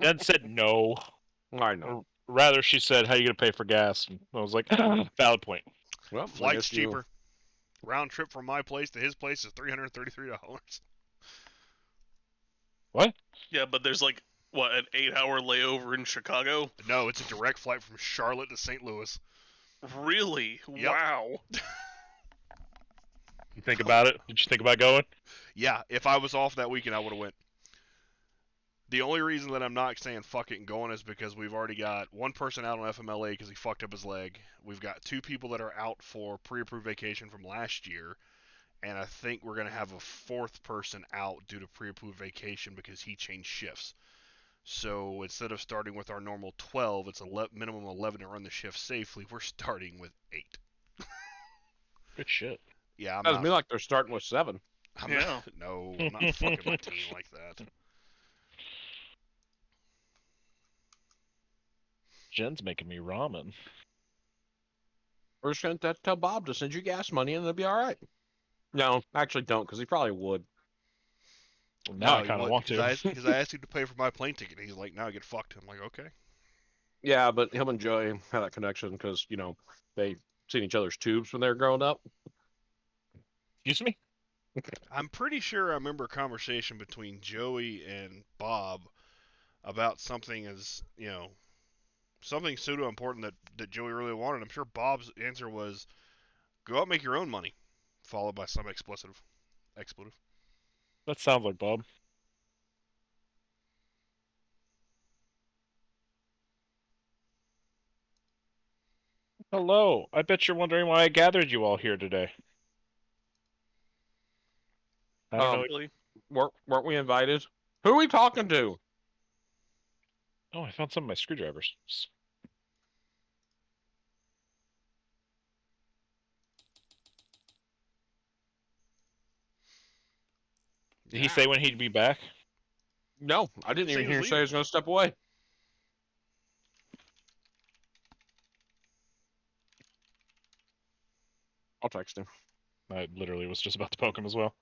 Jen said no. I know. Or rather, she said, "How are you gonna pay for gas?" And I was like, "Valid point." Well, I Flight's guess you... cheaper. Round trip from my place to his place is $333. What? Yeah, but there's like what, an 8-hour layover in Chicago? No, it's a direct flight from Charlotte to St. Louis. Really? Yep. Wow. You think about it? Did you think about going? Yeah, if I was off that weekend, I would have went. The only reason that I'm not saying fuck it and going is because we've already got one person out on FMLA because he fucked up his leg. We've got 2 people that are out for pre-approved vacation from last year, and I think we're gonna have a 4th person out due to pre-approved vacation because he changed shifts. So instead of starting with our normal 12, it's a minimum 11 to run the shift safely. We're starting with 8. Good shit. Yeah, I'm Sounds to not. me like they're starting with 7. I'm Yeah. not. No, I'm not fucking my team like that. Jen's making me ramen. We're just going to tell Bob to send you gas money and it'll be all right. No, actually don't, because he probably would. Well, now I he kind of would, want because to. I asked him to pay for my plane ticket. And he's like, "Now I get fucked." I'm like, "Okay." Yeah, but him and Joey had that connection because, they seen each other's tubes when they were growing up. Excuse me? I'm pretty sure I remember a conversation between Joey and Bob about something something pseudo important that Joey really wanted. I'm sure Bob's answer was, "Go out and make your own money," followed by some expletive. That sounds like Bob. Hello. I bet you're wondering why I gathered you all here today. I don't know. Really? Weren't we invited? Who are we talking to? Oh, I found some of my screwdrivers. Did he say when he'd be back? No, I didn't even he hear was him say he was going to step away. I'll text him. I literally was just about to poke him as well.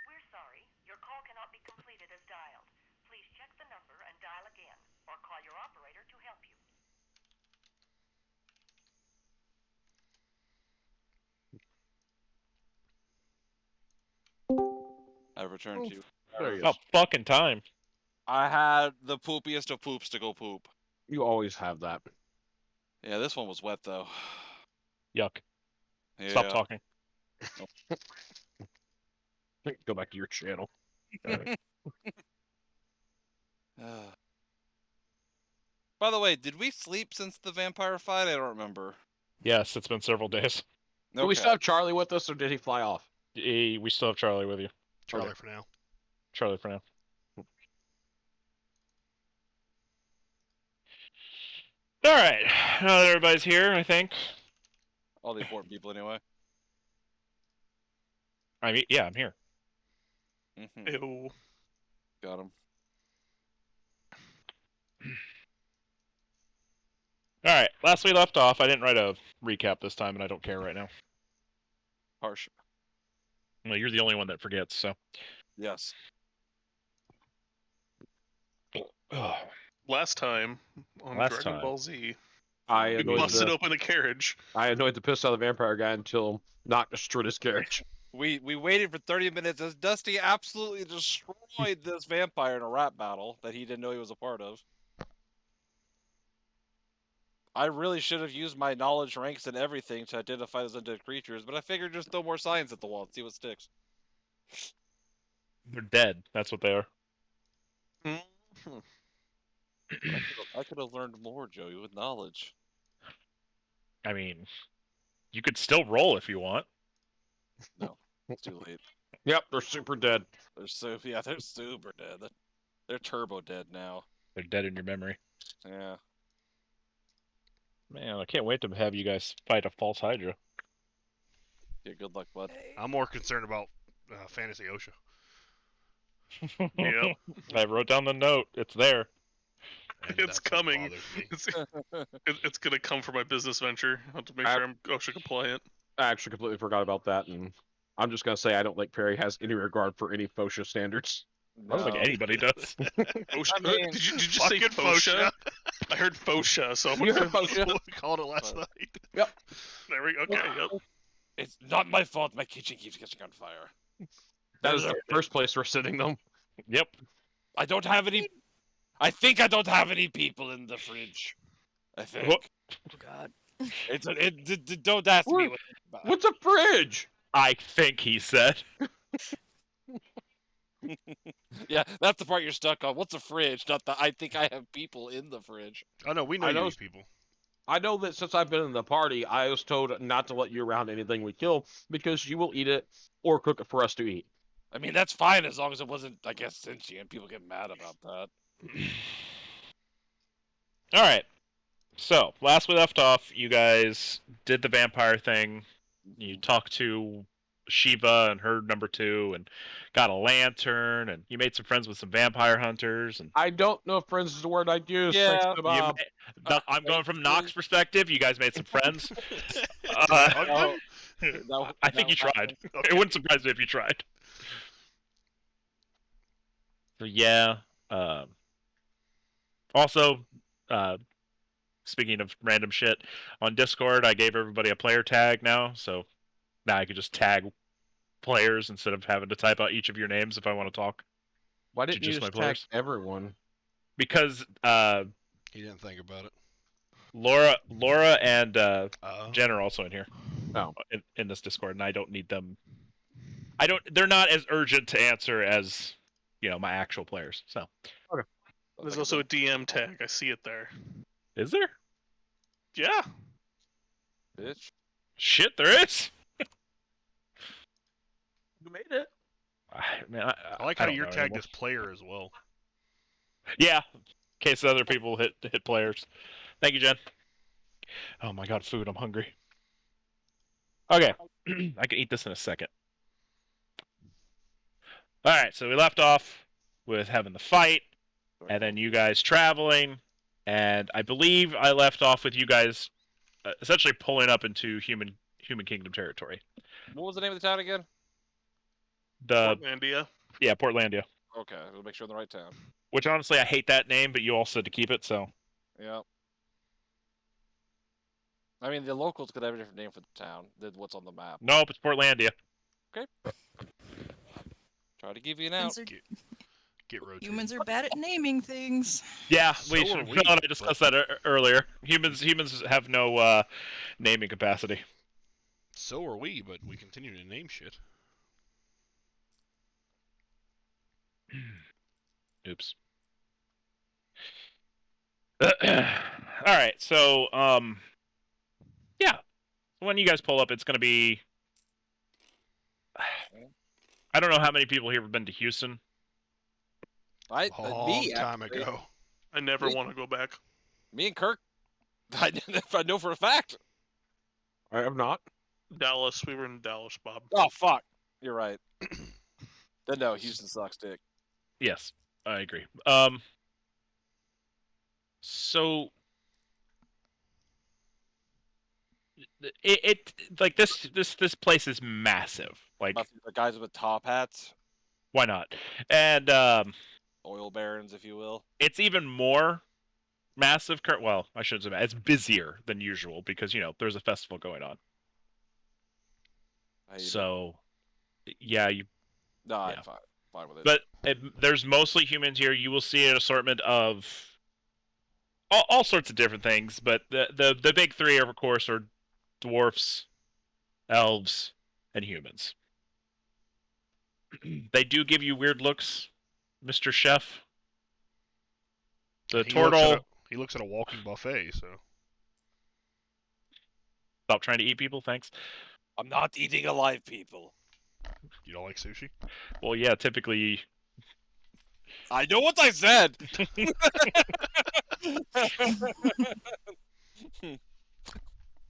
We're sorry. Your call cannot be completed as dialed. Please check the number and dial again, or call your operator to help you. I returned to you. There he is. About fucking time. I had the poopiest of poops to go poop. You always have that. Yeah, this one was wet though. Yuck. Yeah. Stop talking. Go back to your channel. By the way, did we sleep since the vampire fight? I don't remember. Yes, it's been several days. Do we still have Charlie with us, or did he fly off? We still have Charlie with you. Charlie Okay. for now. Charlie for now. Alright. Now that everybody's here, I think. All the important people anyway. I mean, yeah, I'm here. Mm-hmm. Ew. Got him. Alright, last we left off, I didn't write a recap this time, and I don't care right now. Harsh. Well, you're the only one that forgets, so. Yes. Last time on Dragon Ball Z, I we annoyed busted open a carriage. the piss out of the vampire guy until Nock destroyed his carriage. We waited for 30 minutes as Dusty absolutely destroyed this vampire in a rap battle that he didn't know he was a part of. I really should have used my knowledge ranks and everything to identify those undead creatures, but I figured just throw more signs at the wall and see what sticks. They're dead. That's what they are. I could have learned more, Joey, with knowledge. I mean, you could still roll if you want. No, it's too late. Yep, they're super dead. They're super dead. They're turbo dead now. They're dead in your memory. Yeah. Man, I can't wait to have you guys fight a false Hydra. Yeah, good luck, bud. I'm more concerned about Fantasy OSHA. Yep. I wrote down the note. It's there. and It's that's what coming. bothers me. It's gonna come for my business venture. I have to make sure I'm OSHA compliant. I actually completely forgot about that, and I'm just gonna say I don't think Perry has any regard for any FOSHA standards. I don't think No. anybody does. OSHA, I mean- did you just say Fucking FOSHA? I heard FOSHA, so I'm You gonna heard FOSHA? That's what we called it last But- night. There we go. Okay, yep. It's not my fault my kitchen keeps catching on fire. That is the first place we're sitting them. Yep. I don't have any. I think I don't have any people in the fridge. I think. What? Oh God. Don't ask me. What? What's a fridge? I think he said. Yeah, that's the part you're stuck on. What's a fridge? Not the. I think I have people in the fridge. Oh no, we know I you know- these people. I know that since I've been in the party, I was told not to let you around anything we kill because you will eat it or cook it for us to eat. I mean, that's fine as long as it wasn't, I guess, sentient. People get mad about that. All right. So last we left off, you guys did the vampire thing. You talked to Shiva and her number 2, and got a lantern, and you made some friends with some vampire hunters. And I don't know if friends is the word I'd use. Yeah, Thanks to Bob. I'm going from Nox's perspective. You guys made some friends. No, I think you tried. It wouldn't surprise me if you tried. So yeah. Also, speaking of random shit, on Discord, I gave everybody a player tag now, so now I can just tag players instead of having to type out each of your names if I want to talk. Why didn't you just my just tag players? everyone? Because He didn't think about it. Laura and Oh. Jen are also in here. Oh. In this Discord, and I don't need them. They're not as urgent to answer as my actual players. So There's also a DM tag. I see it there. is there? Yeah. bitch. Shit, there is. You made it. I like how don't you're know tagged anymore. as player as well. Yeah, in case other people hit players. Thank you, Jen. Oh my god, food! I'm hungry. Okay, I can eat this in a second. All right, so we left off with having the fight, and then you guys traveling, and I believe I left off with you guys essentially pulling up into human kingdom territory. What was the name of the town again? Portlandia. Yeah, Portlandia. Okay, we'll make sure I'm in the right town. Which honestly, I hate that name, but you all said to keep it, so Yeah. I mean, the locals could have a different name for the town than what's on the map. nope, it's Portlandia. Try to give you an out. Humans are, Get rotated. humans are bad at naming things. Yeah, So we are Phil we, and I discussed that earlier. Humans have no naming capacity. So are we, but we continue to name shit. Oops. All right, so yeah, when you guys pull up, it's gonna be. I don't know how many people here have been to Houston. Long time actually. ago. I never Me? want to go back. Me and Kirk. I know for a fact. I have not. Dallas. We were in Dallas, Bob. Oh fuck, you're right. Then no, Houston sucks dick. Yes, I agree. So it like this place is massive. Like, The guys with top hats, why not? And oil barons, if you will. it's even more massive. Well, I shouldn't say it's busier than usual because there's a festival going on. I hate it. So, yeah, No, yeah. I'm fine with it. but there's mostly humans here. You will see an assortment of all sorts of different things, but the big three, of course, are dwarfs, elves, and humans. They do give you weird looks, Mr. Chef. The turtle. He looks at a walking buffet, so. Stop trying to eat people, thanks. I'm not eating alive people. You don't like sushi? Well, yeah, typically. I know what I said.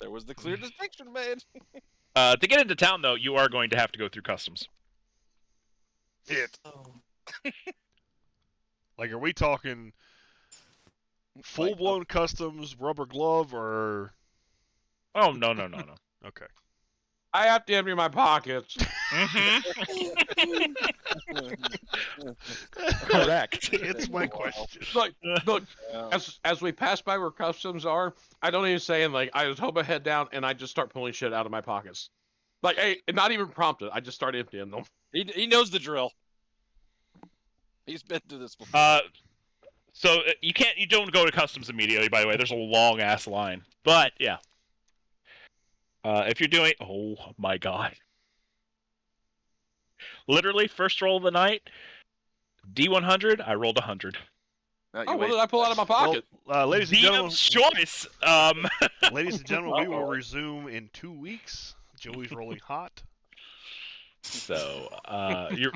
There was the clear distinction made. To get into town, though, you are going to have to go through customs. Oh. Like, are we talking Full-blown customs rubber glove or... Oh, no. Okay. I have to empty my pockets. Mm-hmm. Correct. It's my question. Look, Yeah. as we pass by where customs are, I don't even say anything. I just hold my head down and I just start pulling shit out of my pockets. Like, hey, not even prompted. I just start emptying them. He knows the drill. He's been through this before. So you don't go to customs immediately. By the way, there's a long ass line. But yeah, if you're doing, oh my god, literally first roll of the night, D100. I rolled 100. No, you Oh, what wait. did I pull out of my pocket? Well, ladies and gentlemen, DM's choice. ladies and gentlemen, we will resume in 2 weeks. Joey's rolling hot. So you're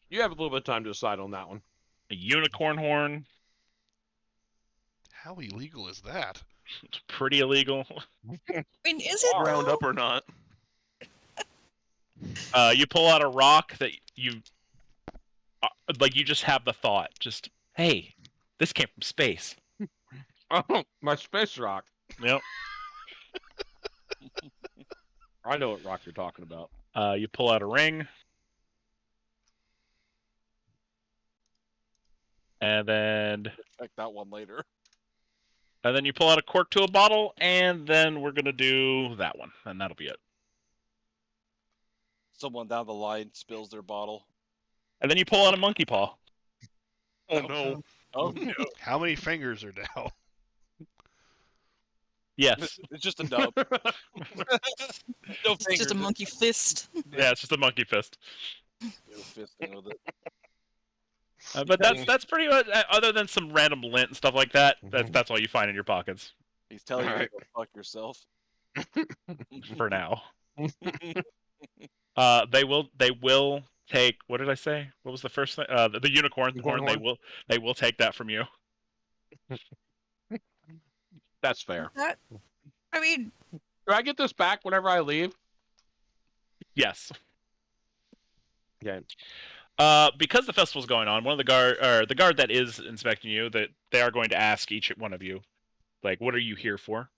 You have a little bit of time to decide on that one. a unicorn horn. How illegal is that? It's pretty illegal. I mean, is it Round though? up or not? You pull out a rock that you like. You just have the thought. Just hey, this came from space. Oh, my space rock. Yep. I know what rock you're talking about. You pull out a ring. And then Check that one later. you pull out a cork to a bottle, and then we're gonna do that one, and that'll be it. Someone down the line spills their bottle. And then you pull out a monkey paw. Oh no. Oh no! How many fingers are down? Yes. It's just a nub. No It's just a monkey fist. Yeah, it's just a monkey fist. Fisting with it. But that's pretty much. Other than some random lint and stuff like that, that's all you find in your pockets He's telling you to Alright. go fuck yourself. for now. They will take. What did I say? What was the first thing? The unicorn horn. They will take that from you. That's fair. I mean, Do I get this back whenever I leave? Yes. Okay. Because the festival's going on, one of the guard that is inspecting you, that they are going to ask each one of you, like, what are you here for?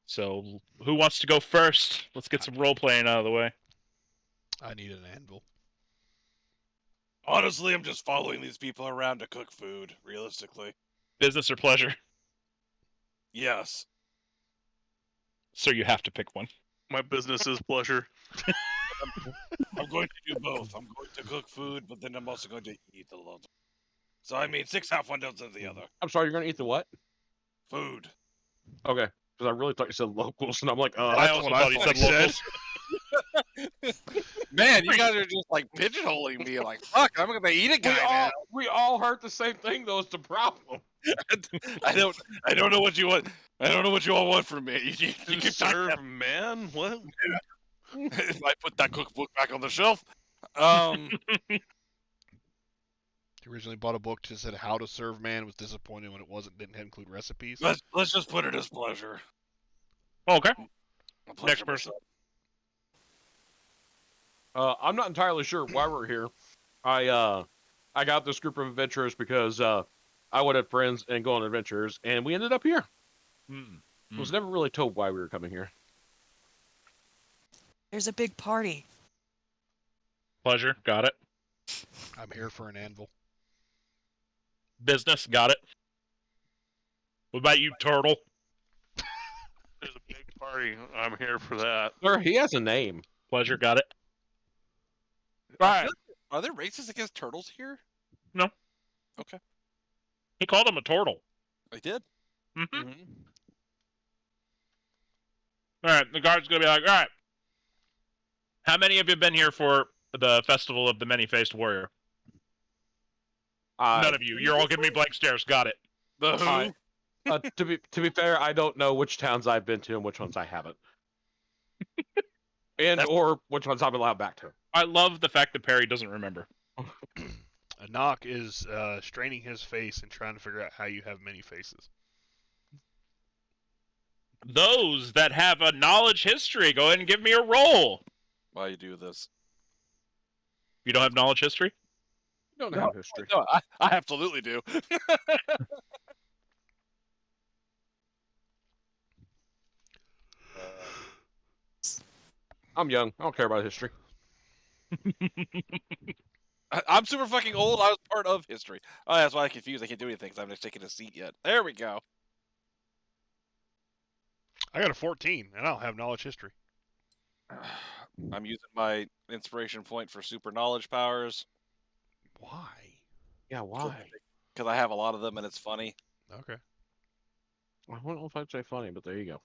So, who wants to go first? Let's get some role playing out of the way. I need an anvil. Honestly, I'm just following these people around to cook food. Realistically, Business or pleasure? yes. So you have to pick one. My business is pleasure. I'm going to do both. I'm going to cook food, but then I'm also going to eat a lot. So I mean, 6 half one dozen of the other. I'm sorry, you're gonna eat the what? Food. Okay. Because I really thought you said locals, and I'm like, I also thought he said locals. Man, you guys are just like pigeonholing me. Like, fuck, I'm gonna eat a guy now. we all heard the same thing, though. It's the problem. I don't know what you want. I don't know what you all want from me. You To keep serve talking. man? What? If I put that cookbook back on the shelf, He originally bought a book that said how to serve man, was disappointed when it didn't include recipes. let's just put it as pleasure. Okay. A pleasure Next person. I'm not entirely sure why we're here. I got this group of adventurers because I wanted friends and go on adventures, and we ended up here. I was never really told why we were coming here. there's a big party. Pleasure. Got it. I'm here for an anvil. Business. Got it. What about you, Turtle? There's a big party. I'm here for that. Sir, he has a name. Pleasure. Got it. Are there races against turtles here? He called him a turtle. I did. Mm-hmm. All right. The guard's gonna be like, all right. How many of you been here for the Festival of the Many-Faced Warrior? None of you. You're all giving me blank stares. Got it. The who? To be fair, I don't know which towns I've been to and which ones I haven't, or which ones I'm allowed back to. I love the fact that Perry doesn't remember. Anak is straining his face and trying to figure out how you have many faces. Those that have a knowledge history, go ahead and give me a roll. Why you do this? You don't have knowledge history? You don't No, have history. No, I absolutely do. I'm young. I don't care about history. I'm super fucking old. I was part of history. Oh, that's why I'm confused. I can't do anything because I haven't taken a seat yet. There we go. I got a 14, and I don't have knowledge history. I'm using my inspiration point for super knowledge powers Why? Yeah, why? because I have a lot of them and it's funny. Okay. I don't know if I'd say funny, but there you go.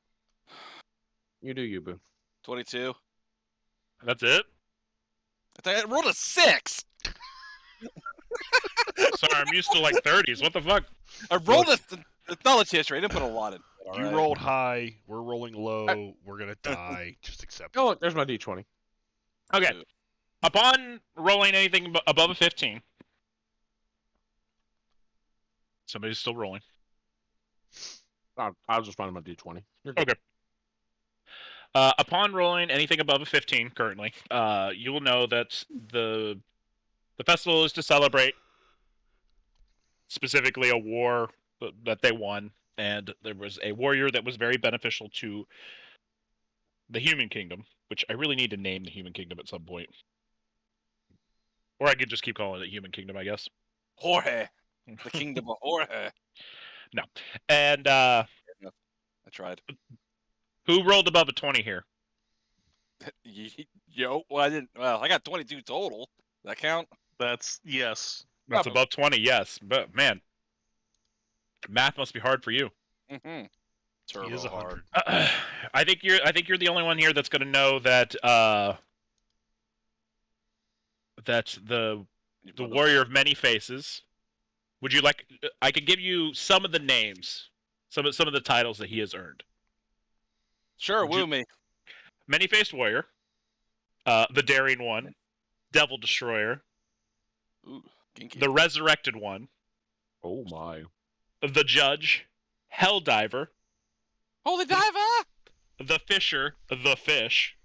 You do you, boo. 22. That's it? I rolled a 6. Sorry, I'm used to like 30s. What the fuck? I rolled a knowledge history. I didn't put a lot in it. You alright? rolled high. We're rolling low. We're gonna die. Just accept it. Oh, look, there's my D20. Okay. Upon rolling anything above a 15, somebody's still rolling. I'll just find my D20. You're good. Okay. Upon rolling anything above a 15 currently, you will know that the festival is to celebrate specifically a war that they won, and there was a warrior that was very beneficial to the human kingdom, which I really need to name the human kingdom at some point. Or I could just keep calling it human kingdom, I guess. Jorge. The kingdom of Jorge. No. And I tried. who rolled above a 20 here? Yo, well, I didn't. Well, I got 22 total. Does that count? That's yes. That's above 20, yes. But man, math must be hard for you. Mm-hmm. He is Turbo 100. hard. I think you're the only one here that's going to know that that the warrior of many faces. Would you like? I could give you some of the names, some of the titles that he has earned. Sure, Would you- woo me. Many-faced warrior, the daring one, devil destroyer, Ooh, kinky. the resurrected one, Oh my. the judge, hell diver, Holy diver! the fisher, the fish.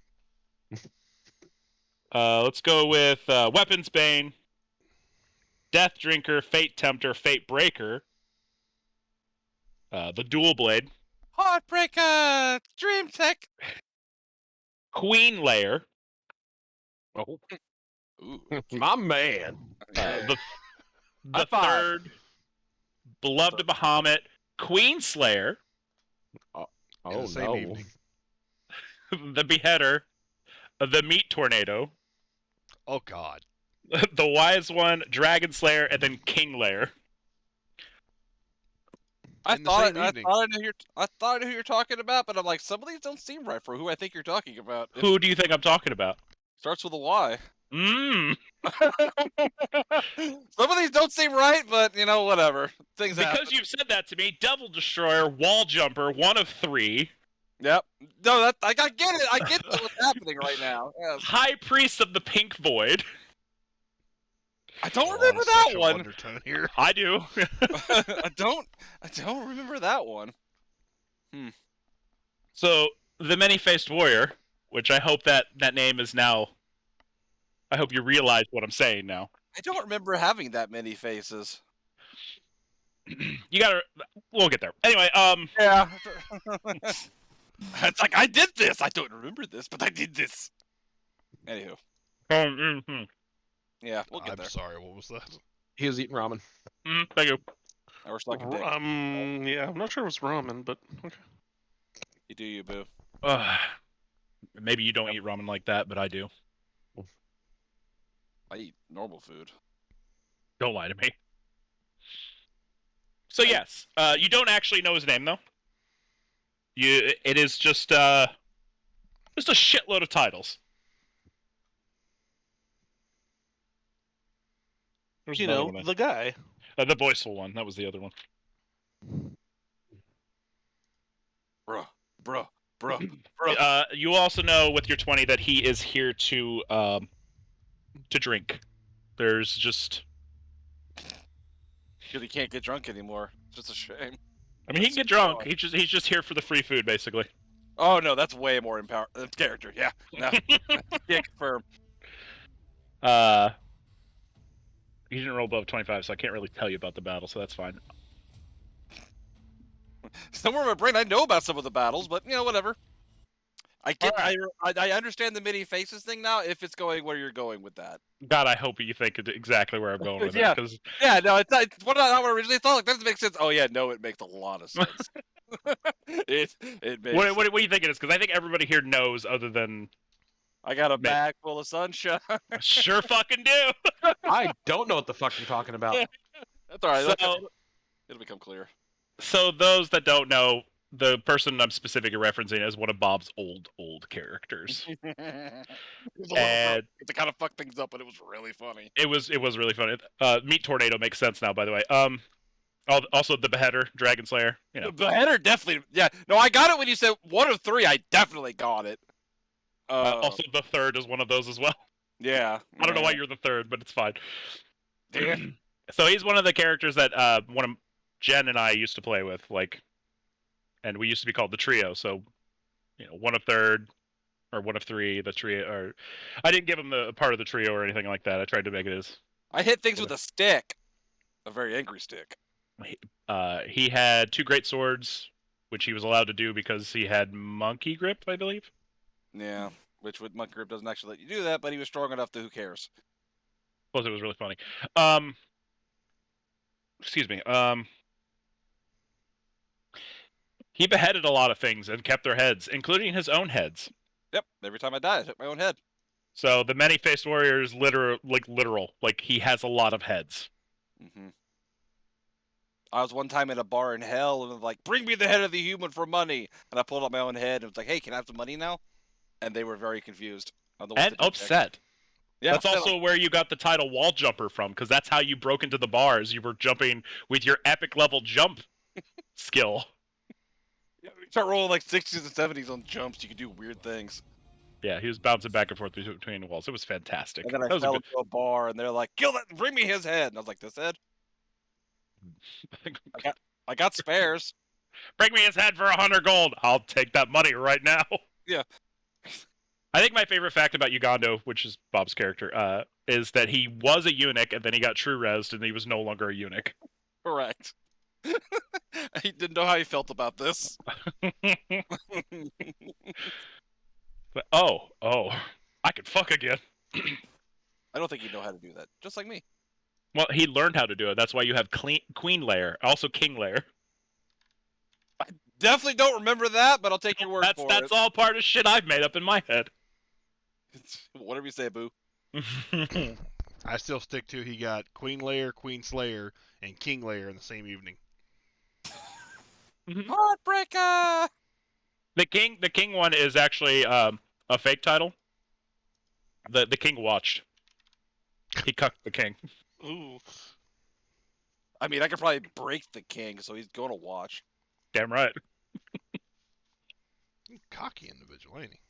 Let's go with weapons bane, death drinker, fate tempter, fate breaker, the dual blade, Heartbreaker! Dream tech! queen layer, Oh, Ooh. my man. the High five. third, beloved Bahamut, queen slayer, In Oh the same no. evening. the beheader, the meat tornado, Oh God. the wise one, dragon slayer, and then king layer. I In the thought same I evening. thought I knew who you're talking about, but I'm like, some of these don't seem right for who I think you're talking about. It Who do you think I'm talking about? starts with a Y. Mmm. Some of these don't seem right, but you know, whatever. Things happen. Because you've said that to me, devil destroyer, wall jumper, one of 3, Yep. No, that I get it. I get what's happening right now. Yes. high priest of the pink void. I don't Oh, remember that sexual one. undertone here. I do. I don't remember that one. So the many-faced warrior, which I hope that name is now. I hope you realize what I'm saying now. I don't remember having that many faces. You gotta. We'll get there. Anyway, Yeah. It's like I did this. I don't remember this, but I did this. Anywho, yeah, we'll get I'm there. sorry. What was that? He was eating ramen. thank you. Now we're stuck in dick. Yeah, I'm not sure it was ramen, but okay. You do you, boo. Maybe you don't eat ramen like that, but I do. I eat normal food. Don't lie to me. So yes, you don't actually know his name though. It is just a shitload of titles. There's You another know, one. the guy. The voiceful one. That was the other one. Bruh. You also know with your 20 that he is here to drink. There's just. Because he can't get drunk anymore. It's just a shame. I mean, he can get drunk. He's just here for the free food, basically. Oh no, that's way more character. Yeah, no, can't confirm. You didn't roll above 25, so I can't really tell you about the battle, so that's fine. Somewhere in my brain, I know about some of the battles, but whatever. I get, Alright. I understand the many faces thing now. If it's going where you're going with that, God, I hope you think exactly where I'm going with Yeah. it, because yeah, no, it's not what I originally thought. Like, that doesn't make sense. Oh yeah, no, it makes a lot of sense. it makes. what do you think it is? Because I think everybody here knows, other than I got a me. bag full of sunshine. Sure fucking do. I don't know what the fuck you're talking about. That's all right. So, It'll become clear. so those that don't know, the person I'm specifically referencing is one of Bob's old characters, and To kind of fuck things up, but it was really funny. it was really funny. Meat Tornado makes sense now, by the way. Also the Beheader, Dragon Slayer. You know, The header definitely. Yeah. No, I got it when you said 1 of 3. I definitely got it. also the third is one of those as well. Yeah. I don't know why you're the third, but it's fine. Yeah. So he's one of the characters that one of Jen and I used to play with, like, and we used to be called the trio. So, 1 of third or 1 of 3, the trio. Or I didn't give him the part of the trio or anything like that. I tried to make it as. I hit things with a stick, a very angry stick. He had 2 great swords, which he was allowed to do because he had monkey grip, I believe. Yeah. Which with monkey grip doesn't actually let you do that, but he was strong enough to who cares. Plus, it was really funny. Excuse me. He beheaded a lot of things and kept their heads, including his own heads. Yep. Every time I die, I took my own head. So the many-faced warrior is literal. Like, he has a lot of heads. Mm-hmm. I was one time in a bar in hell and was like, "Bring me the head of the human for money." And I pulled out my own head and was like, "Hey, can I have some money now?" And they were very confused. And upset. Yeah, that's also where you got the title Wall Jumper from, because that's how you broke into the bars. You were jumping with your epic level jump skill. Yeah, you start rolling like 60s and 70s on jumps. You could do weird things. Yeah, he was bouncing back and forth between the walls. It was fantastic. And then I fell into a bar, and they're like, "Kill that! Bring me his head!" And I was like, "This head? I got spares. Bring me his head for 100 gold. I'll take that money right now." Yeah. I think my favorite fact about Ugando, which is Bob's character, is that he was a eunuch and then he got true resed and he was no longer a eunuch. Correct. He didn't know how he felt about this. But I could fuck again. I don't think he'd know how to do that. Just like me. Well, he learned how to do it. That's why you have Queen Layer, also King Layer. I definitely don't remember that, but I'll take your word for it. That's all part of shit I've made up in my head. Whatever you say, boo. I still stick to he got Queen Layer, Queen Slayer, and King Layer in the same evening. Heartbreaker! The king one is actually a fake title. The king watched. He cucked the king. Ooh. I mean, I could probably break the king, so he's going to watch. Damn right. Cocky individual, ain't he?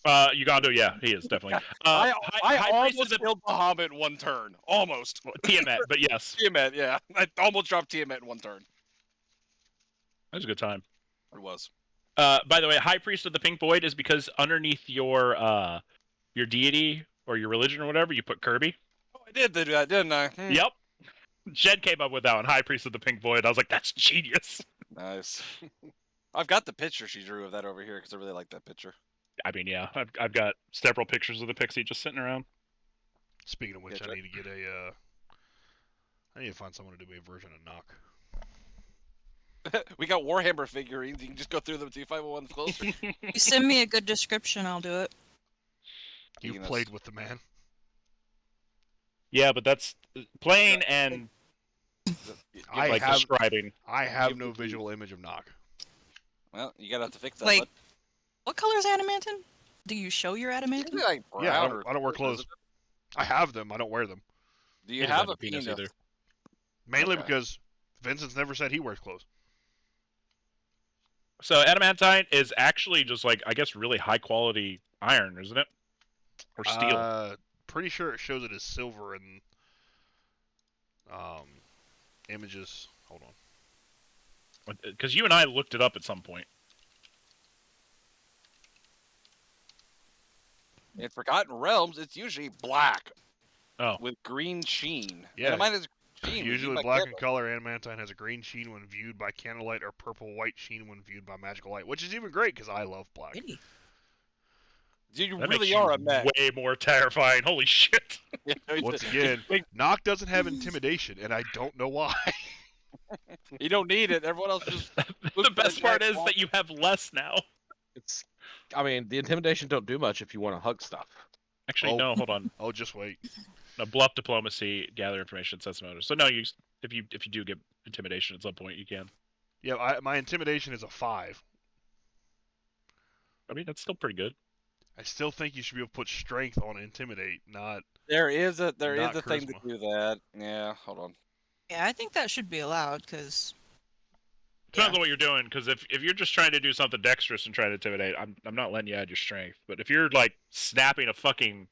Ugando, yeah, he is definitely. I High Priest almost is killed Bahamut in one turn. Almost. Tiamat, but yes. Tiamat, yeah. I almost dropped Tiamat in one turn. That was a good time. It was. By the way, High Priest of the Pink Void is because underneath your deity or your religion or whatever, you put Kirby. Oh, I did do that, didn't I? Yep. Jed came up with that one, High Priest of the Pink Void. I was like, that's genius. Nice. I've got the picture she drew of that over here because I really like that picture. I mean, yeah, I've got several pictures of the pixie just sitting around. Speaking of which, I need to get I need to find someone to do me a version of Knock. We got Warhammer figurines. You can just go through them until you find one that's closer. You send me a good description, I'll do it. You've played with the man. Yeah, but that's playing and describing. I have no visual image of Knock. Well, you gotta have to fix that. Like, what color is adamantine? Do you show your adamantine? Like yeah, I don't wear clothes. I have them. I don't wear them. Do you have a penis either? Mainly because Vincent's never said he wears clothes. So adamantine is actually just like, I guess, really high quality iron, isn't it? Or steel? Pretty sure it shows it as silver in images. Hold on. Because you and I looked it up at some point. In Forgotten Realms, it's usually black. Oh. with green sheen. Yeah. And mine is green. Usually black in color, adamantine has a green sheen when viewed by candlelight or purple-white sheen when viewed by magical light, which is even great because I love black. Pretty. You That really makes are you a mech. way more terrifying. Holy shit. Once again, Nock doesn't have intimidation, and I don't know why. You don't need it. Everyone else just. The best part is that you have less now. I mean, the intimidation don't do much if you want to hug stuff. Actually, Oh. no. Hold on. Oh, just wait. No, bluff diplomacy, gather information, sense motive. So no, if you do get intimidation at some point, you can. Yeah, my intimidation is a 5. I mean, that's still pretty good. I still think you should be able to put strength on intimidate, not. There is a Not thing to charisma. do that. Yeah, hold on. Yeah, I think that should be allowed because. Depends on what you're doing, because if you're just trying to do something dexterous and trying to intimidate, I'm not letting you add your strength. But if you're like snapping a fucking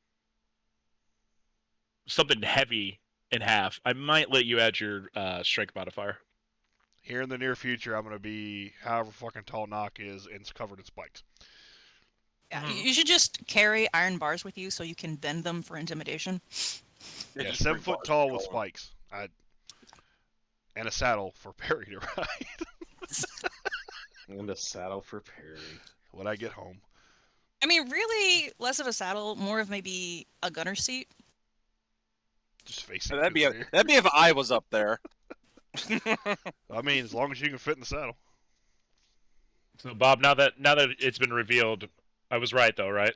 something heavy in half, I might let you add your strength modifier. Here in the near future, I'm going to be however fucking tall Nock is and it's covered in spikes. Yeah, you should just carry iron bars with you so you can bend them for intimidation. Yeah, just 7 bring foot bars tall to with go on. spikes. And a saddle for Perry to ride And a saddle for Perry. when I get home. I mean, really, less of a saddle, more of maybe a gunner seat. Just face it. That'd be if I was up there. I mean, as long as you can fit in the saddle. So Bob, now that it's been revealed, I was right though, right?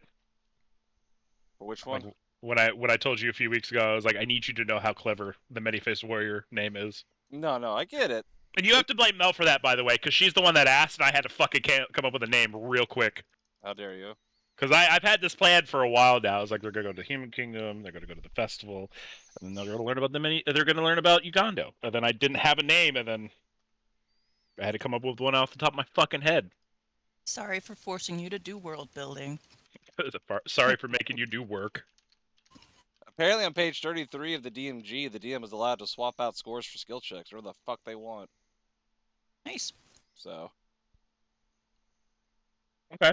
For which one? Like, when I told you a few weeks ago, I was like, I need you to know how clever the many-faced warrior name is. No, I get it. And you have to blame Mel for that, by the way, because she's the one that asked, and I had to fucking come up with a name real quick. How dare you? Because I've had this planned for a while now. I was like, they're gonna go to the Human Kingdom, they're gonna go to the festival, and then they're gonna learn about they're gonna learn about Ugando. And then I didn't have a name, and then I had to come up with one off the top of my fucking head. Sorry for forcing you to do world building. Sorry for making you do work. Apparently, on page 33 of the DMG, the DM is allowed to swap out scores for skill checks, whatever the fuck they want. Nice. So. Okay.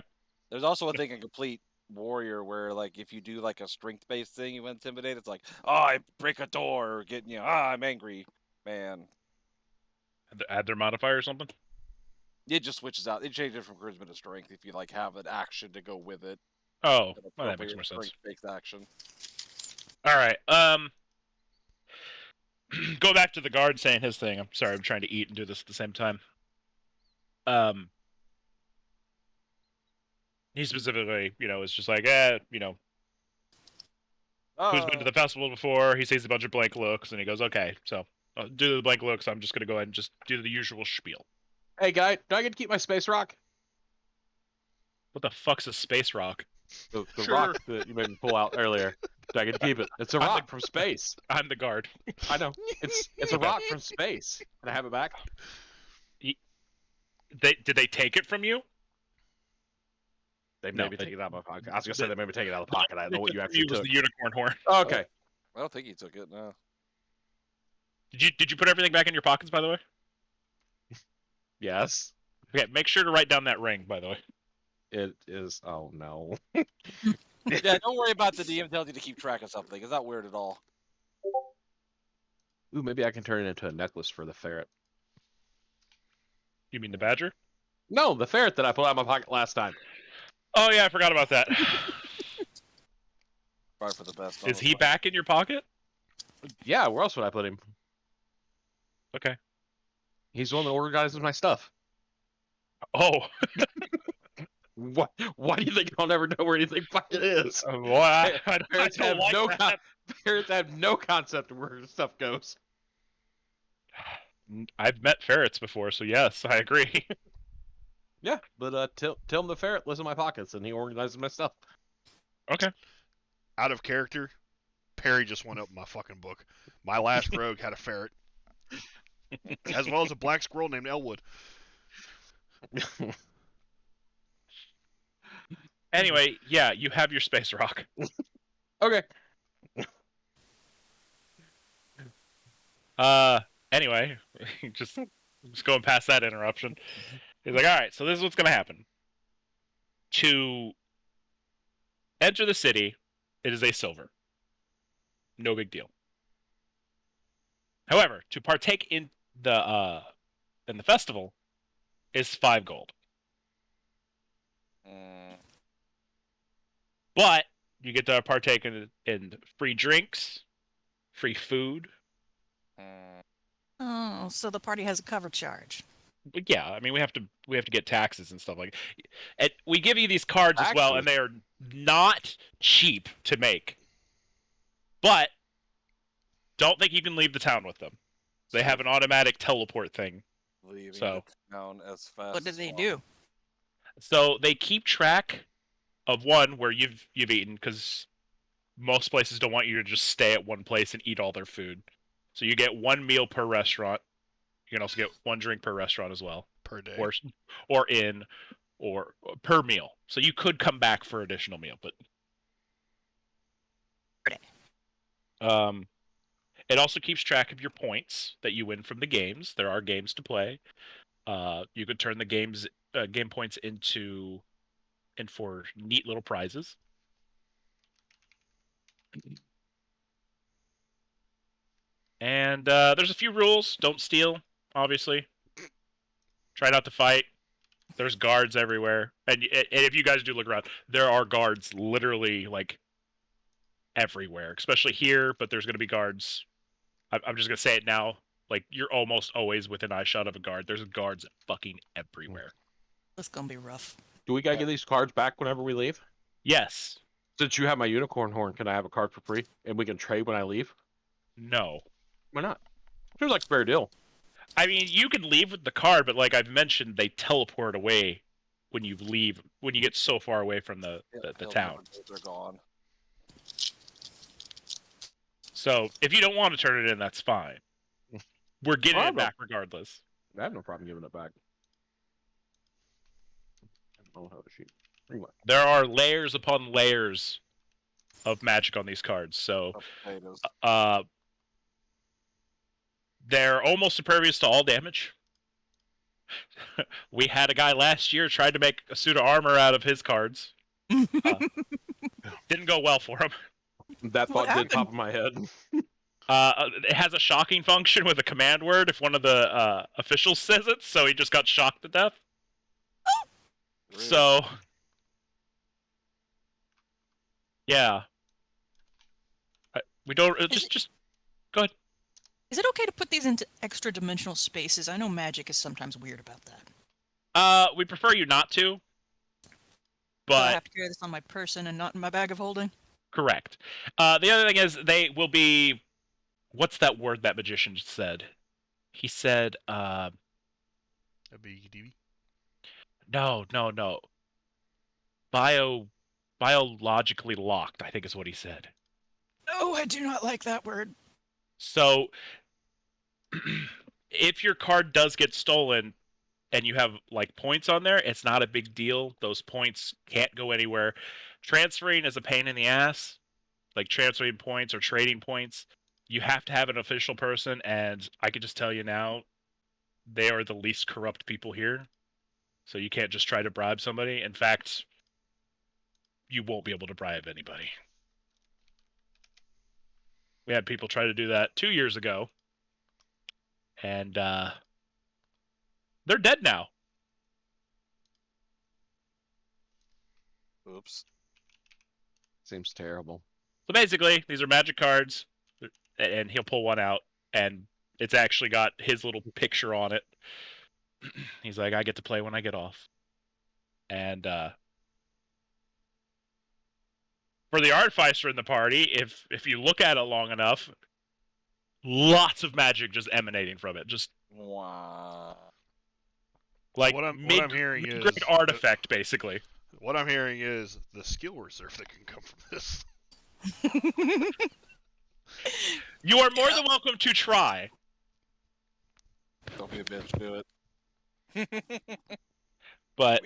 There's also a thing in Complete Warrior where, like, if you do like a strength-based thing, you intimidate. It's like, oh, I break a door, or get I'm angry, man. Add their modifier or something. It just switches out. It changes it from charisma to strength if you like have an action to go with it. Oh, well, that makes more sense. Strength-based action. All right. Go back to the guard saying his thing. I'm sorry, I'm trying to eat and do this at the same time. He specifically, is just like, who's been to the festival before? He sees a bunch of blank looks, and he goes, okay, so due to the blank looks, I'm just going to go ahead and just do the usual spiel. Hey, guy, do I get to keep my space rock? What the fuck's a space rock? The Sure. rock that you made me pull out earlier. Do I get to keep it? It's a rock from space. I'm the guard. I know. It's a rock from space. Can I have it back? Did they take it from you? They No, maybe take it out of my pocket. I was gonna say they maybe take it out of the pocket. I don't know what you actually It was took. the unicorn horn. Oh, okay. I don't think he took it. No. Did you put everything back in your pockets, by the way? Yes. Okay, make sure to write down that ring, by the way. It is. Oh no. Yeah, don't worry about the DM telling you to keep track of something. It's not weird at all. Ooh, maybe I can turn it into a necklace for the ferret. You mean the badger? No, the ferret that I pulled out of my pocket last time. Oh yeah, I forgot about that. Probably for the best. Is he back in your pocket? Yeah, where else would I put him? Okay. He's the one that organizes my stuff. Oh. What? Why do you think I'll never know where anything fucking is? Well, I Ferrets don't have like no that. ferrets have no concept of where stuff goes. I've met ferrets before, so yes, I agree. Yeah, but tell him the ferret lives in my pockets and he organizes my stuff. Okay. Out of character, Perry just went up my fucking book. My last rogue had a ferret, as well as a black squirrel named Elwood. Anyway, yeah, you have your space rock. Okay. Anyway, just going past that interruption. He's like, all right, so this is what's going to happen. To enter the city, it is a silver. No big deal. However, to partake in the festival is 5 gold. But you get to partake in free drinks, free food. Oh, so the party has a cover charge. But yeah, I mean we have to get taxes and stuff like. And we give you these cards as well, and they are not cheap to make. But don't think you can leave the town with them. They have an automatic teleport thing. Leaving So the town as fast. What do as they possible. do? So they keep track of one where you've eaten, because most places don't want you to just stay at one place and eat all their food. So you get 1 meal per restaurant. You can also get 1 drink per restaurant as well, Per day. or per meal. So you could come back for additional meal, but it also keeps track of your points that you win from the games. There are games to play. You could turn the game points for neat little prizes. And there's a few rules. Don't steal, obviously. Try not to fight. There's guards everywhere. And if you guys do look around, there are guards literally, like, everywhere. Especially here, but there's going to be guards. I'm just going to say it now. Like, you're almost always within eyeshot of a guard. There's guards fucking everywhere. That's gonna be rough. Do we gotta get these cards back whenever we leave? Yes. Since you have my unicorn horn, can I have a card for free? And we can trade when I leave? No. Why not? Seems like a fair deal. I mean, you can leave with the card, but like I've mentioned, they teleport away when you leave, when you get so far away from the town. They're gone. So if you don't want to turn it in, that's fine. We're getting it back regardless. I have no problem giving it back. I don't have a sheet. Anyway. There are layers upon layers of magic on these cards, so they're almost impervious to all damage. We had a guy last year tried to make a suit of armor out of his cards. Didn't go well for him. That thought did pop in my head. It has a shocking function with a command word if one of the officials says it, so he just got shocked to death. Really? So, yeah. We don't just go ahead. Is it okay to put these into extra dimensional spaces? I know Magic is sometimes weird about that. We prefer you not to. But so I have to carry this on my person and not in my bag of holding? Correct. The other thing is they will be... What's that word that magician said? He said... No. Biologically locked, I think is what he said. No, I do not like that word. So, if your card does get stolen and you have, like, points on there, it's not a big deal. Those points can't go anywhere. Transferring is a pain in the ass. Like, transferring points or trading points. You have to have an official person, and I can just tell you now, they are the least corrupt people here. So you can't just try to bribe somebody. In fact, you won't be able to bribe anybody. We had people try to do that 2 years ago. And they're dead now. Oops. Seems terrible. So basically, these are magic cards, and he'll pull one out, and it's actually got his little picture on it. He's like, I get to play when I get off. And for the Artificer in the party, if you look at it long enough, lots of magic just emanating from it. Just wow. Like what I'm hearing is artifact, basically. What I'm hearing is the skill reserve that can come from this. You are more than welcome to try. Don't be a bitch, do it. But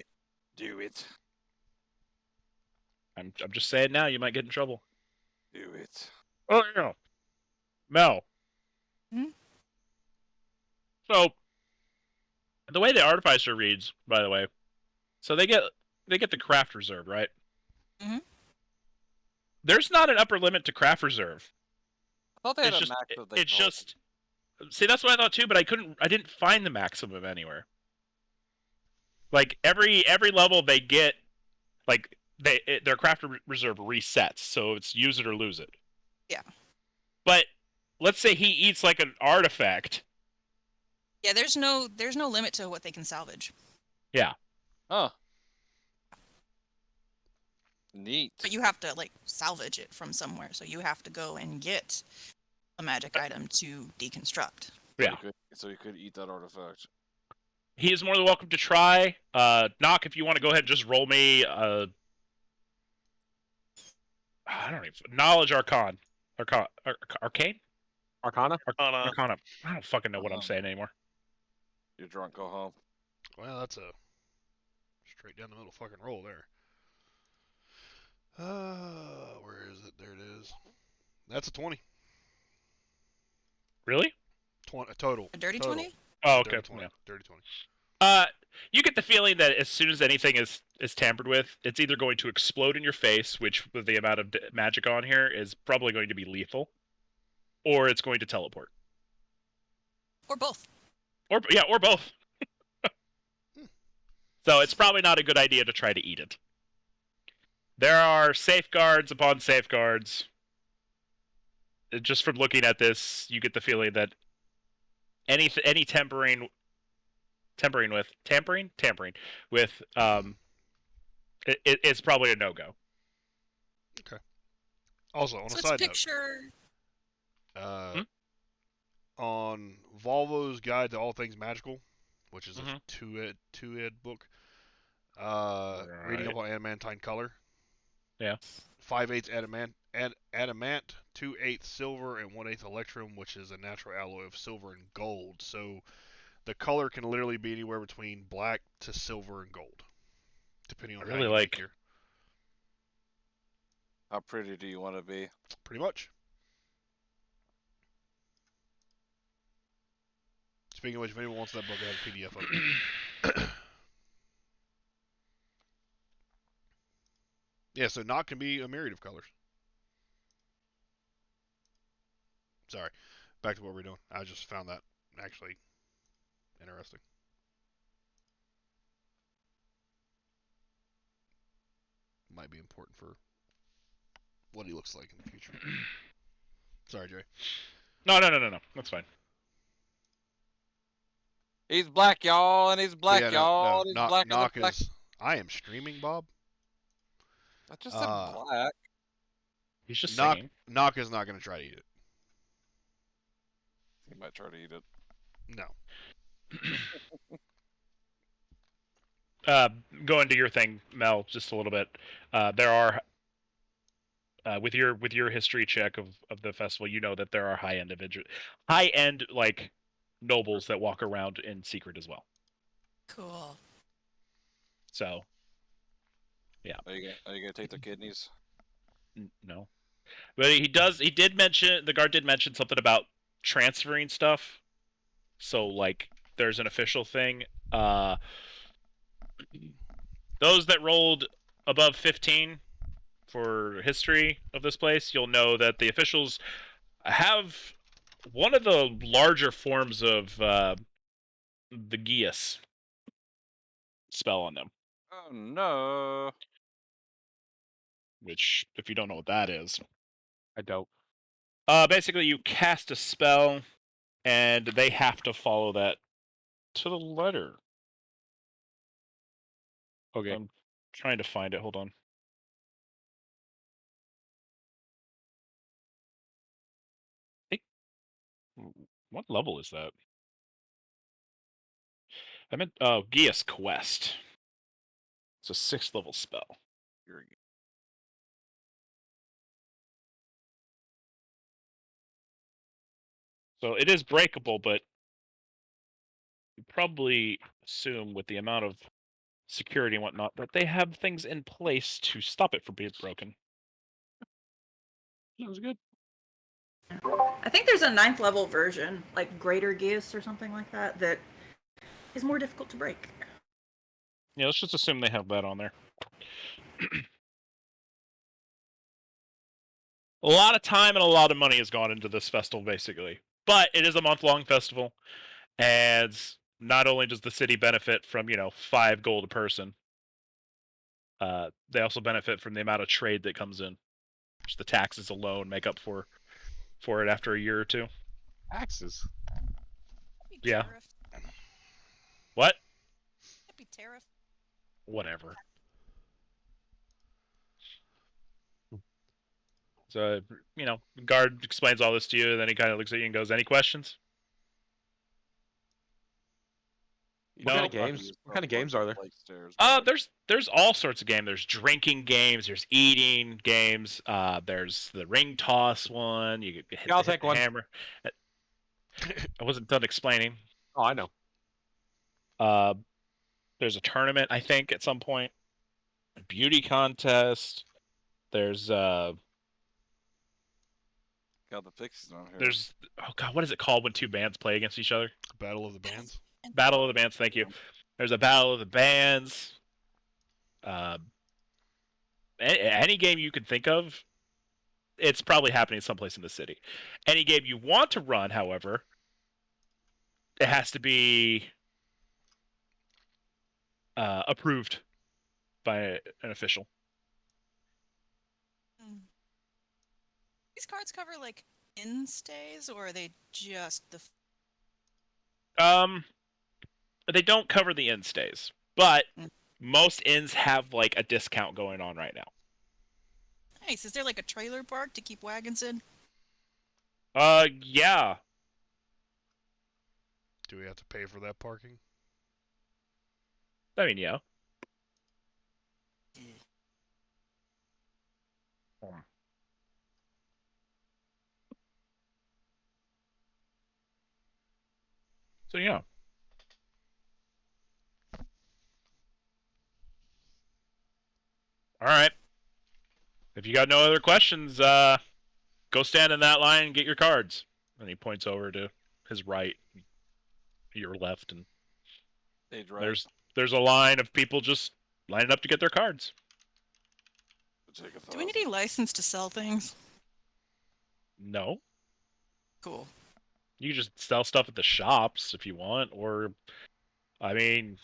do it. I'm just saying now, you might get in trouble. Do it. Oh yeah. Mel. Hmm? So the way the Artificer reads, by the way, so they get the craft reserve, right? Mm-hmm. There's not an upper limit to craft reserve. I thought they had It's a just, max that they it's told just. See, that's what I thought too, but I didn't find the maximum anywhere. Like every level they get, like their craft reserve resets, so it's use it or lose it. Yeah. But let's say he eats like an artifact. Yeah, there's no limit to what they can salvage. Yeah. Huh. Neat. But you have to like salvage it from somewhere, so you have to go and get a magic item to deconstruct. Yeah. So you could eat that artifact. He is more than welcome to try. Knock, if you want to go ahead and just roll me I don't even knowledge arcane. Arcane? Arcana? Arcana. I don't fucking know what I'm saying anymore. You're drunk, go home. Well, that's a straight down the middle fucking roll there. Where is it? There it is. That's a 20. Really? 20 total. A dirty total. 20? Oh, okay. Dirty 20. Yeah. Dirty 20. You get the feeling that as soon as anything is tampered with, it's either going to explode in your face, which with the amount of magic on here is probably going to be lethal, or it's going to teleport. Or both. Or both. So it's probably not a good idea to try to eat it. There are safeguards upon safeguards. Just from looking at this, you get the feeling that any tampering with it's probably a no-go. Also, on So a it's side picture. note, on Volvo's Guide to All Things Magical, which is a two-ed book, reading up on adamantine color. Yeah. 5/8 adamant, 2/8 silver, and 1/8 electrum, which is a natural alloy of silver and gold. So the color can literally be anywhere between black to silver and gold, depending on how you make your. How pretty do you want to be? Pretty much. Speaking of which, if anyone wants that book, I have a PDF of it. Yeah, so knot can be a myriad of colors. Sorry. Back to what we're doing. I just found that actually interesting. Might be important for what he looks like in the future. Sorry, Jay. No. That's fine. He's black, y'all, and he's black, Yeah, y'all, and he's black knock black. is. I am streaming, Bob. I just said black. He's just knock. singing. Knock is not going to try to eat it. He might try to eat it. No. Go into your thing, Mel, just a little bit. There are with your history check of the festival, you know that there are high end like nobles that walk around in secret as well. Cool. So, yeah. Are you gonna take the kidneys? No, but he did mention, the guard did mention something about transferring stuff. So like, there's an official thing. Those that rolled above 15 for history of this place, you'll know that the officials have one of the larger forms of the Geas spell on them. Oh no. Which, if you don't know what that is, I don't. basically you cast a spell, and they have to follow that to the letter. Okay. I'm trying to find it. Hold on. What level is that? I meant Geas Quest. It's a 6th level spell. So it is breakable, but you probably assume with the amount of security and whatnot that they have things in place to stop it from being broken. Sounds good. I think there's a 9th level version, like Greater Geas or something like that, that is more difficult to break. Yeah, let's just assume they have that on there. A lot of time and a lot of money has gone into this festival, basically. But it is a month-long festival, and not only does the city benefit from 5 gold a person, they also benefit from the amount of trade that comes in. Just the taxes alone make up for it after a year or two. Taxes. Yeah. Tariff. What? That'd be tariff. Whatever. So, guard explains all this to you, then he kind of looks at you and goes, "Any questions?" What kind of No. games? What kind of games are there? There's all sorts of games. There's drinking games. There's eating games. There's the ring toss one. You hit Yeah, I'll hit take the one. hammer. I wasn't done explaining. Oh, I know. There's a tournament, I think, at some point. A beauty contest. There's Got the pixies on here. oh god, what is it called when 2 bands play against each other? Battle of the Bands. Battle of the Bands. Thank you. There's a Battle of the Bands. Any game you can think of, it's probably happening someplace in the city. Any game you want to run, however, it has to be approved by an official. These cards cover like inn stays, or are they just the? They don't cover the inn stays, but most inns have like a discount going on right now. Nice. Is there like a trailer park to keep wagons in? Yeah. Do we have to pay for that parking? I mean, yeah. So yeah. All right. If you got no other questions, go stand in that line and get your cards. And he points over to his right, your left, and Right. there's a line of people just lining up to get their cards. Do we need a license to sell things? No. Cool. You can just sell stuff at the shops if you want, or, I mean,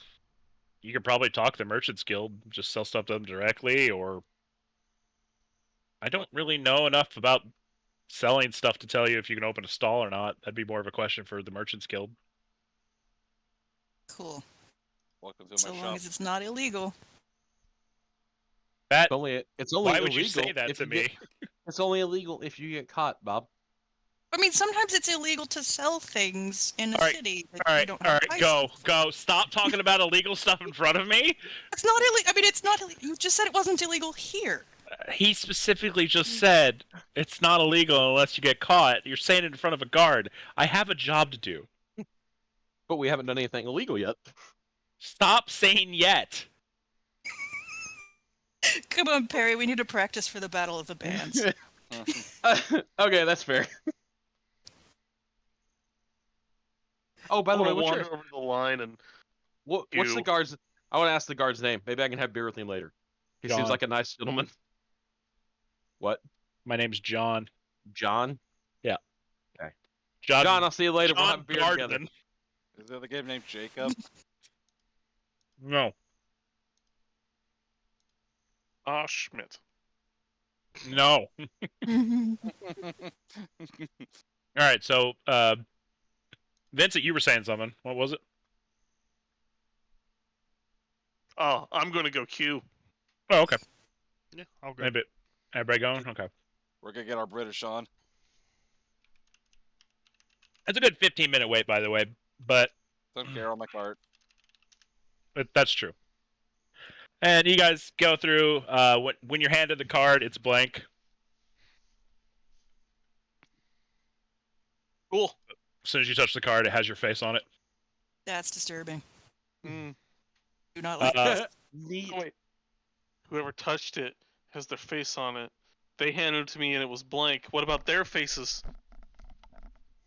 you could probably talk to the Merchants Guild, just sell stuff to them directly, or I don't really know enough about selling stuff to tell you if you can open a stall or not. That'd be more of a question for the Merchants Guild. Cool. Welcome to So my long shop. as it's not illegal. That, It's only why illegal would you say that if to you me? It's only illegal if you get caught, Bob. I mean, sometimes it's illegal to sell things in a city that you don't All have right, a license for. go. Stop talking about illegal stuff in front of me. It's not illegal. I mean, it's not illegal. You just said it wasn't illegal here. He specifically just said it's not illegal unless you get caught. You're saying it in front of a guard. I have a job to do. But we haven't done anything illegal yet. Stop saying yet. Come on, Perry. We need to practice for the Battle of the Bands. Okay, that's fair. Oh, by the way, what's wander over the line and what's the guard's? I want to ask the guard's name. Maybe I can have beer with him later. He seems John. like a nice gentleman. What? My name's John. John? Yeah. Okay. John, John, I'll see you later. We'll John have beer Gardner. together. Is there the game named Jacob? No. Schmidt. No. All right, so Vincent, you were saying something. What was it? Oh, I'm going to go Q. Oh, okay. Yeah, I'll go. Maybe everybody going? Okay. We're gonna get our British on. It's a good 15-minute wait, by the way, but Don't care on my cart. that's true. And you guys go through. When you're handed the card, it's blank. Cool. As soon as you touch the card, it has your face on it. That's disturbing. Mm. Do not like Neat. Oh, wait. Whoever touched it has their face on it. They handed it to me and it was blank. What about their faces?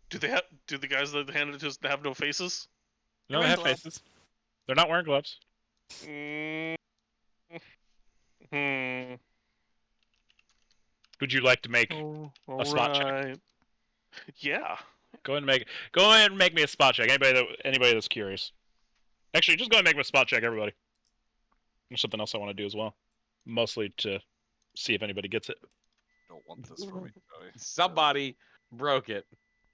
Do the guys that handed it to us have no faces? No, they have faces. They're not wearing gloves. Mm. Hmm. Would you like to make Oh, a spot check? alright. Yeah. Go ahead and make me a spot check. Anybody that's curious. Actually, just go ahead and make me a spot check, everybody. There's something else I want to do as well, mostly to see if anybody gets it. Don't want this for me, Joey. Somebody broke it.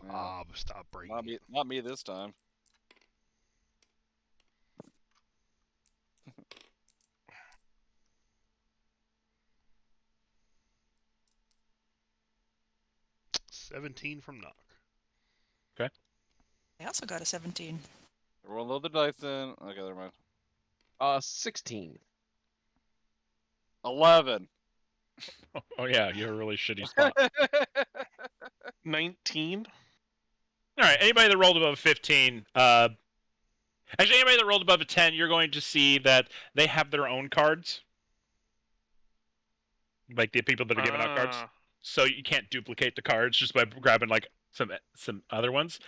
Yeah. Bob, stop breaking. Not me this time. $17 from Knock. I also got a 17. Everyone load the dice in. Okay, never mind. 16. 11. Oh yeah, you're a really shitty spot. 19. All right, anybody that rolled above a 15, actually anybody that rolled above a 10, you're going to see that they have their own cards, like the people that are giving out cards. Ah. So you can't duplicate the cards just by grabbing like some other ones.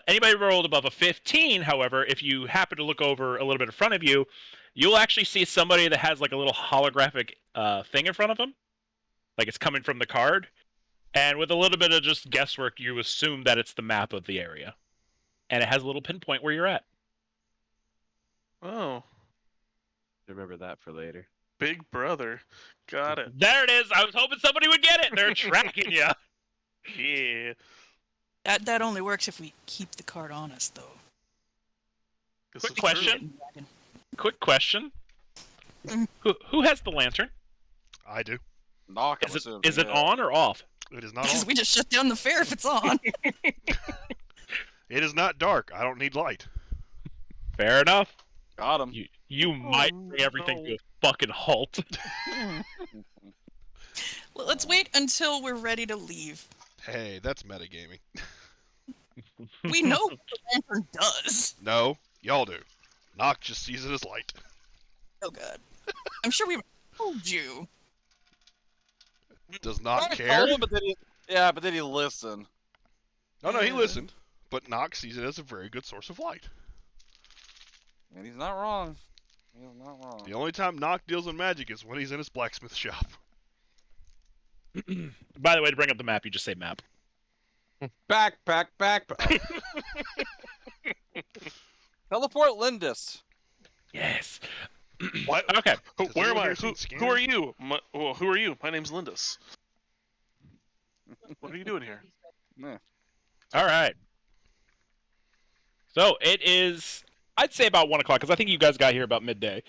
Anybody who rolled above a 15, however, if you happen to look over a little bit in front of you, you'll actually see somebody that has like a little holographic thing in front of them, like it's coming from the card. And with a little bit of just guesswork, you assume that it's the map of the area, and it has a little pinpoint where you're at. Oh, Remember that for later. Big Brother. Got it. There it is. I was hoping somebody would get it. They're tracking you. Yeah. That only works if we keep the card on us, though. This Quick is question. true. Quick question. Who has the lantern? I do. Knock. Is it on or off? It is not Because on. we just shut down the fair if it's on. It is not dark. I don't need light. Fair enough. Got him. You might bring everything to a fucking halt. Well, let's wait until we're ready to leave. Hey, that's metagaming. We know what the lantern does. No, y'all do. Knock just sees it as light. Oh god. I'm sure we told you. Does not I care. told him, but then he listened. No, he listened. But Knock sees it as a very good source of light. And he's not wrong. He's not wrong. The only time Knock deals in magic is when he's in his blacksmith shop. By the way, to bring up the map, you just say map. Back. Teleport Lindis. Yes. What? Okay. Does Where am anyone I? here seen Who are Scanner? you? Who are you? My name's Lindis. What are you doing here? All right. So it is, I'd say about 1 o'clock, because I think you guys got here about midday.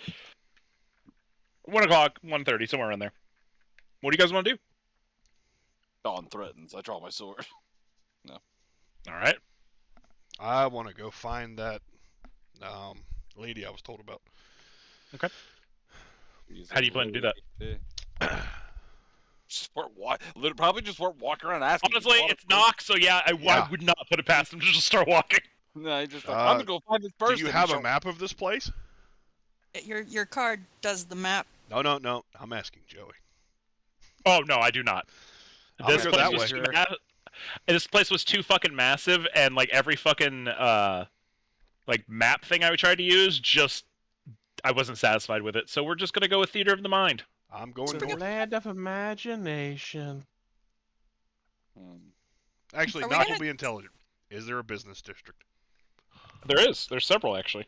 1 o'clock, 1:30, somewhere in there. What do you guys want to do? Dawn threatens. I draw my sword. All right. I want to go find that lady I was told about. Okay. How do you plan to do that? Probably just walk around asking. Honestly, it's Knock, so yeah, I would not put it past him to just start walking. No, he's just like, I'm gonna go find this person. Do you have a map of this place? Your card does the map. No. I'm asking Joey. Oh, no, I do not. I'm gonna go that way. This place was too fucking massive, and like every fucking like map thing I tried to use, just I wasn't satisfied with it. So we're just gonna go with Theater of the Mind. I'm going The north. land of imagination. Actually, Are we Knock gonna- will be intelligent. Is there a business district? There is. There's several actually.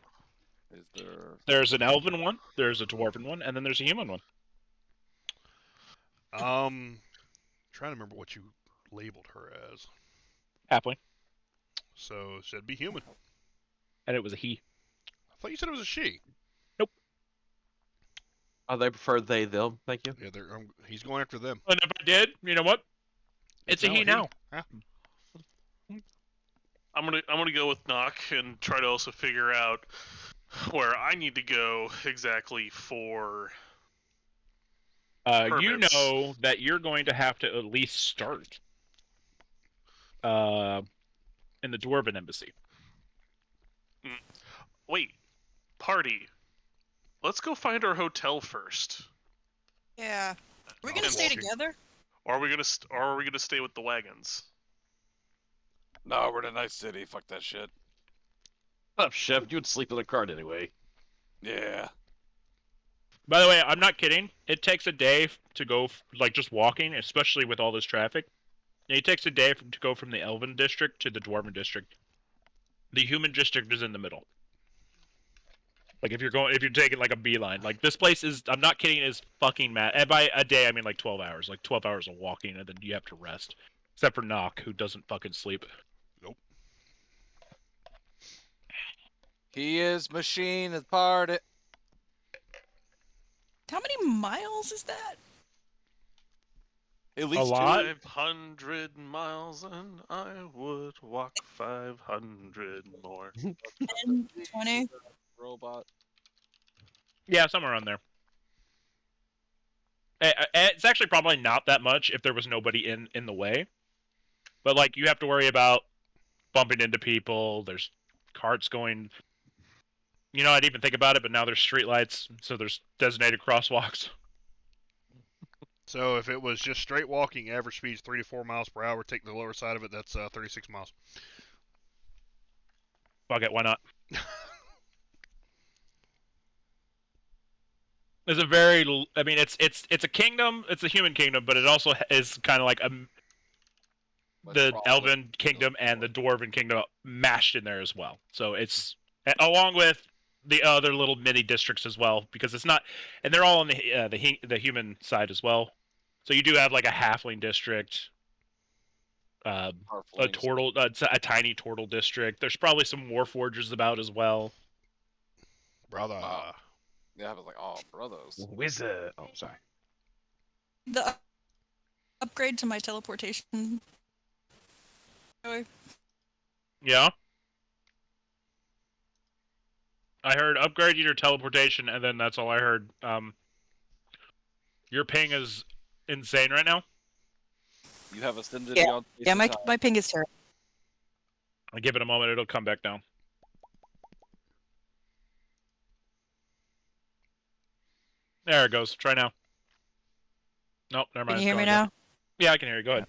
Is there? There's an elven one, there's a dwarven one, and then there's a human one. Trying to remember what you labeled her as. Happily. So it should be human. And it was a he. I thought you said it was a she. Oh, they prefer they, them. Thank you. Yeah, he's going after them. And if I did, you know what? It's a he now. Huh? I'm gonna go with Knock and try to also figure out where I need to go exactly for. You Permits. know that you're going to have to at least start in the dwarven embassy. Wait, party. Let's go find our hotel first. Yeah. Are we gonna I'm stay walking. together? Or are we gonna stay with the wagons? No, we're in a nice city. Fuck that shit. Shut up, Chef. You'd sleep in the cart anyway. Yeah. By the way, I'm not kidding. It takes a day to go, like, just walking, especially with all this traffic. It takes a day to go from the Elven district to the Dwarven district. The human district is in the middle. Like, if you're taking, like, a beeline. Like, this place is, I'm not kidding, is fucking mad. And by a day, I mean, like, 12 hours. Like, 12 hours of walking, and then you have to rest. Except for Nock, who doesn't fucking sleep. Nope. He is machine is party. How many miles is that? At least lot? 500 miles, and I would walk 500 more. 10, 20? Robot. Yeah, somewhere around there. It's actually probably not that much if there was nobody in the way. But, like, you have to worry about bumping into people. There's carts going. You know, I didn't even think about it, but now there's streetlights, so there's designated crosswalks. So if it was just straight walking, average speed is 3 to 4 miles per hour. Take the lower side of it, that's 36 miles. Fuck it, why not? There's a very, I mean, it's a kingdom. It's a human kingdom, but it also is kind of like the Elven kingdom and the Dwarven kingdom mashed in there as well. So it's along with the other little mini districts as well, because it's not, and they're all on the human side as well. So you do have like a halfling district, a tiny turtle district. There's probably some warforges about as well. Brother. Yeah, I was like, oh, brothers. Wizard. Oh, sorry. The upgrade to my teleportation. Yeah. I heard upgrade your teleportation, and then that's all I heard. Your ping is insane right now. You have ascended Yeah. beyond space Yeah, and my, time. my ping is terrible. I give it a moment; it'll come back down. There it goes. Try now. Nope, never mind. Can you hear me It's gone. now? Yeah, I can hear you. Go ahead.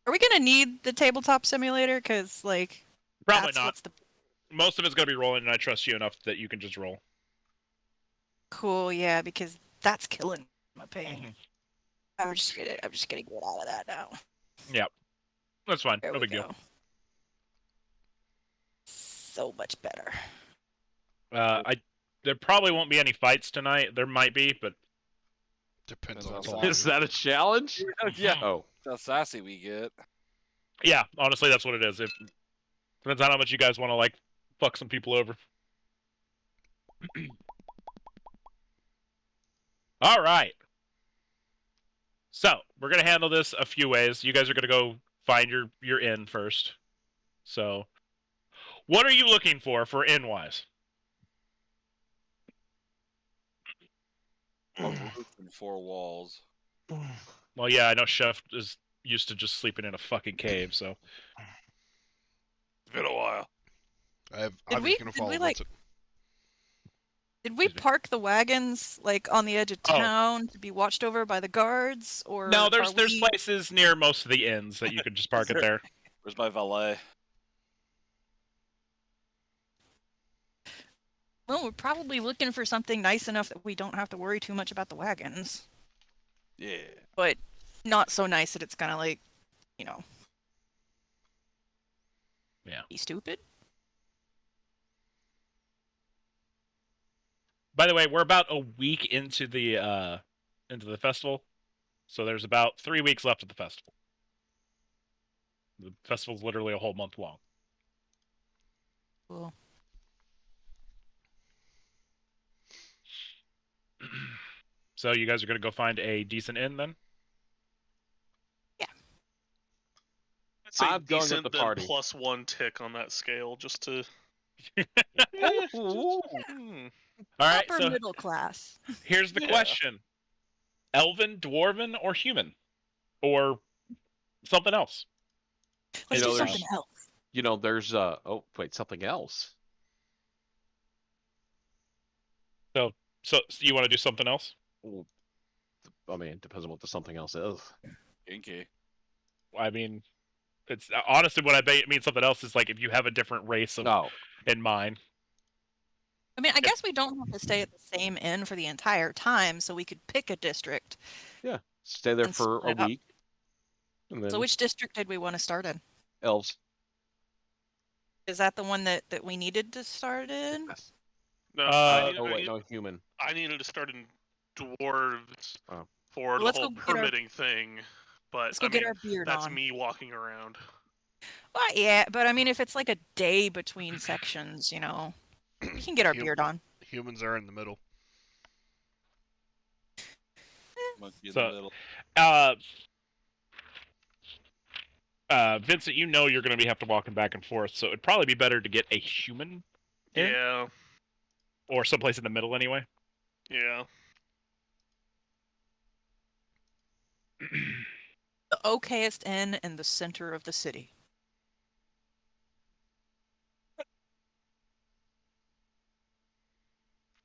Are we gonna need the tabletop simulator? Cause like, Probably that's not. what's the Most of it's gonna be rolling, and I trust you enough that you can just roll. cool. Yeah, because that's killing my ping. Mhm. I'm just gonna get out of that now. Yeah, that's fine. There No we big deal. go. So much better. There probably won't be any fights tonight. There might be, but Depends Depends on on what's size. on Is that a challenge? Yeah. Oh. How sassy we get. yeah, honestly, that's what it is. It depends on how much you guys want to like fuck some people over. All right. So we're gonna handle this a few ways. You guys are gonna go find your inn first. So, what are you looking for inn wise? A roof and 4 walls. Well, yeah, I know Chef is used to just sleeping in a fucking cave, so It's been a while. I'm Did just gonna follow like- Vincent. Did we Excuse me. park the wagons like on the edge of Oh. town to be watched over by the guards, or no, are there's we... places near most of the inns that you can just park it there. Where's my valet? Well, we're probably looking for something nice enough that we don't have to worry too much about the wagons, Yeah. but not so nice that it's gonna like, Yeah. be stupid. By the way, we're about a week into the festival, so there's about 3 weeks left of the festival. The festival's literally a whole month long. Cool. So you guys are gonna go find a decent inn then? I'd say I'm going with decent, the then party. +1 tick on that scale, just to. Ooh. All right. Upper So middle class. here's the Yeah. question: Elven, Dwarven, or human, or something else? Let's know, do there's- something else. There's oh wait, something else. So you want to do something else? Well, I mean, it depends on what the something else is. Kinky. I mean, it's honestly what I mean something else is like if you have a different race No. in mind. I mean, I guess we don't have to stay at the same inn for the entire time, so we could pick a district. Yeah, stay there And for a split it up. week, and then So which district did we want to start in? elves. Is that the one that we needed to start in? Yes. No, Oh wait, no, human. I needed to start in dwarves Oh. for Well, the let's whole go get our- permitting thing. But Let's go I get mean, our beard that's on. me walking around. Well, yeah, but I mean, if it's like a day between sections, you know, we can get our beard on. Humans are in the middle. Must be in So- the middle. Vincent, you know you're going to have to walking back and forth, so it'd probably be better to get a human in, Yeah, or someplace in the middle anyway. yeah. The okayest inn in the center of the city.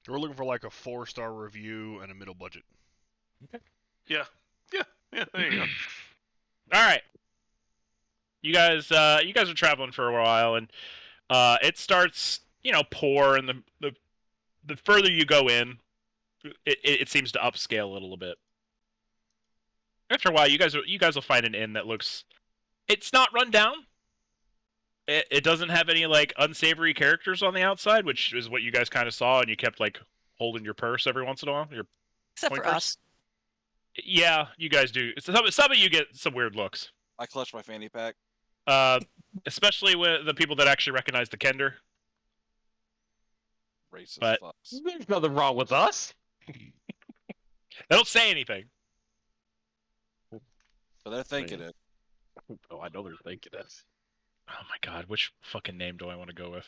We're looking for like a 4-star review and a middle budget. Yeah, there you go. All right, you guys are traveling for a while, and it starts, pour, and the further you go in, it seems to upscale a little bit. After a while, you guys will find an inn that looks, it's not run down. It doesn't have any like unsavory characters on the outside, which is what you guys kind of saw, and you kept like holding your purse every once in a while. Your Except point for purse. us. Yeah, you guys do. Some of you get some weird looks. I clutch my fanny pack. Especially with the people that actually recognize the Kender. Racist But- fucks. There's nothing wrong with us. They don't say anything. But they're thinking Man. it. Oh, I know they're thinking it. Oh my god, which fucking name do I want to go with?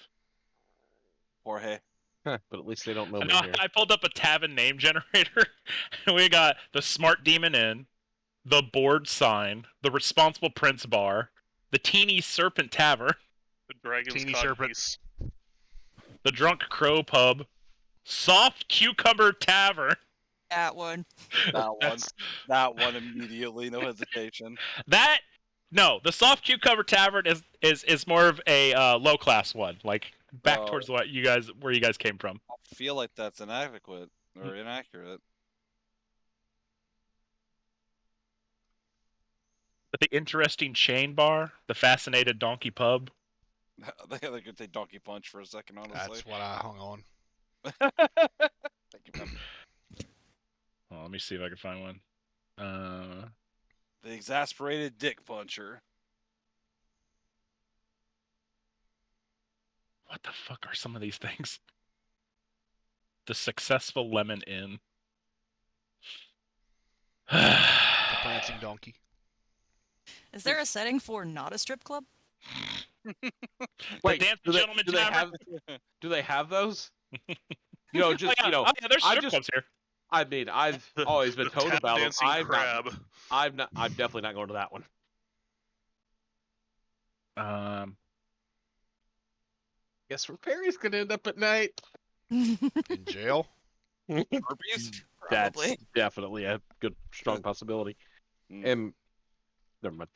Jorge. But at least they don't know me No, here. I pulled up a tavern name generator. We got the Smart Demon Inn, the Board Sign, the Responsible Prince Bar, the Teeny Serpent Tavern, The dragon's Teeny cod serpent. piece. the Drunk Crow Pub, Soft Cucumber Tavern. That one. That one. That's- That one immediately, no hesitation. No, the Soft Cucumber Tavern is more of a low class one, like back Oh. towards where you guys came from. I feel like that's inadequate or inaccurate. The Interesting Chain Bar, the Fascinated Donkey Pub. They could say Donkey Punch for a second, honestly. That's what I hung on. Thank you, Pepper. Oh, let me see if I can find one. The Exasperated Dick Puncher. What the fuck are some of these things? The Successful Lemon Inn. The prancing donkey. Is there a setting for not a strip club? Wait, Dance do they, Gentleman do they have? Tavern? Do they have those? You know, just Oh yeah, there's I strip just- clubs here. I mean, I've always been The told tap about them. dancing crab. I'm definitely not going to that one. Guess where Perry's gonna end up at night? In jail? Herpes? That's Probably. definitely a good, strong possibility. Mm. And never mind.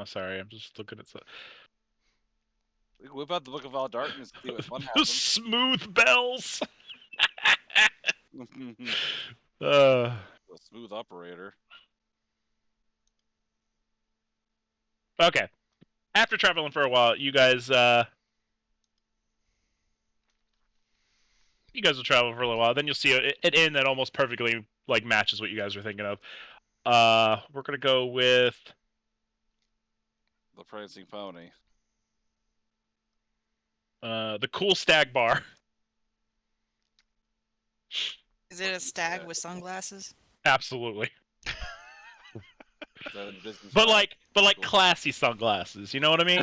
Sorry, I'm just looking at We can whip out the Book of All Darkness and see what fun the happens. Smooth Bells. A uh, smooth operator. okay. After traveling for a while, you guys will travel for a little while. Then you'll see an inn that almost perfectly like matches what you guys are thinking of. We're gonna go with The Prancing Pony. the Cool Stag Bar. Is it a stag with sunglasses? Absolutely, Is that in business but class? like Cool. classy sunglasses. You know what I mean?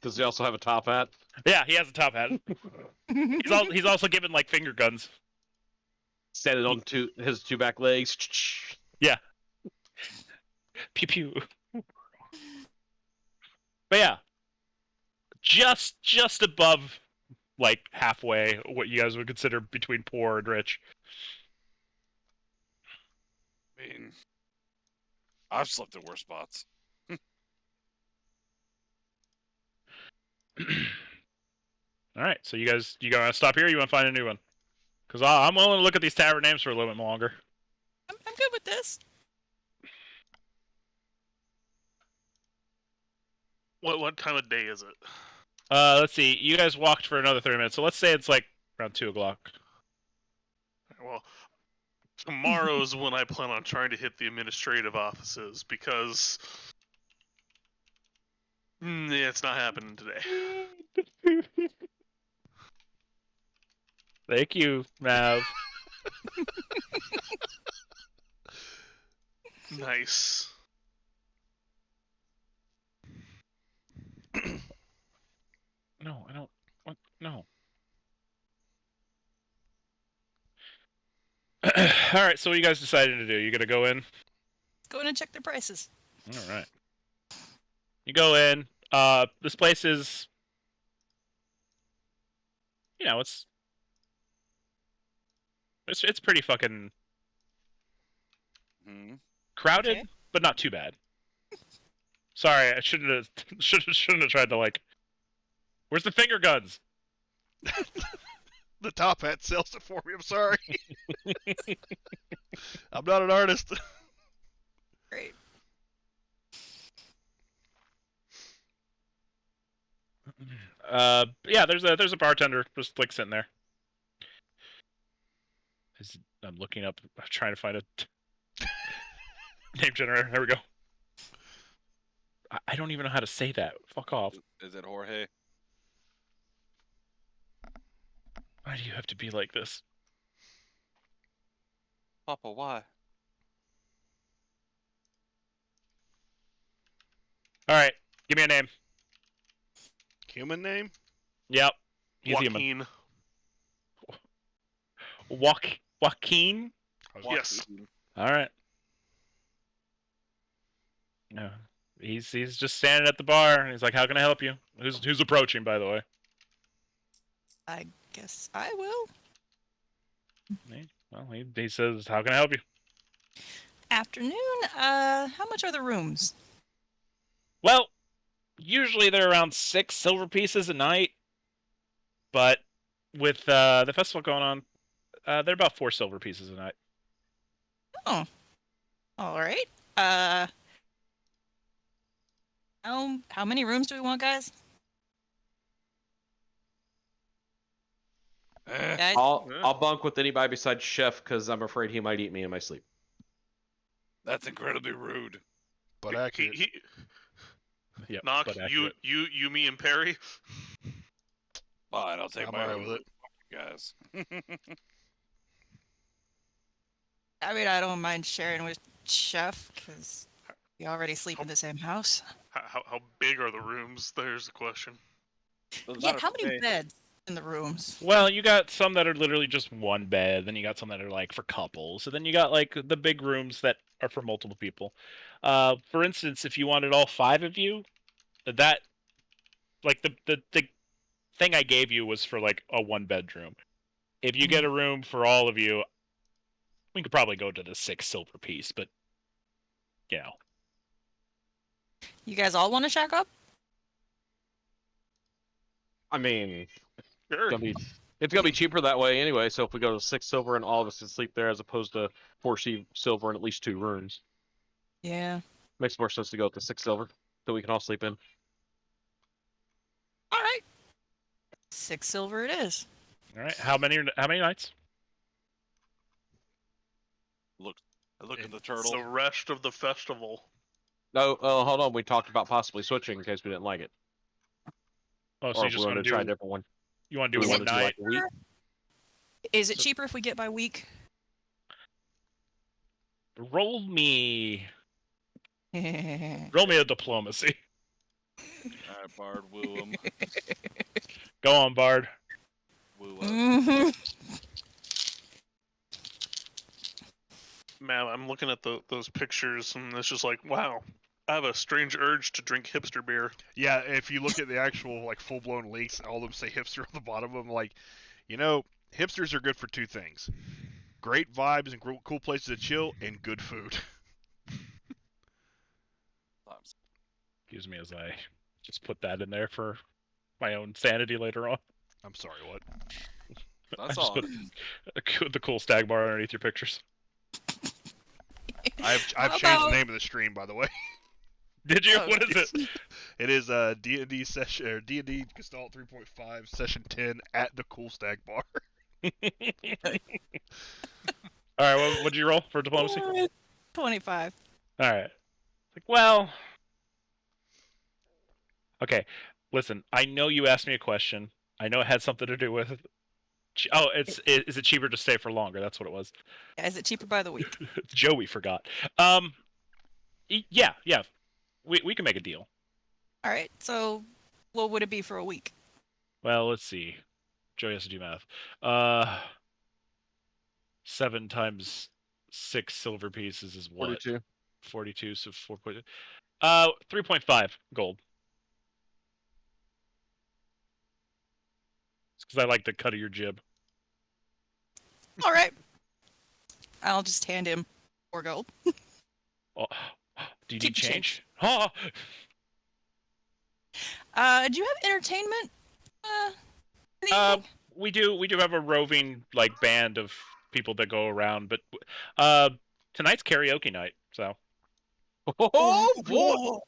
Does he also have a top hat? Yeah, he has a top hat. He's also given like finger guns. Standing on his two back legs. Pew pew. But yeah, just above like halfway what you guys would consider between poor and rich. I mean, I've slept in worse spots. All right, so you gonna stop here? Or you want to find a new one? Because I'm willing to look at these tavern names for a little bit longer. I'm good with this. What time of day is it? Let's see. You guys walked for another 30 minutes, so let's say it's like around 2 o'clock. Well, tomorrow's when I plan on trying to hit the administrative offices because it's not happening today. Thank you, Mav. Nice. No, I don't. What? No. All right. So what you guys decided to do? You gonna go in? Go in and check their prices. All right. You go in. This place is, it's pretty fucking Hmm. crowded, Okay. but not too bad. Sorry, I shouldn't have shouldn't have tried to like. Where's the finger guns? The top hat sells it for me. I'm sorry. I'm not an artist. Great. Yeah, there's a bartender just like sitting there. I'm looking up, trying to find a name generator. There we go. I don't even know how to say that. Fuck off. Is it Jorge? Why do you have to be like this? Papa, why? All right, give me a name. Human name? Yep, he's human. Joaquin. Joaquin. Yes. All right. No, he's just standing at the bar, and he's like, "How can I help you?" Who's approaching, by the way? I guess I will. Well, he says, "How can I help you?" Afternoon. How much are the rooms? Well, usually they're around 6 silver pieces a night, but with the festival going on, they're about 4 silver pieces a night. Oh. All right. How many rooms do we want, guys? Guys? I'll bunk with anybody besides Chef because I'm afraid he might eat me in my sleep. That's incredibly rude. But accurate. Yep, Knock, but you, accurate. me, and Perry. Fine, I'll take I'm my alright own with it. guys. I mean, I don't mind sharing with Chef because we already sleep in the same house. How big are the rooms? There's the question. Doesn't Yeah, matter how for many me. beds in the rooms? Well, you got some that are literally just one bed, then you got some that are like for couples, and then you got like the big rooms that are for multiple people. For instance, if you wanted all 5 of you, that like the thing I gave you was for like a 1 bedroom. If you get a room for all of you, we could probably go to the 6 silver piece, but you know. You guys all want to shack up? I mean, Sure. it's gonna be cheaper that way anyway. So if we go to 6 silver and all of us can sleep there, as opposed to 4 silver and at least 2 rooms, Yeah. makes more sense to go with the 6 silver so we can all sleep in. All right. 6 silver it is. All right, how many nights? I look at the It's turtle. the rest of the festival. No, hold on. We talked about possibly switching in case we didn't like it, Oh, so or you if we just want wanted to to try a do different one. you want to Do do we one wanna do, night? like, a week? Is it So- cheaper if we get by week? Roll me Roll a diplomacy. All right, Bard, woo him. Go on, Bard. Woo up. Man, I'm looking at those pictures, and it's just like, wow. I have a strange urge to drink hipster beer. Yeah, if you look at the actual like full blown links, all of them say hipster on the bottom of them. Like, hipsters are good for 2 things: great vibes and cool places to chill, and good food. Excuse me as I just put that in there for my own sanity later on. I'm sorry, what? I That's just all. put the Cool Stag Bar underneath your pictures. I've How changed the about- name of the stream, by the way. Did you? Oh, What is it? It is D&D session or D&D Gestalt 3.5 session 10 at the Cool Stag Bar. All right, what'd you roll for diplomacy? 25. All right. Like, well, okay. Listen, I know you asked me a question. I know it had something to do with. Oh, is it cheaper to stay for longer? That's what it was. Is it cheaper by the week? Joey forgot. Yeah. We can make a deal. All right. So, what would it be for a week? Well, let's see. Joey has to do math. 7 times 6 silver pieces is what? 42. 42. So 3.5 gold. Because I like the cut of your jib. All right. I'll just hand him 4 gold. Oh, do you Keep need the change? Oh, Do you have entertainment? In the evening? we do have a roving like band of people that go around, but tonight's karaoke night, so Oh, boy!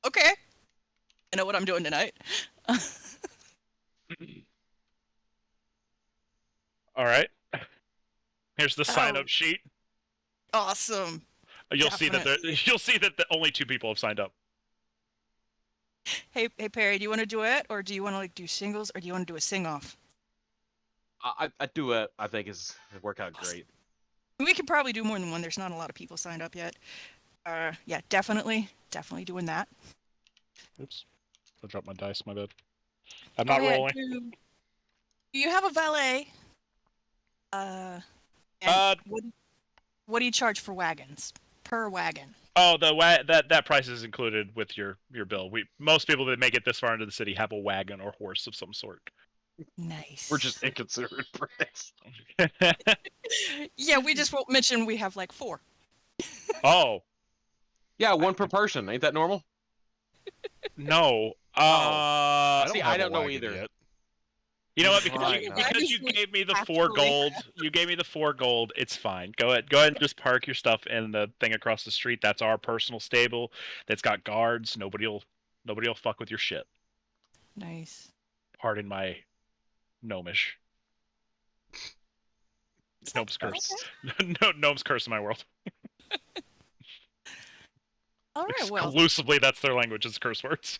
Okay. I know what I'm doing tonight. all right. Here's the sign-up Oh. sheet. Awesome. You'll see that Definitely. only 2 people have signed up. Hey Perry, do you want to duet or do you want to like do singles or do you want to do a sing-off? I do it. I think is work out great. We could probably do more than one. There's not a lot of people signed up yet. Yeah, definitely doing that. Oops. I dropped my dice, my bad. I'm not yeah, rolling. Do you have a valet? And what do you charge for wagons? Per wagon. Oh, that price is included with your bill. Most people that make it this far into the city have a wagon or horse of some sort. Nice. We're just inconsiderate brats. Yeah, we just won't mention we have like 4. Oh, Yeah, 1 per person. Ain't that normal? no. See, have I a don't know wagon either. yet. You know what? Right, Because you no. gave me the Actually. 4 gold. You gave me the 4 gold. It's fine. Go ahead and just park your stuff in the thing across the street. That's our personal stable. That's got guards. Nobody'll fuck with your shit. Nice. Pardon my gnomish. Gnome's curse. No, gnome's curse in my world. All right, well, Exclusively, that's their language. Is curse words.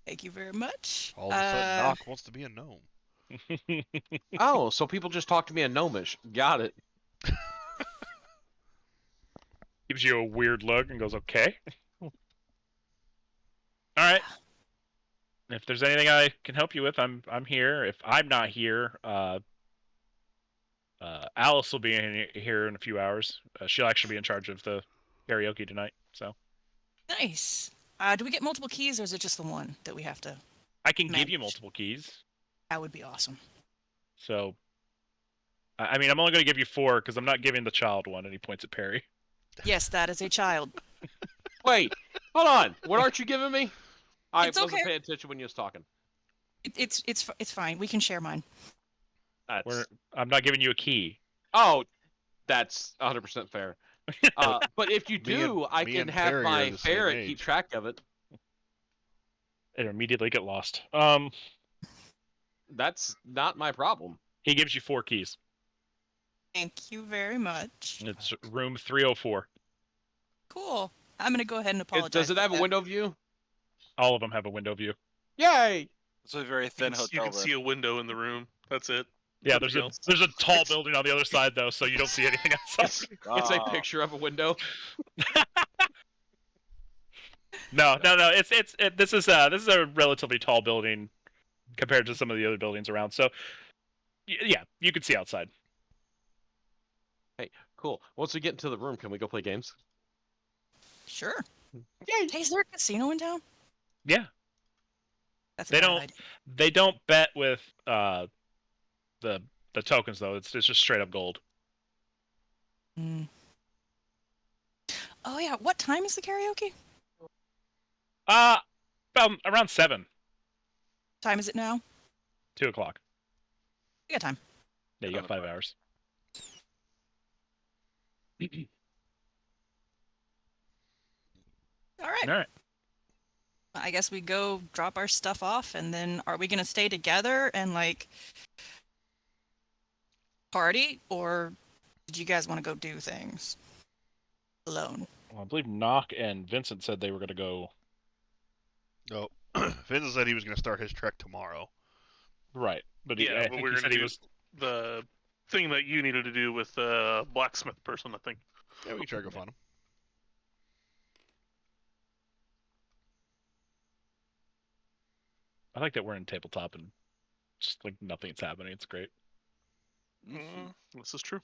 thank you very much. All of a sudden, Doc wants to be a gnome. Oh, so people just talk to me in gnomish. Got it. Gives you a weird look and goes, "Okay." All right. If there's anything I can help you with, I'm here. If I'm not here, Alice will be here in a few hours. She'll actually be in charge of the karaoke tonight. So Nice. Do we get multiple keys or is it just the one that we have to? I can give you Manage. multiple keys. That would be awesome. So, I mean, I'm only going to give you 4 because I'm not giving the child one. And he points at Perry. Yes, that is a child. Wait, hold on. What aren't you giving me? I It's wasn't okay. paying attention when you was talking. It's fine. We can share mine. That's... I'm not giving you a key. Oh, that's 100% fair. But if you Me and- do, I me can and have Perry are my the same ferret age. keep track of it. And immediately get lost. That's not my problem. He gives you 4 keys. Thank you very much. It's room 304. Cool. I'm gonna go ahead and apologize. Does it for have a that. window view? All of them have a window view. Yay! It's a very You thin can, you hotel can see room. a window in the room. That's it. Yeah, Nothing else. there's a tall building on the other side though, so you don't see anything outside. It's a Ah. picture of a window. No. This is a relatively tall building compared to some of the other buildings around. So yeah, you can see outside. Hey, cool. Once we get into the room, can we go play games? Sure. Yay! Hey, is there a casino in town? Yeah, That's a They bad don't- idea. they don't bet with the tokens though. It's just straight up gold. Oh yeah. What time is the karaoke? About around 7, Time is it now? 2 o'clock. We got time. Yeah, you got 5 hours. All right. All right. I guess we go drop our stuff off, and then are we gonna stay together and like party, or did you guys want to go do things alone? Well, I believe Knock and Vincent said they were going to go. No, Vincent said he was going to start his trek tomorrow. Right, but Yeah, I but think we're he gonna said he do was. the thing that you needed to do with the blacksmith person, I think. Yeah, we can try to go find him. I like that we're in tabletop and just like nothing's happening. It's great. This is true.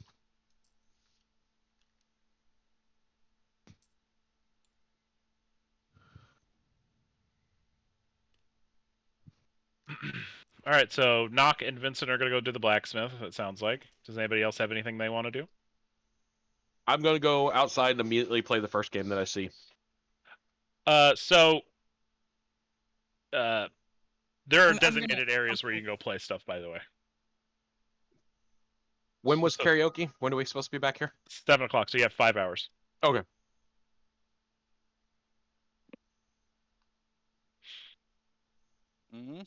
All right, so Knock and Vincent are going to go do the blacksmith, it sounds like. Does anybody else have anything they want to do? I'm gonna go outside and immediately play the first game that I see. There are I'm designated areas where you can go play stuff, by the way. When was karaoke? When are we supposed to be back here? 7 o'clock, so you have 5 hours. Okay. Mm-hmm.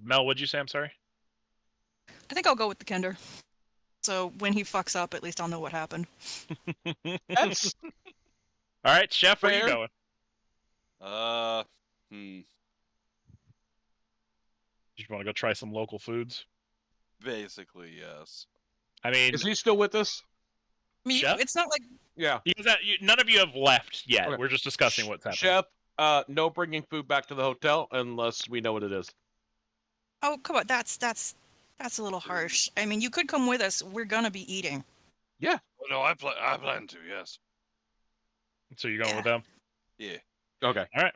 Mel, what'd you say? I'm sorry? I think I'll go with the Kinder. So when he fucks up, at least I'll know what happened. That's All right, Chef, where fair. you going? You want to go try some local foods? Basically, yes. I mean, Is he still with us? I mean, Chef? it's not like Yeah. none of you have left yet. Okay. We're just discussing what's happening. Chef, no bringing food back to the hotel unless we know what it is. oh come on, that's a little harsh. I mean, you could come with us. We're gonna be eating. Oh, no, I plan to, yes. So you're going with them? Yeah. Okay. All right.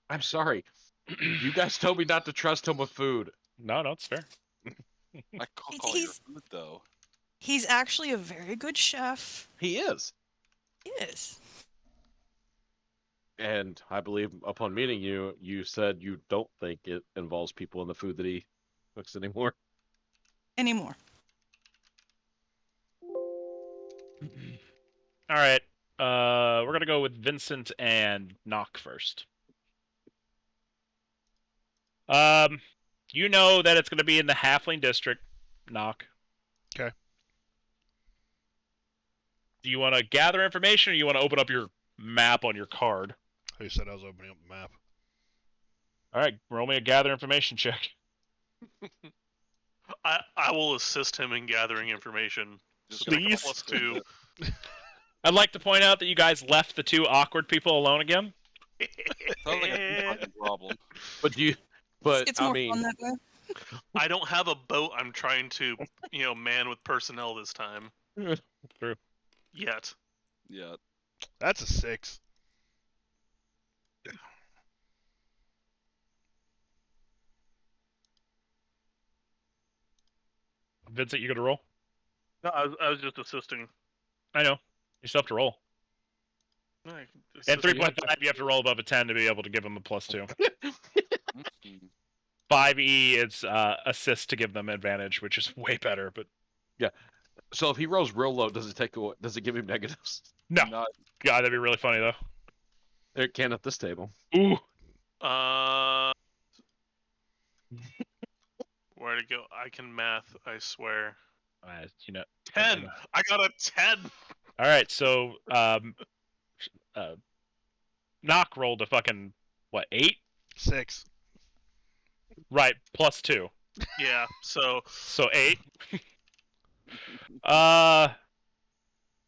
I'm sorry. You guys told me not to trust him with food. No, it's fair. I cook all your food, though. He's actually a very good chef. He is. He is. And I believe upon meeting you, you said you don't think it involves people in the food that he cooks anymore. Anymore. All right. We're gonna go with Vincent and Knock first. You know that it's gonna be in the Halfling district, Knock. Okay. Do you want to gather information, or you want to open up your map on your card? Who said I was opening up the map? All right, roll me a gather information check. I will assist him in gathering information. Just So gonna Please? plus 2. I'd like to point out that you guys left the 2 awkward people alone again. Sounds like a fucking problem. But do you? But It's I more mean, fun that way. I don't have a boat I'm trying to, man with personnel this time. True. Yet. Yeah. That's a 6. Vincent, you gonna roll? No, I was just assisting. I know. You still have to roll. And 3.5, you have to roll above a 10 to be able to give them a +2. 5e is assist to give them advantage, which is way better. But so if he rolls real low, does it give him negatives? no, Not God, that'd be really funny though. It can at this table. Ooh, Where to go? I can math, I swear. 10. I got a 10. All right, so Knock rolled a fucking what 8? 6. Right, +2, Yeah, so so 8.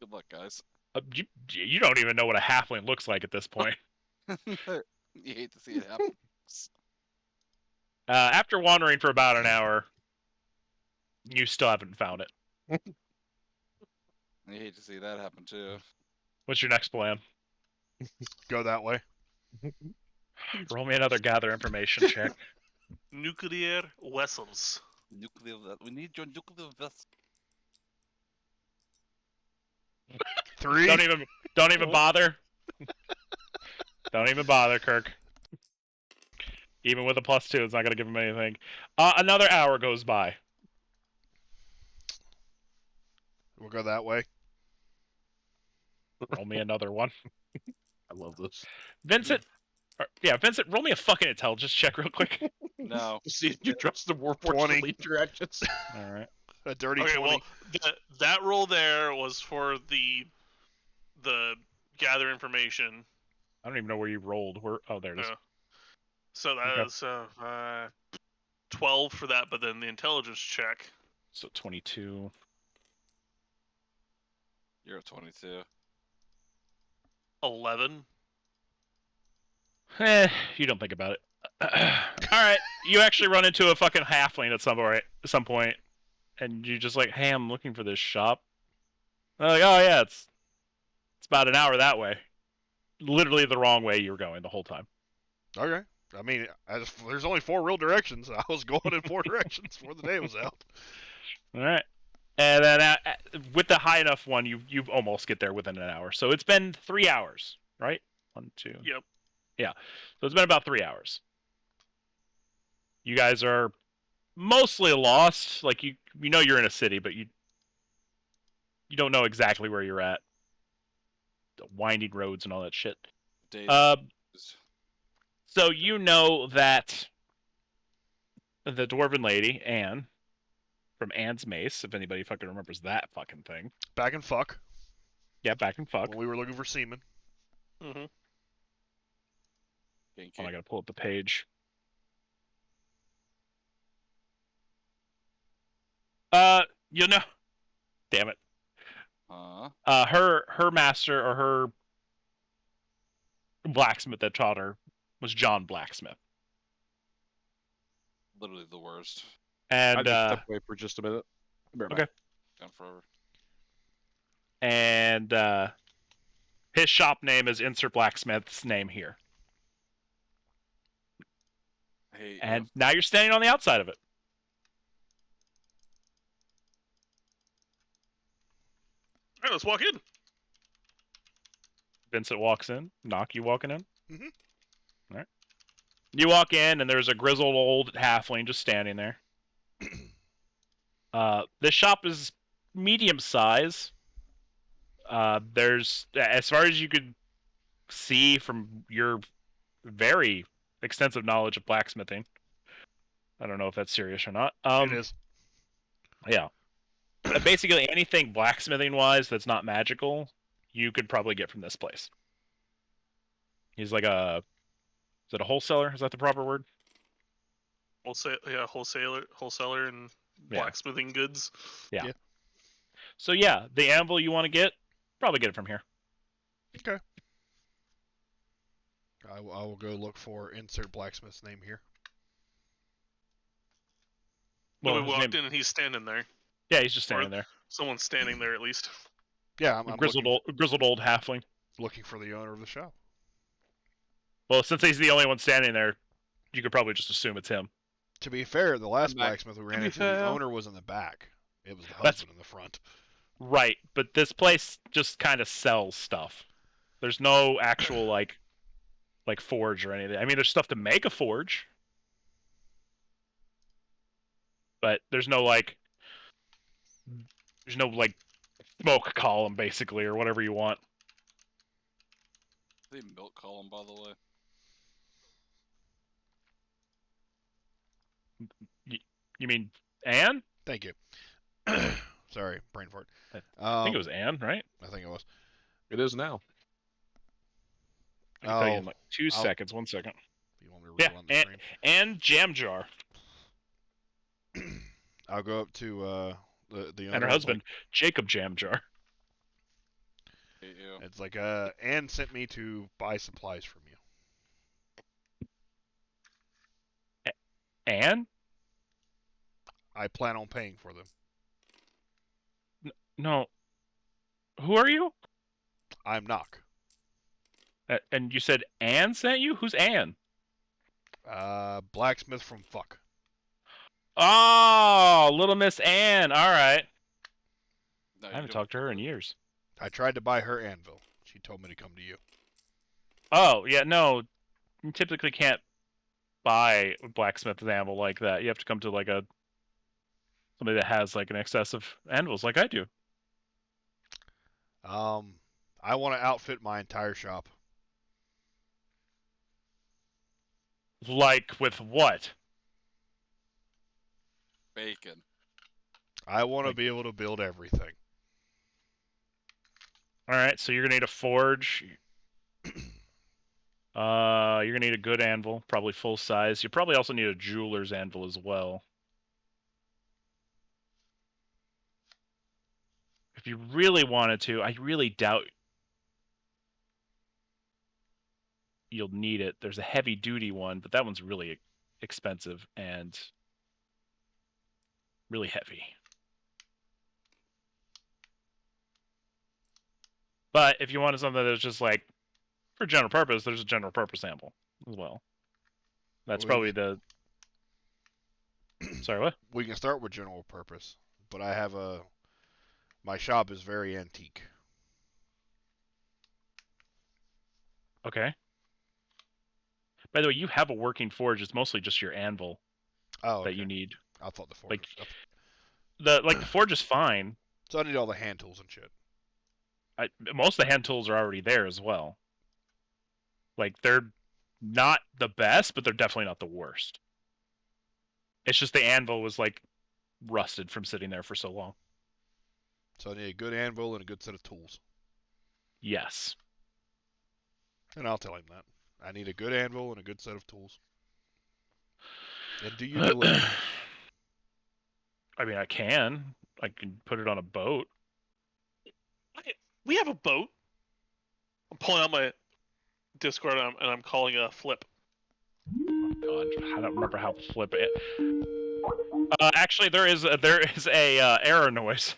good luck, guys. You don't even know what a halfling looks like at this point. You hate to see it happen. After wandering for about an hour, you still haven't found it. You hate to see that happen too. What's your next plan? Go that way. Roll me another gather information check. nuclear vessels. We need your nuclear vessel. 3. Don't even bother. Don't even bother, Kirk. Even with a +2, it's not gonna give him anything. Another hour goes by. We'll go that way. Roll me another one. I love this. Vincent. Vincent, roll me a fucking intelligence check real quick. No. See if you trust the warforged 20. to lead your actions. All right. A dirty Okay, 20. well, that roll there was for the gather information. I don't even know where you rolled. Oh, there it is. So that Okay. was 12 for that, but then the intelligence check. So 22. You're at 22. 11. You don't think about it. All right, you actually run into a fucking halfling at some point, and you're just like, "Hey, I'm looking for this shop." They're like, "Oh yeah, it's about an hour that way." Literally the wrong way you were going the whole time. Okay. I mean, there's only 4 real directions. I was going in 4 directions before the day was out. All right, and then with the high enough one, you almost get there within an hour. So it's been 3 hours, right? 1, 2. Yep. Yeah. So it's been about 3 hours. You guys are mostly lost. Like you know you're in a city, but you don't know exactly where you're at. The winding roads and all that shit. Days. So you know that the dwarven lady, Anne, from Anne's Mace, if anybody fucking remembers that fucking thing. Back and fuck. Yeah, back and fuck. When we were looking for semen. Mm-hmm. Oh, I gotta pull up the page. You know, damn it. Her master or her blacksmith that taught her was John Blacksmith. Literally the worst. I And just step away for just a minute. okay. Gone forever. And his shop name is Insert Blacksmith's name here. Hey, And now you're standing on the outside of it. All right, let's walk in. Vincent walks in. Knock, you walking in? Mhm. All right. You walk in, and there's a grizzled old halfling just standing there. This shop is medium size. There's, as far as you could see from your very extensive knowledge of blacksmithing. I don't know if that's serious or not. It is. Yeah. Basically, anything blacksmithing-wise that's not magical, you could probably get from this place. He's like is it a wholesaler? Is that the proper word? Wholesaler and blacksmithing goods. Yeah. So yeah, the anvil you want to get, probably get it from here. Okay. I will go look for insert blacksmith's name here. Well, we his walked name- in and he's standing there. Yeah, he's just standing there. Someone's standing there at least. Yeah, I'm Grizzled old halfling. looking for the owner of the shop. Well, since he's the only one standing there, you could probably just assume it's him. To be fair, the last I'm back. blacksmith we ran into, the owner was in the back. It was the That's- husband in the front. Right, but this place just kind of sells stuff. There's no actual like forge or anything. I mean, there's stuff to make a forge, but there's no smoke column basically or whatever you want. The milk column, by the way. You mean Anne? Thank you. Sorry, brain fart. I think it was Anne, right? I think it was. It is now. I can tell you in like 2 seconds. 1 second. You want me to Yeah, roll on the screen? Anne Jam Jar I'll go up to the owner. and her husband Jacob Jam Jar. Hate you. It's like Anne sent me to buy supplies from you. Anne? I plan on paying for them. No. Who are you? I'm Knock. And you said Anne sent you? Who's Anne? Blacksmith from fuck. Oh, little Miss Anne. All right. No, I haven't talked to her in years. I tried to buy her anvil. She told me to come to you. Oh, yeah, no. You typically can't buy a blacksmith's anvil like that. You have to come to like somebody that has like an excess of anvils like I do. I want to outfit my entire shop. Like with what? Bacon. I want to Like- be able to build everything. Alright, so you're gonna need a forge. You're gonna need a good anvil, probably full size. You probably also need a jeweler's anvil as well. If you really wanted to, I really doubt you'll need it. There's a heavy duty one, but that one's really expensive and really heavy. But if you wanted something that's just like for general purpose, there's a general purpose anvil as well. That's probably the. Sorry, what? We can start with general purpose, but I have my shop is very antique. Okay. By the way, you have a working forge. It's mostly just your anvil Oh, okay. that you need. I thought the forge. Like was the forge is fine. So I need all the hand tools and shit. Most of the hand tools are already there as well. Like they're not the best, but they're definitely not the worst. It's just the anvil was like rusted from sitting there for so long. So I need a good anvil and a good set of tools. Yes. And I'll tell him that. I need a good anvil and a good set of tools. And do you deliver? I mean, I can put it on a boat. We have a boat. I'm pulling out my Discord and I'm calling a Flip. Oh God, I don't remember how to flip it. Actually, there is a error noise.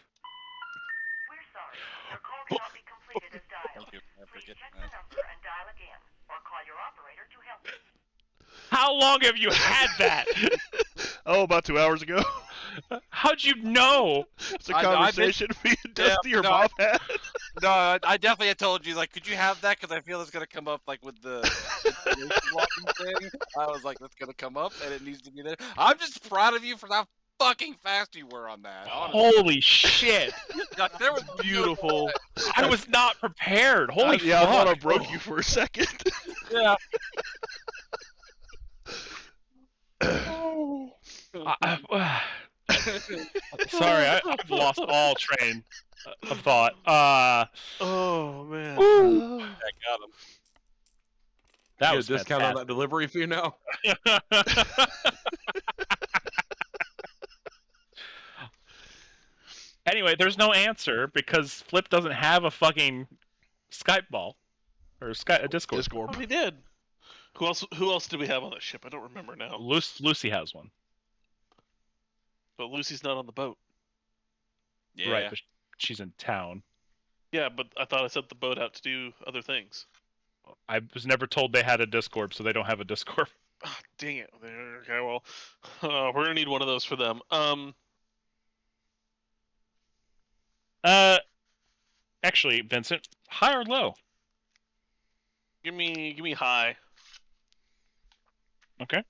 We're sorry. Your call cannot be completed as dialed. Thank you. I Please forget check that. the number and dial again, or call your operator to help you. How long have you had that? Oh, about 2 hours ago. How'd you know? It's a conversation me and Dusty or Bob had. No, I definitely had told you, like, could you have that? Because I feel it's going to come up, like, with the information blocking thing. I was like, that's going to come up, and it needs to be there. I'm just proud of you for how fucking fast you were on that. Honestly. Holy shit! Like, there was Beautiful. I was not prepared. Holy fuck! Yeah, I thought I broke you for a second. Yeah. Sorry, I've lost all train of thought. Oh man. Woo. I got him. That You was get a discount on that delivery fee now. Anyway, there's no answer because Flip doesn't have a fucking Skype ball or a Discord. Discord. Oh, he did. Who else did we have on that ship? I don't remember now. Lucy has one. But Lucy's not on the boat. Yeah. Right, but she's in town. Yeah, but I thought I sent the boat out to do other things. I was never told they had a Discord, so they don't have a Discord. Oh, dang it. Okay, well, we're gonna need one of those for them. Actually, Vincent, high or low? Give me high. Okay.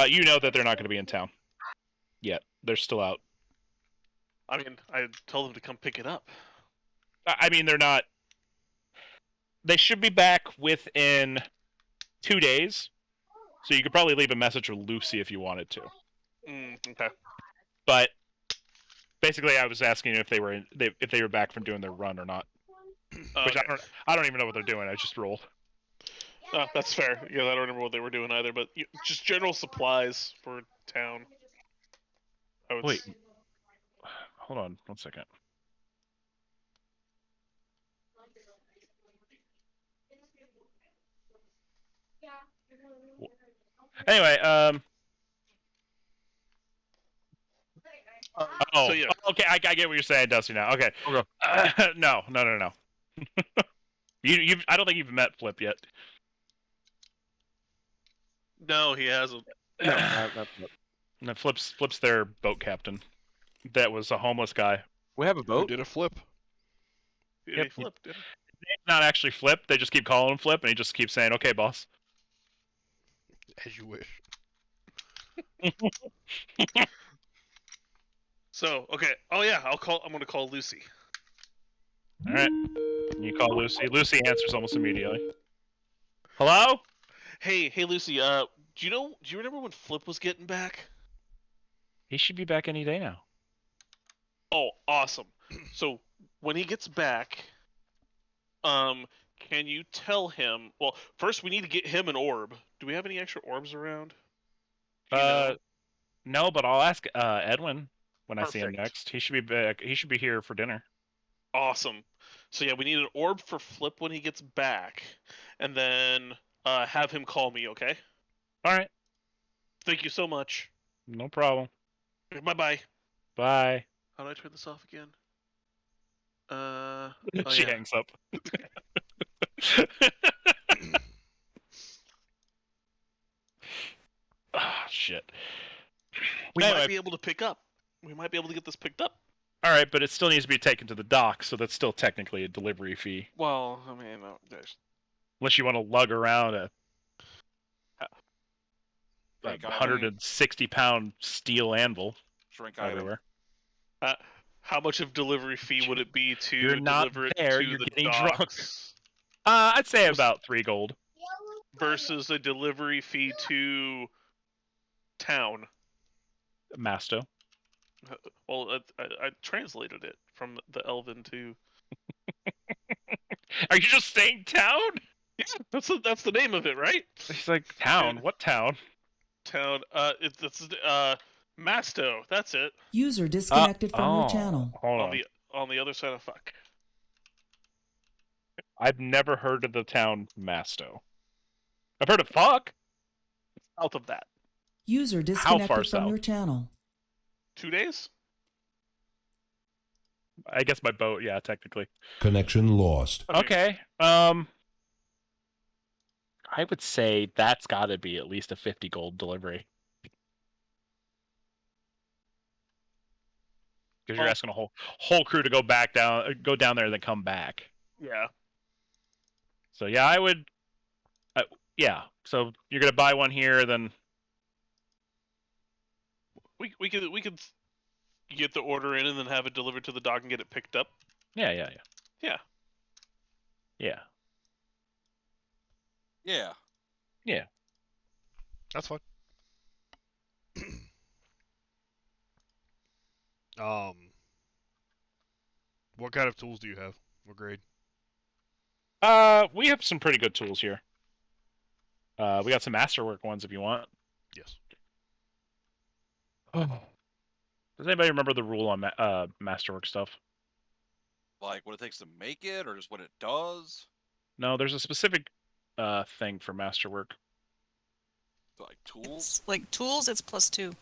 You know that they're not going to be in town yet. They're still out. I mean, I told them to come pick it up. I mean, they're not. They should be back within 2 days, so you could probably leave a message with Lucy if you wanted to. Okay. But basically, I was asking if they were back from doing their run or not. Which Okay. I don't even know what they're doing. I just rolled. That's fair. Yeah, I don't remember what they were doing either, but just general supplies for town. Wait. Hold on 1 second. Anyway, So yeah. okay, I get what you're saying, Dusty. Now, okay. No. I don't think you've met Flip yet. No, he hasn't. No, Flip's their boat captain. That was a homeless guy. We have a Who boat. did a flip? They flipped. Yeah. It's not actually Flip. They just keep calling him Flip, and he just keeps saying, "Okay, boss." As you wish. So okay. Oh yeah, I'm gonna call Lucy. All right. You call Lucy. Lucy answers almost immediately. Hello? Hey Lucy. Do you remember when Flip was getting back? He should be back any day now. Oh, awesome. So when he gets back, can you tell him? Well, first we need to get him an orb. Do we have any extra orbs around? Do you know? No, but I'll ask Edwin when I see him Perfect. next. He should be back. He should be here for dinner. Awesome. So yeah, we need an orb for Flip when he gets back, and then have him call me. Okay. All right. Thank you so much. No problem. Bye bye. Bye. How do I turn this off again? She yeah. hangs up. Ah, shit. We Anyway. might be able to pick up. We might be able to get this picked up. All right, but it still needs to be taken to the dock, so that's still technically a delivery fee. Well, I mean, there's Unless you want to lug around a Shrink item. 160-pound steel anvil Shrink item. everywhere. how much of delivery fee would it be to You're not deliver it there, to you're the getting drunk. docks I'd say about 3 gold. versus a delivery fee to town? Masto. Well, I translated it from the Elven to. Are you just saying town? Yeah, that's the name of it, right? He's like, town? What town? Town. It's Masto. That's it. User disconnected from your channel. Hold On on. on the other side of fuck. I've never heard of the town Masto. I've heard of fuck. South of that. User far disconnected from south? your channel. 2 days. I guess by boat, yeah, technically. Connection lost. Okay. I would say that's got to be at least a 50 gold delivery. Because you're asking a whole crew to go down there, and then come back. Yeah. So yeah, I would. Yeah. So you're gonna buy one here, then. We could get the order in and then have it delivered to the dock and get it picked up. Yeah. Yeah. Yeah. Yeah. That's fine. What kind of tools do you have? What grade? We have some pretty good tools here. We got some masterwork ones if you want. Yes. Does anybody remember the rule on masterwork stuff? Like what it takes to make it, or just what it does? No, there's a specific thing for masterwork. Like tools. It's like tools, it's +2.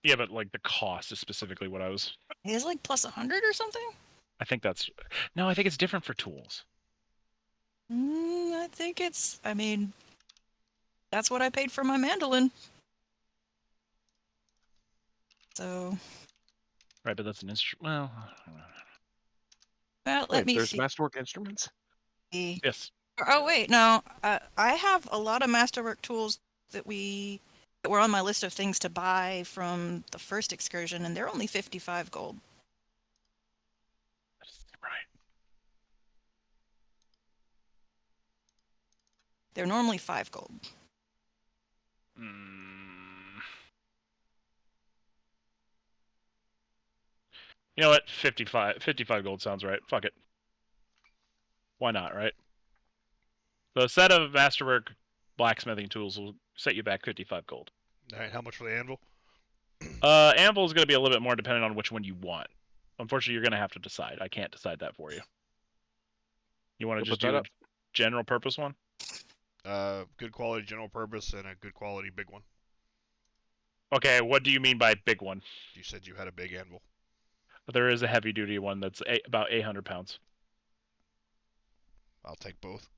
Yeah, but like the cost is specifically what I was. It is like +100 or something? I think that's. No, I think it's different for tools. I think it's. I mean, that's what I paid for my mandolin. So. Right, but that's an instrument. Well, let me There's see. masterwork instruments. Yes. Oh wait, no. I have a lot of masterwork tools that were on my list of things to buy from the first excursion, and they're only 55 gold. Right. They're normally 5 gold. You know what? 55 gold sounds right. Fuck it. Why not, right? So a set of masterwork blacksmithing tools will set you back 55 gold. All right. How much for the anvil? Anvil is going to be a little bit more depending on which one you want. Unfortunately, you're going to have to decide. I can't decide that for you. You want to just do a general purpose one? Good quality general purpose and a good quality big one. Okay, what do you mean by big one? You said you had a big anvil. There is a heavy duty one that's about 800 pounds. I'll take both.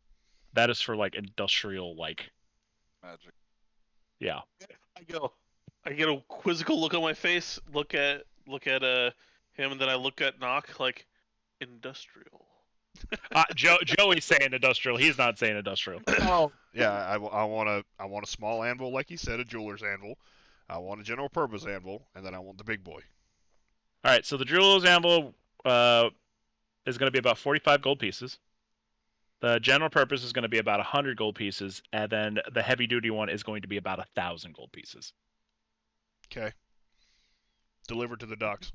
That is for like industrial like. Magic. Yeah. I get a quizzical look on my face. Look at him, and then I look at Knock like, Industrial. Joey's saying industrial. He's not saying industrial. Oh, Yeah, I want a small anvil, like he said, a jeweler's anvil. I want a general purpose anvil, and then I want the big boy. All right, so the jeweler's anvil is going to be about 45 gold pieces. The general purpose is going to be about 100 gold pieces, and then the heavy duty one is going to be about 1,000 gold pieces. Okay. Delivered to the docks.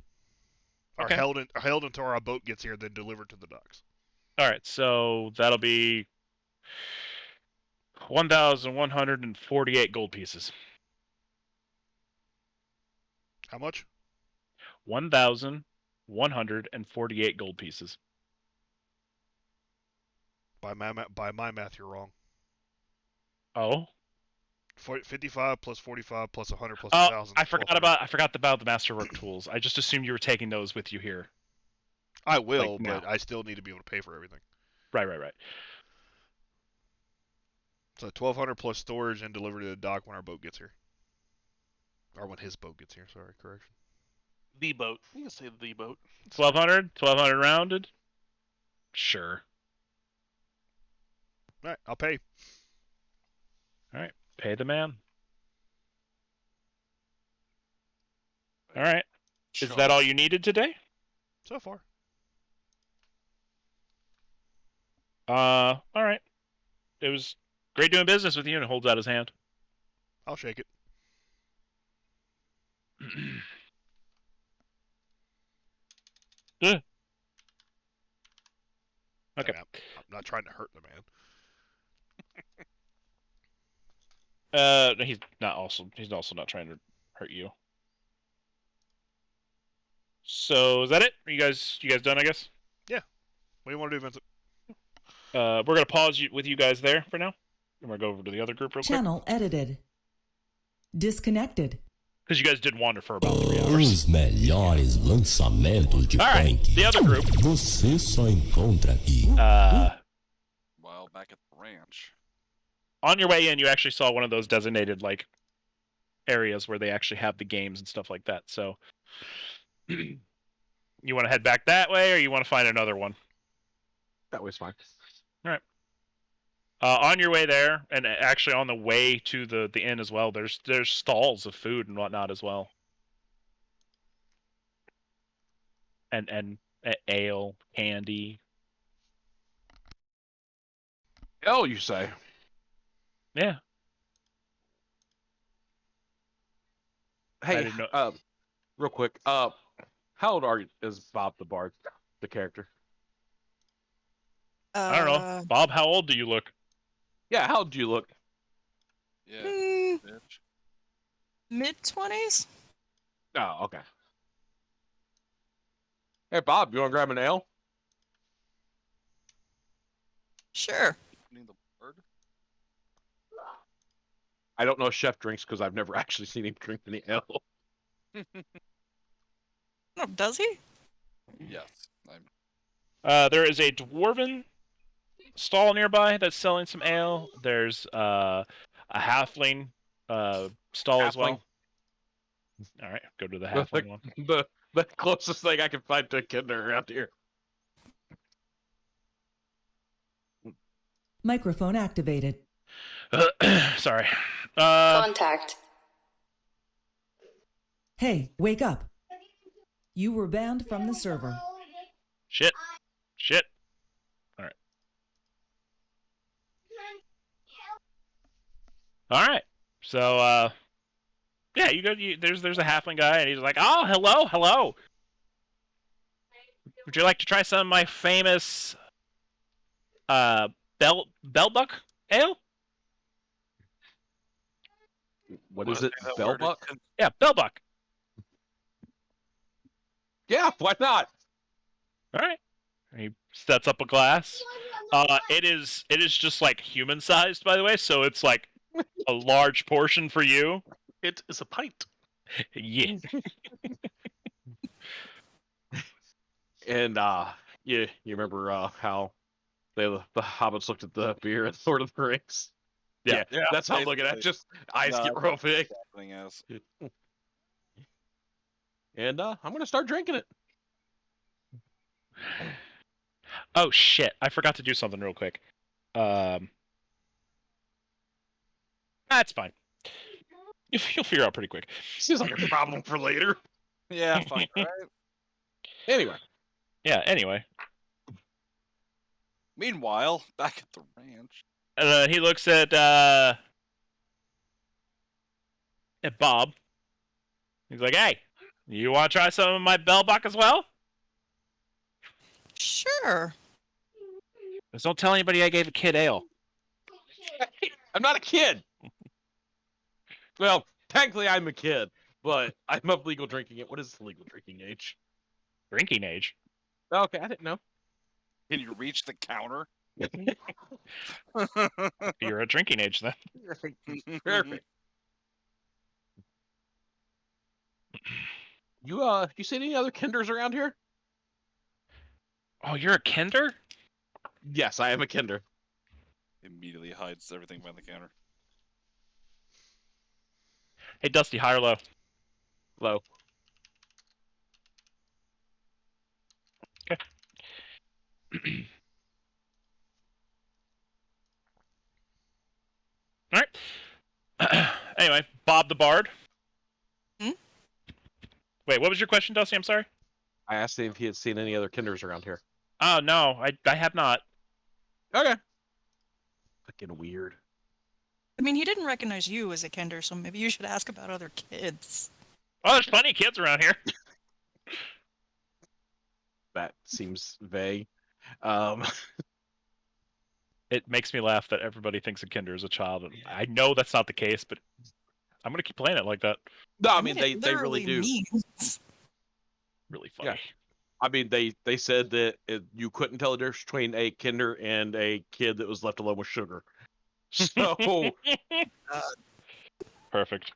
Or Okay. held until our boat gets here, then delivered to the docks. All right, so that'll be 1,148 gold pieces. How much? 1,148 gold pieces. By my math, you're wrong. Oh. 55 plus 45 plus 100 plus Oh, 1,000. I forgot about the masterwork tools. I just assumed you were taking those with you here. I will, like but now. I still need to be able to pay for everything. Right. So 1,200 plus storage and delivery to the dock when our boat gets here. Or when his boat gets here, sorry, correction. The boat. You can say the boat. 1,200 rounded? Sure. Alright, I'll pay. All right, pay the man. All right. Is that all you needed today? So far. All right. It was great doing business with you, and he holds out his hand. I'll shake it. Yeah. Okay. I mean, I'm not trying to hurt the man. He's also not trying to hurt you. So is that it? Are you guys done? I guess. Yeah. What do you want to do, Vincent? We're gonna pause with you guys there for now. I'm gonna go over to the other group real quick. Channel edited. Disconnected. Because you guys did wander for about 3 hours. Os melhores lançamentos de Alright, funk. the other group. Você só encontra aqui. Well, back at the ranch. On your way in, you actually saw one of those designated like areas where they actually have the games and stuff like that. So, you want to head back that way, or you want to find another one? that way's fine. All right. On your way there, and actually on the way to the inn as well, there's stalls of food and whatnot as well, and ale, candy. Hell, you say? Yeah. I Hey, didn't know. real quick. How old is Bob the Bard, the character? I don't know, Bob. How old do you look? Yeah, how old do you look? Yeah. Bitch. Mid-20s? Oh, okay. Hey, Bob, you want to grab an ale? Sure. Need the bird? I don't know if Chef drinks because I've never actually seen him drink any ale. Oh, does he? Yes. There is a dwarven stall nearby that's selling some ale. There's a halfling stall as well. All right, go to the halfling one. The closest thing I can find to a kidder around here. Microphone activated. Sorry. Contact. Hey, wake up. You were banned from the server. Shit. All right. So, yeah, there's a halfling guy, and he's like, oh, hello. Would you like to try some of my famous, Bellbuck ale? What is it? Bellbuck? Yeah, Bellbuck. Yeah, why not? All right. He sets up a glass. It is just like human sized, by the way, so it's like a large portion for you. It is a pint. Yeah. And you remember how the hobbits looked at the beer at Lord of the Rings? Yeah, that's how I'm looking at it. Just eyes get real big. Is. And I'm gonna start drinking it. Oh shit! I forgot to do something real quick. That's fine. You'll figure out pretty quick. Seems like a problem for later. Yeah, fuck it, right? Anyway, Yeah. Anyway, Meanwhile, back at the ranch. he looks at Bob. He's like, "Hey, you want to try some of my bell buck as well?" Sure. Just don't tell anybody I gave a kid ale. I'm not a kid. Well, technically I'm a kid, but I'm of legal drinking age. What is the legal drinking age? Drinking age. Okay, I didn't know. Can you reach the counter? You're at drinking age then. Perfect. You see any other kinders around here? Oh, you're a kinder? Yes, I am a kinder. Immediately hides everything behind the counter. Hey, Dusty, high or low? Low. Okay. All right. Anyway, Bob the Bard. Hmm? Wait, what was your question, Dusty? I'm sorry. I asked him if he had seen any other kinders around here. Oh no, I have not. Okay. Fucking weird. I mean, he didn't recognize you as a kinder, so maybe you should ask about other kids. Oh, there's plenty of kids around here. That seems vague. It makes me laugh that everybody thinks a kinder is a child. And I know that's not the case, but I'm gonna keep playing it like that. No, I mean it they really do. means. Really funny. Yeah. I mean they said that you couldn't tell the difference between a kinder and a kid that was left alone with sugar. So Perfect.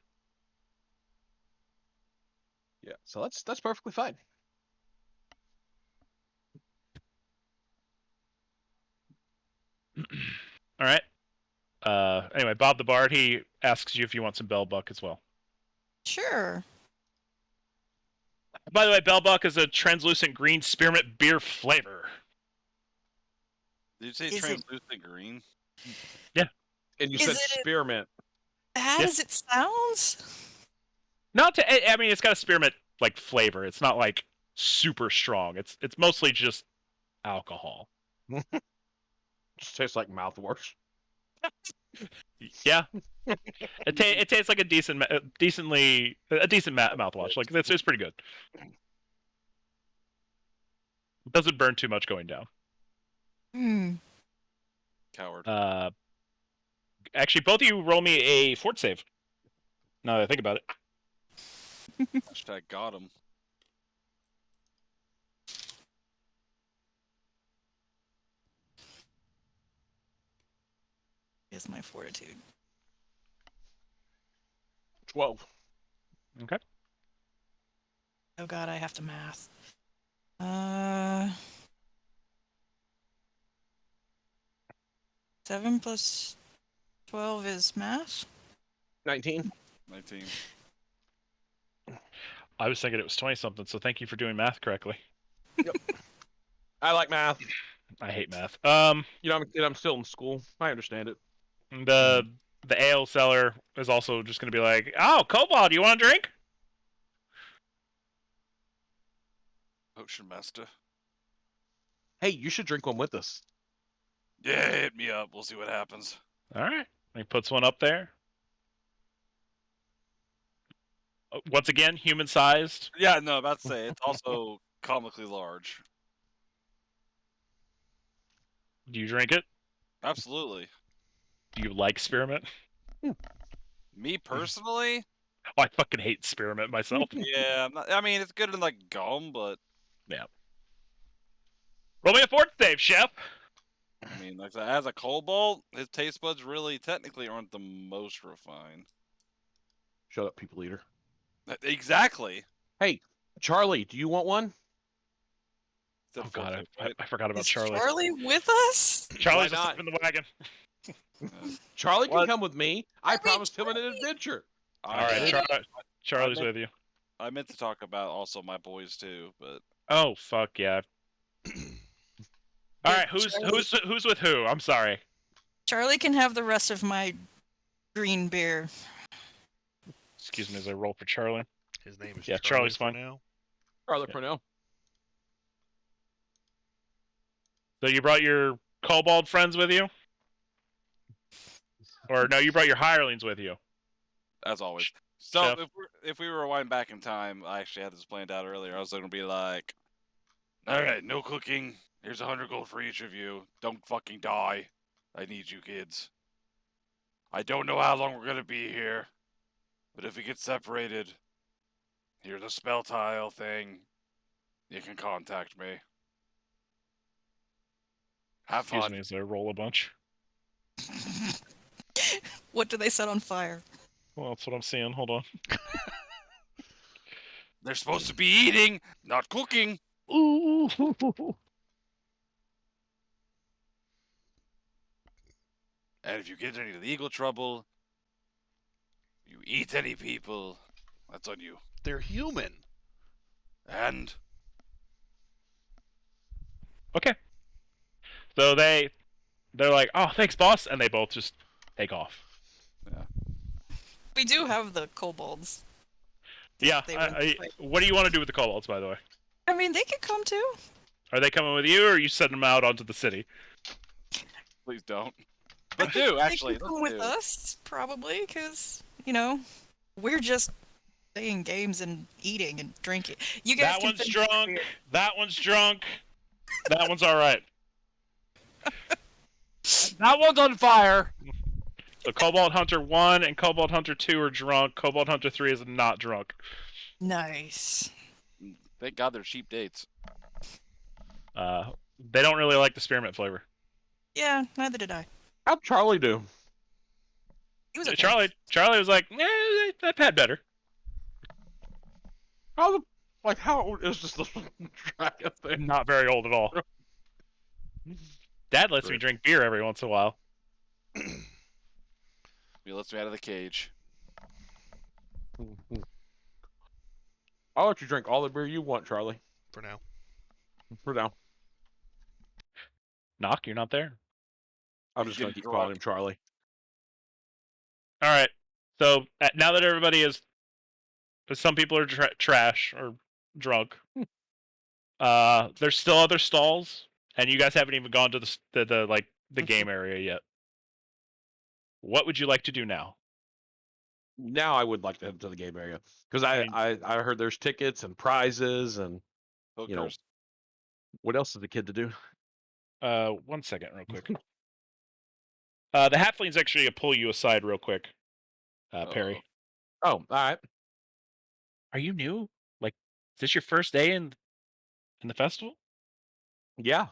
yeah, so that's perfectly fine. All right. Anyway, Bob the Bard, he asks you if you want some Bell Buck as well. Sure. By the way, Bell Buck is a translucent green spearmint beer flavor. Did you say Is it- translucent green? And you Is said it- spearmint. How Yeah. does it sound? I mean, it's got a spearmint like flavor. It's not like super strong. It's mostly just alcohol. Just tastes like mouthwash. Yeah. It tastes like a decent mouthwash. Like it's pretty good. It doesn't burn too much going down. Hmm. Coward. Actually, both of you roll me a fort save. Now that I think about it. Hashtag got him. Is my fortitude. 12. Okay. Oh god, I have to math. 7 plus 12 is math? 19. 19. I was thinking it was 20 something, so thank you for doing math correctly. I like math. I hate math. You know, I'm a kid. I'm still in school. I understand it. The ale seller is also just going to be like, "Oh, Cobalt, do you want a drink?" Potion master. Hey, you should drink one with us. Yeah, hit me up. We'll see what happens. All right. He puts one up there. Once again, human-sized. Yeah, no, about to say it's also comically large. Do you drink it? Absolutely. Do you like spearmint? Me personally, Oh, I fucking hate spearmint myself. yeah, I mean it's good in like gum, but Yeah. Roll me a fort save, chef. I mean like as a cobalt, his taste buds really technically aren't the most refined. Shut up, people eater. Exactly. Hey, Charlie, do you want one? Said Oh god, forfeit, I forgot about Is Charlie. Charlie with us? Charlie's Why just not? up in the wagon. Charlie can What? come with me. I promised him an adventure. All right, Charlie's I meant- with you. I meant to talk about also my boys too, but Oh fuck yeah. All Yeah, right, Charlie- who's with who? I'm sorry. Charlie can have the rest of my green beer. Excuse me as I roll for Charlie. His name is Yeah, Charlie Charlie's for fine. now. Charlie Yeah. Purnell. So you brought your kobold friends with you? Or no, you brought your hirelings with you. As always. So Chef. if we rewind back in time, I actually had this planned out earlier. I was going to be like, all right, no cooking. Here's 100 gold for each of you. Don't fucking die. I need you kids. I don't know how long we're going to be here, but if we get separated, here's a spell tile thing. You can contact me. Have Excuse fun. me as I roll a bunch. What do they set on fire? Well, that's what I'm seeing. Hold on. They're supposed to be eating, not cooking. Ooh. And if you get in any legal trouble, you eat any people, that's on you. They're human. And Okay. So they're like, oh, thanks, boss, and they both just take off. We do have the kobolds. Yeah. They wouldn't fight. What do you want to do with the kobolds, by the way? I mean, they could come too. Are they coming with you, or are you sending them out onto the city? please don't. But do, actually. They could come let's with do. us, probably, because, we're just playing games and eating and drinking. You guys That can one's finish your drunk. beer. That one's drunk. That one's all right. That one's on fire. So Kobold Hunter 1 and Kobold Hunter 2 are drunk. Kobold Hunter 3 is not drunk. Nice. Thank God they're cheap dates. They don't really like the spearmint flavor. Yeah, neither did I. How'd Charlie do? He was okay. Charlie was like, I've had better. How old is this little dragon thing? Not very old at all. Dad lets me Right. drink beer every once in a while. He lets me out of the cage. I'll let you drink all the beer you want, Charlie. For now. For now. Knock, you're not there. I'm He's just going to getting keep calling drunk. him Charlie. All right. So now that everybody is, some people are trash or drunk. There's still other stalls, and you guys haven't even gone to the game area yet. What would you like to do now? Now I would like to head to the game area. Because I heard there's tickets and prizes and Hookers. what else is the kid to do? 1 second, real quick. The halfling's actually gonna pull you aside real quick, Perry. Oh, all right. Are you new? Like, is this your first day in the festival? Yeah.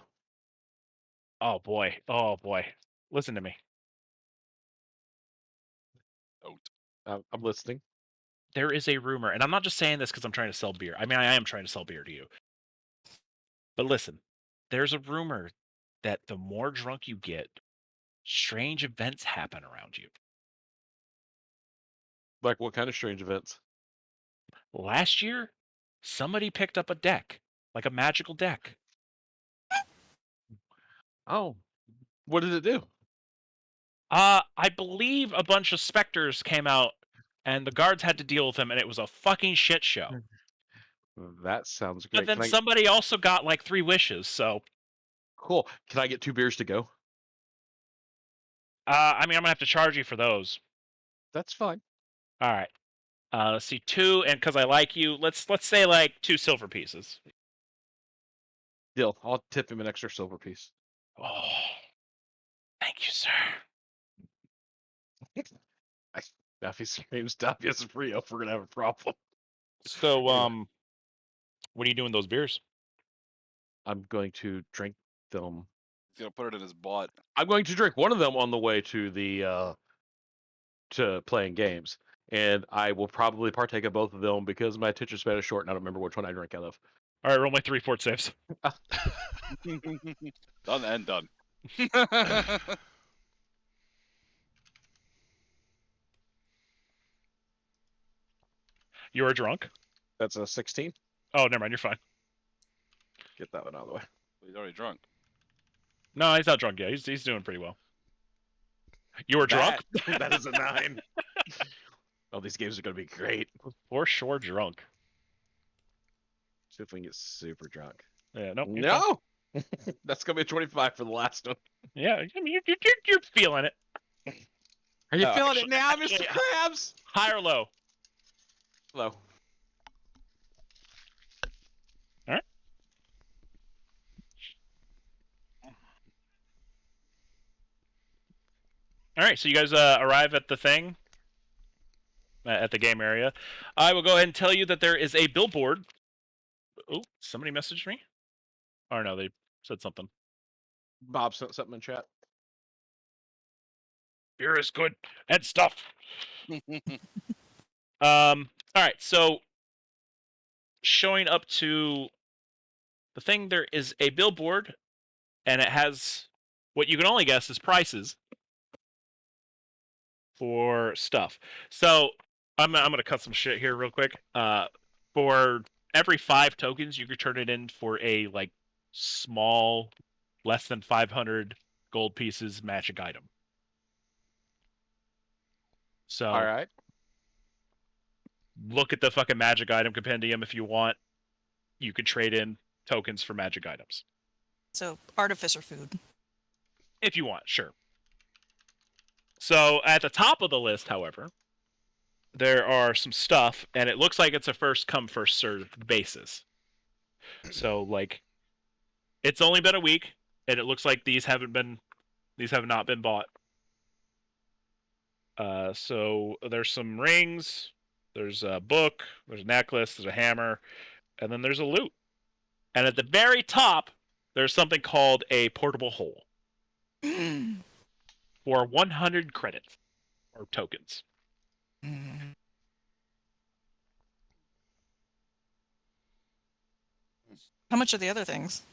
Oh boy. Listen to me. I'm listening. There is a rumor, and I'm not just saying this because I'm trying to sell beer. I mean, I am trying to sell beer to you. But listen, there's a rumor that the more drunk you get, strange events happen around you. Like what kind of strange events? Last year, somebody picked up a deck, like a magical deck. Oh. What did it do? I believe a bunch of specters came out, and the guards had to deal with them, and it was a fucking shit show. That sounds But great. then somebody also got like 3 wishes, so Cool. Can I get 2 beers to go? I mean, I'm gonna have to charge you for those. That's fine. All right. Let's see, 2, and because I like you, let's say like 2 silver pieces. Deal. I'll tip him an extra silver piece. Oh, thank you, sir. If he screams Davius Frio, we're gonna have a problem. So, Anyway. what are you doing with those beers? I'm going to drink them. He's gonna put it in his butt. I'm going to drink one of them on the way to the to playing games, and I will probably partake of both of them because my attention span is short and I don't remember which one I drank out of. All right, roll my 3 fort saves. Done and done. You are drunk? That's a 16. Oh, never mind, you're fine. Get that one out of the way. He's already drunk. No, he's not drunk yet. He's doing pretty well. You were drunk? That is a 9. Oh, these games are gonna be great. For sure drunk. See if we can get super drunk. Yeah, nope. No! That's gonna be a 25 for the last one. Yeah, I mean, you're feeling it. Are you Oh, feeling actually- it now, actually, Mr. Krabs? High or low? Low. Alright. Alright, so you guys arrive at the thing. At the game area. I will go ahead and tell you that there is a billboard. Oh, somebody messaged me? Or no, they said something. Bob sent something in chat. Beer is good and stuff. Alright, so showing up to the thing, there is a billboard, and it has what you can only guess is prices for stuff. So I'm gonna cut some shit here real quick. For every 5 tokens, you could turn it in for a like small, less than 500 gold pieces magic item. So All right. look at the fucking magic item compendium if you want. You could trade in tokens for magic items So artificer food. if you want, sure. So at the top of the list, however, there are some stuff, and it looks like it's a first come first served basis. So like, it's only been a week, and it looks like these have not been bought. So there's some rings, there's a book, there's a necklace, there's a hammer, and then there's a loot. And at the very top, there's something called a portable hole for 100 credits or tokens. How much are the other things?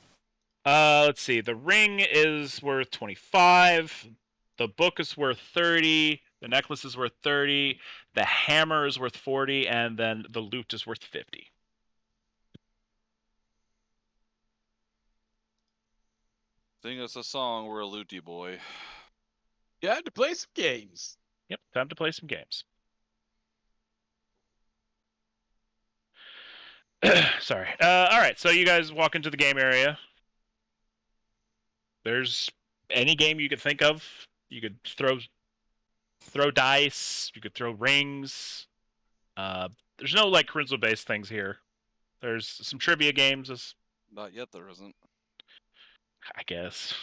Let's see. The ring is worth 25. The book is worth 30. The necklace is worth 30. The hammer is worth 40, and then the loot is worth 50. Sing us a song. We're a looty boy. You had to play some games. Yep, time to play some games. Sorry. All right, so you guys walk into the game area. There's any game you could think of. You could throw dice. You could throw rings. There's no like charisma-based things here. There's some trivia games, Not yet, there isn't. I guess.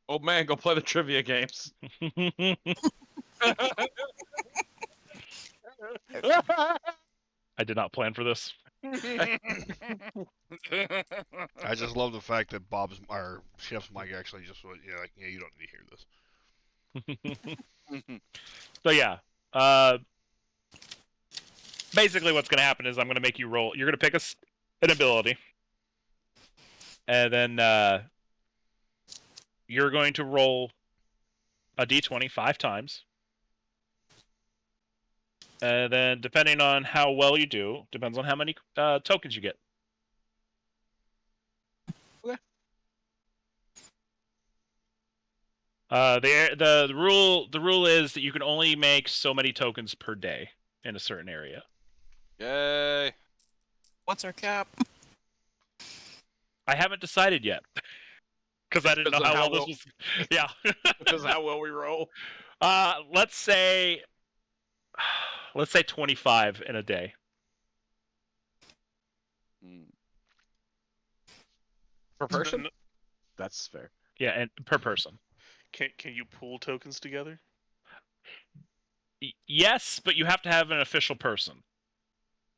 Old man, go play the trivia games. I did not plan for this. I just love the fact that Bob's or Chef's mic actually just was, you don't need to hear this. So yeah, basically what's going to happen is I'm going to make you roll. You're going to pick an ability, and then you're going to roll a d20 5 times. And then, depending on how well you do, depends on how many tokens you get. Okay. The rule is that you can only make so many tokens per day in a certain area. Yay! What's our cap? I haven't decided yet because I didn't know how well this was. Yeah, because how well we roll. Let's say 25 in a day. Per person? That's fair. Yeah, and per person. Can you pool tokens together? Yes, but you have to have an official person.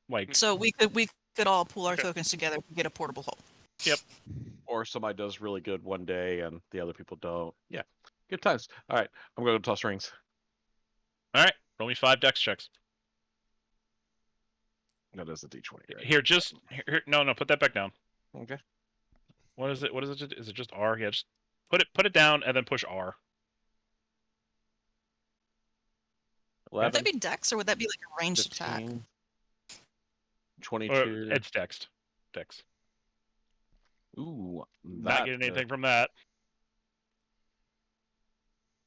Like, So we could all pool our tokens together to get a portable hole. Yep. Or somebody does really good one day and the other people don't. Yeah. Good times. All right. I'm going to toss rings. All right. Roll me 5 dex checks. That is a d20, right? Here, no, put that back down. Okay. What is it? Is it just R? Yeah, just put it down and then push R. 11, Would that be dex or would that be like a ranged 15, attack? 22. It's dex. Dex. Ooh. Not getting anything from that.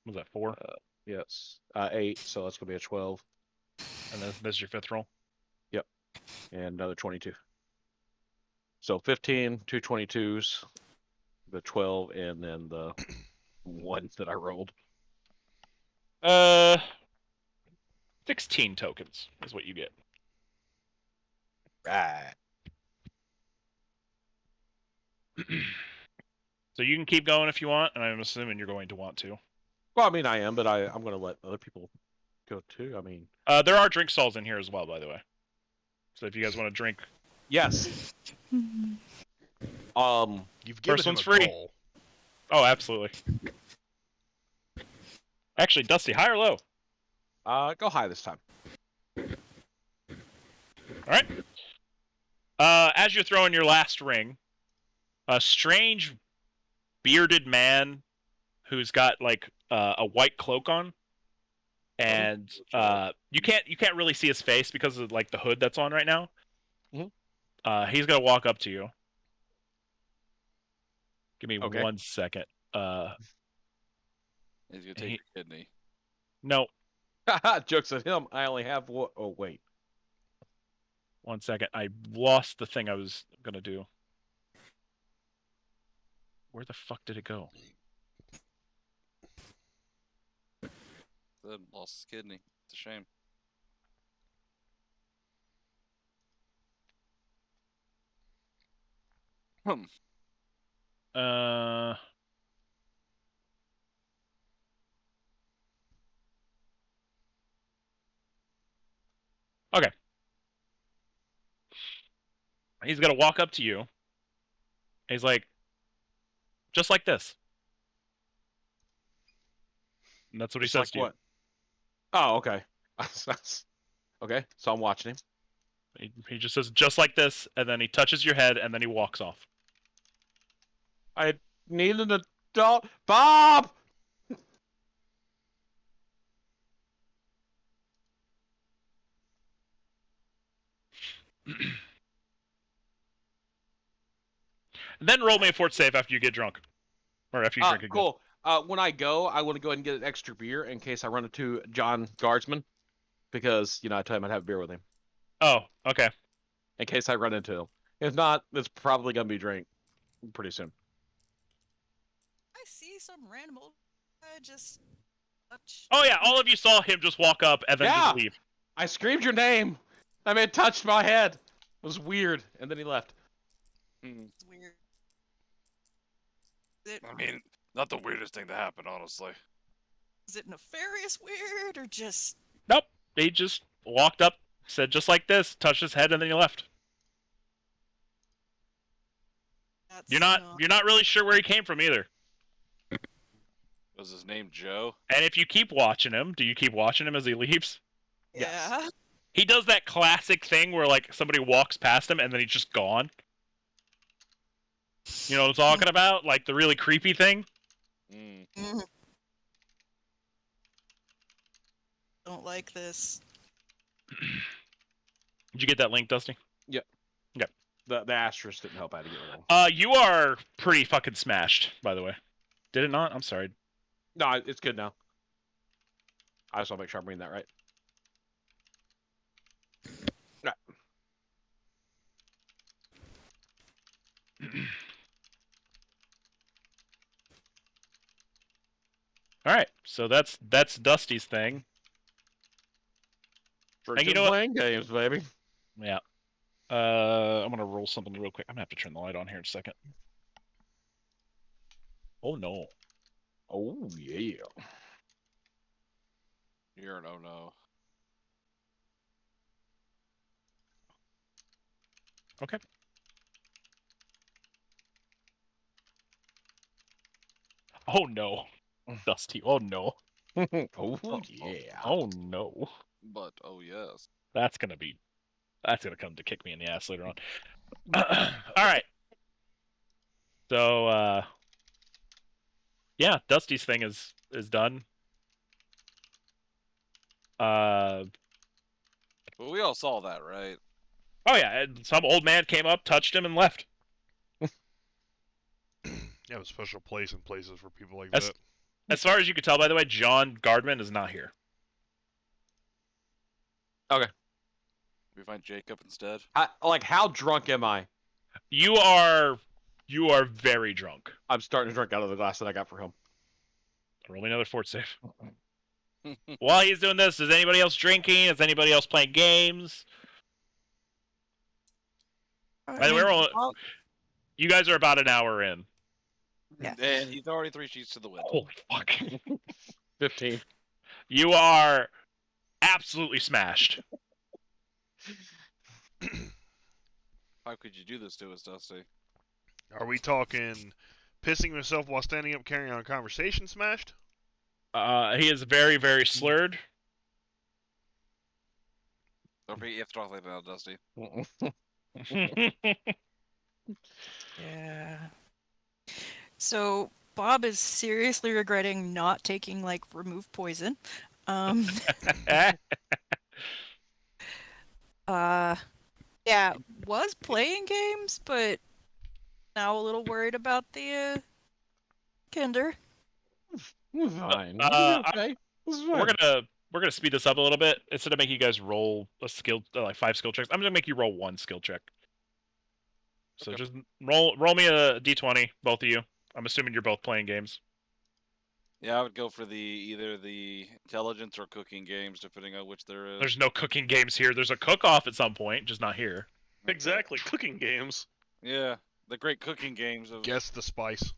Was that 4? Yes. 8, so that's going to be a 12. And this is your 5th roll? Yep. And another 22. So 15, 2 22s, the 12, and then the 1 that I rolled. 16 tokens is what you get. Right. So you can keep going if you want, and I'm assuming you're going to want to. Well, I mean, I am, but I'm going to let other people go too. I mean, there are drink stalls in here as well, by the way. So if you guys want to drink, yes. You've given First him one's a free. goal. oh, absolutely. Actually, Dusty, high or low? Go high this time. All right. As you're throwing your last ring, a strange bearded man who's got like a white cloak on, and you can't really see his face because of like the hood that's on right now. Mhm. He's gonna walk up to you. Give me Okay. 1 second. He's gonna take your kidney. No, Jokes at him. I only have one. Oh, wait. 1 second. I lost the thing I was gonna do. Where the fuck did it go? Then lost his kidney. It's a shame. Uh. Okay. He's gonna walk up to you. He's like, just like this. And that's what he Just says like to you. what? Oh, okay. Okay, so I'm watching him. He just says, just like this, and then he touches your head, and then he walks off. I need an adult. Bob! And then roll me a fort save after you get drunk. Or after you drink again. Cool. When I go, I want to go ahead and get an extra beer in case I run into John Guardsman. Because, I told him I'd have a beer with him. Oh, okay. In case I run into him. If not, it's probably going to be drink pretty soon. I see some random old guy just. Oh yeah, all of you saw him just walk up and then just leave. I screamed your name. I mean, it touched my head. It was weird. And then he left. It's weird. I mean, not the weirdest thing to happen, honestly. Is it nefarious weird or just? Nope. He just walked up, said just like this, touched his head, and then he left. You're not really sure where he came from either. Was his name Joe? And if you keep watching him, do you keep watching him as he leaves? Yeah. He does that classic thing where like somebody walks past him and then he's just gone. You know what I'm talking about? Like the really creepy thing? Don't like this. Did you get that link, Dusty? Yep. Yep. The asterisk didn't help out to get one. You are pretty fucking smashed, by the way. Did it not? I'm sorry. No, it's good now. I just want to make sure I'm reading that right. No. Alright, so that's Dusty's thing. And you know playing games, baby. Yeah. I'm gonna roll something real quick. I'm gonna have to turn the light on here in a second. Oh no. Oh yeah. You're an oh no. Okay. Oh no. Dusty, oh no. Oh yeah. Oh no. But oh yes. That's gonna come to kick me in the ass later on. Alright. So yeah, Dusty's thing is done. Well, we all saw that, right? Oh yeah, and some old man came up, touched him, and left. You have a special place in places for people like That's- that. As far as you can tell, by the way, John Gardman is not here. We find Jacob instead. How drunk am I? You are very drunk. I'm starting to drink out of the glass that I got for him. Roll me another fort save. While he's doing this, is anybody else drinking? Is anybody else playing games? By the way, you guys are about an hour in. Yeah. And he's already 3 sheets to the wind. Holy fuck. 15. You are absolutely smashed. How could you do this to us, Dusty? Are we talking pissing himself while standing up carrying on a conversation smashed? He is very, very slurred. Don't forget you have to talk like that, Dusty. Yeah. So Bob is seriously regretting not taking like remove poison. Yeah, was playing games, but now a little worried about the Kinder. Fine. Okay. This is We're fine. gonna speed this up a little bit. Instead of making you guys roll a skill, like 5 skill checks, I'm gonna make you roll 1 skill check. So Okay. just roll me a d20, both of you. I'm assuming you're both playing games. Yeah, I would go for either the intelligence or cooking games, depending on which there is. There's no cooking games here. There's a cook-off at some point, just not here. Exactly, cooking games. Yeah, the great cooking games of. Guess the spice.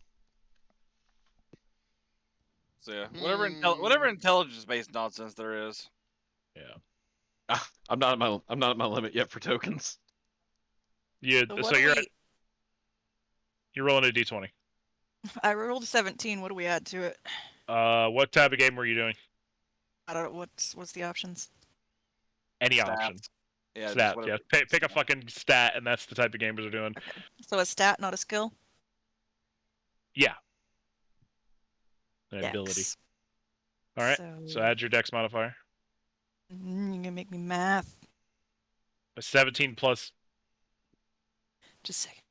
So yeah, whatever intelligence-based nonsense there is. Yeah. I'm not at my limit yet for tokens. So you're rolling a d20. I rolled a 17. What do we add to it? What type of game were you doing? I don't know. What's the options? Any Stats. option. Yeah, Stat. just Yeah. Pick a fucking stat, and that's the type of games we're doing. Okay. So a stat, not a skill? Yeah. An ability. Dex. All right. So add your dex modifier. You're gonna make me math. A 17 plus. Just a second.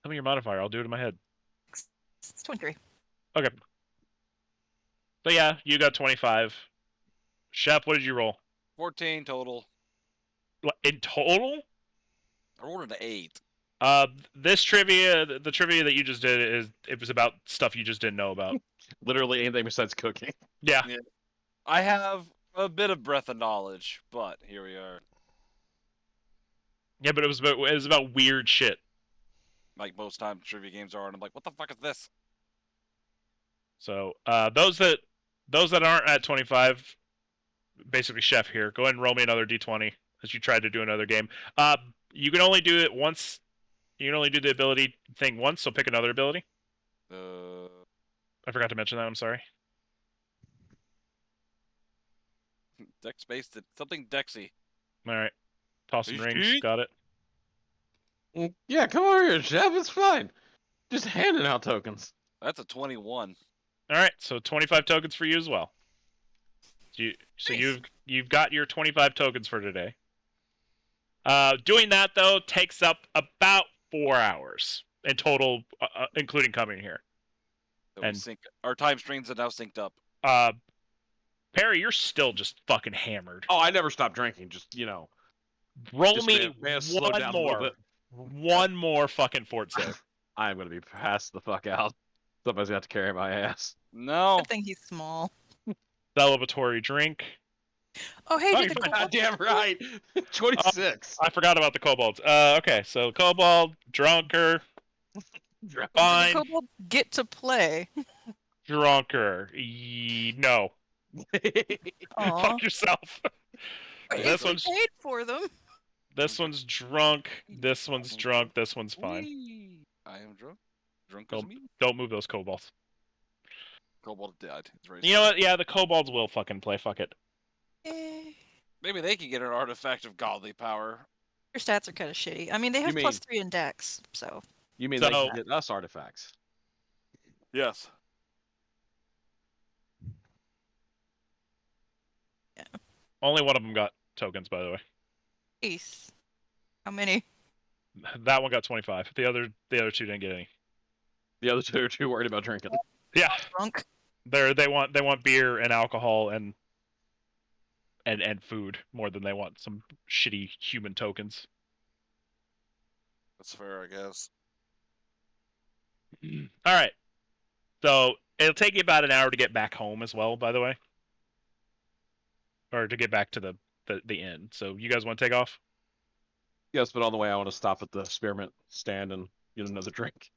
Tell me your modifier. I'll do it in my head. It's 23. Okay. So yeah, you got 25. Chef, what did you roll? 14 total. In total? I rolled an 8. This trivia, the trivia that you just did, it was about stuff you just didn't know about. Literally anything besides cooking. Yeah. I have a bit of breadth of knowledge, but here we are. Yeah, but it was about weird shit. Like most times trivia games are, and I'm like, what the fuck is this? So those that aren't at 25, basically Chef here, go ahead and roll me another d20 as you tried to do another game. You can only do it once. You can only do the ability thing once, so pick another ability. I forgot to mention that. I'm sorry. Dex-based, something Dexy. All right. Tossing rings. Yeet. Got it. Yeah, come over here, Chef. It's fine. Just handing out tokens. That's a 21. All right. So 25 tokens for you as well. So Nice. you've got your 25 tokens for today. Doing that though takes up about 4 hours in total, including coming here. So our time streams are now synced up. Perry, you're still just fucking hammered. Oh, I never stopped drinking. Just Roll just me may have slowed one down a little more. bit. One more fucking fort save. I am gonna be passed the fuck out. Somebody's got to carry my ass. No. Good thing he's small. Celebratory drink. Oh, hey, Oh, did you're the fine. kobold- Damn right. 26. I forgot about the kobolds. Okay, so kobold, drunker, did the fine, kobolds get to play? drunker. No. Aw. Fuck yourself. Wait, This if we one's- paid for them. This one's drunk. This one's drunk. This one's fine. Whee! I am drunk. Drunk Don't- as me. Don't move those kobolds. Kobold died. It's very You know sad. what? Yeah, the kobolds will fucking play. Fuck it. Eh, Maybe they can get an artifact of godly power. your stats are kind of shitty. I mean, they have mean- +3 in Dex, so. You mean So- they can get us artifacts? Yes. Only one of them got tokens, by the way. Ace. How many? That one got 25. The other two didn't get any. The other two are too worried about drinking. Yeah. Drunk. They want beer and alcohol and food more than they want some shitty human tokens. That's fair, I guess. All right. So it'll take you about an hour to get back home as well, by the way, or to get back to the inn. So you guys want to take off? Yes, but on the way, I want to stop at the spearmint stand and get another drink.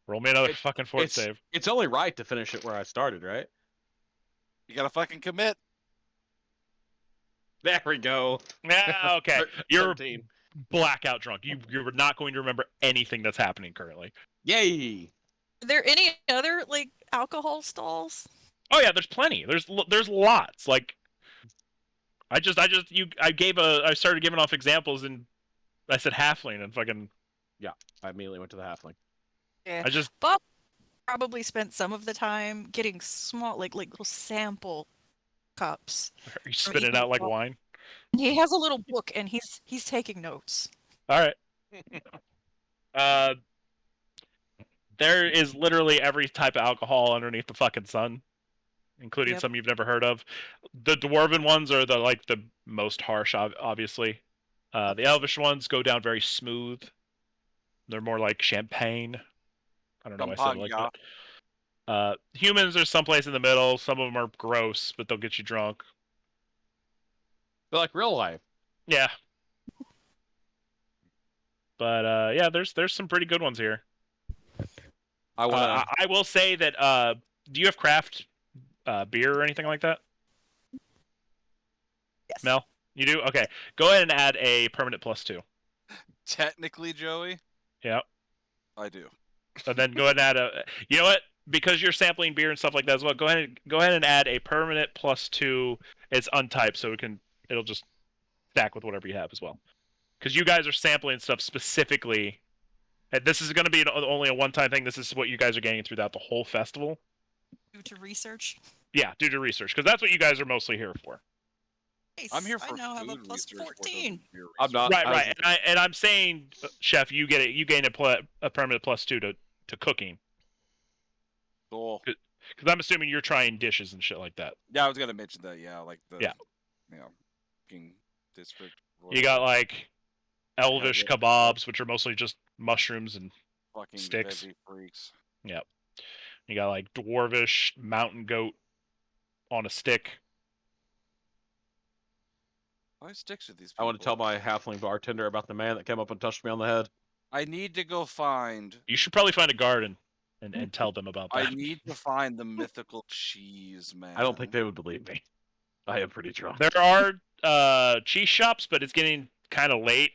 Roll me another fucking fort save. It's only right to finish it where I started, right? You gotta fucking commit. There we go. Yeah, okay. You're 13. blackout drunk. You're not going to remember anything that's happening currently. Yay! Are there any other like alcohol stalls? Oh yeah, there's plenty. There's lots. Like I started giving off examples and I said halfling and fucking Yeah, I immediately went to the halfling. Yeah. I just Bob probably spent some of the time getting small, like little sample cups. you spit it out like wine. He has a little book and he's taking notes. All right. There is literally every type of alcohol underneath the fucking sun, including some you've never heard of. The dwarven ones are the most harsh, obviously. The elvish ones go down very smooth. They're more like champagne. I don't know why I said it like that. Humans are someplace in the middle. Some of them are gross, but they'll get you drunk. They're like real life. Yeah. But yeah, there's some pretty good ones here. I will say that do you have craft beer or anything like that? Yes. Mel, you do? Okay. Go ahead and add a permanent +2. Technically, Joey. Yeah. I do. So then go ahead and add a. You know what? Because you're sampling beer and stuff like that as well. Go ahead and add a permanent +2. It's untyped, so it'll just stack with whatever you have as well. Because you guys are sampling stuff specifically. And this is going to be only a one-time thing. This is what you guys are getting throughout the whole festival. Due to research. Yeah, due to research, because that's what you guys are mostly here for. Nice. I'm here for I now have a food research more than +14. beer I'm not. Right. And I'm saying, Chef, you gain a permanent +2 to cooking. Cool. Because I'm assuming you're trying dishes and shit like that. Yeah, I was gonna mention that. Yeah, like the King District. You got like elvish kebabs, which are mostly just mushrooms and fucking sticks. veggie freaks. Yep. You got like dwarvish mountain goat on a stick. Why sticks with these people? I want to tell my halfling bartender about the man that came up and touched me on the head. I need to go find. You should probably find a garden and tell them about that. I need to find the mythical cheese, man. I don't think they would believe me. I am pretty drunk. There are cheese shops, but it's getting kind of late.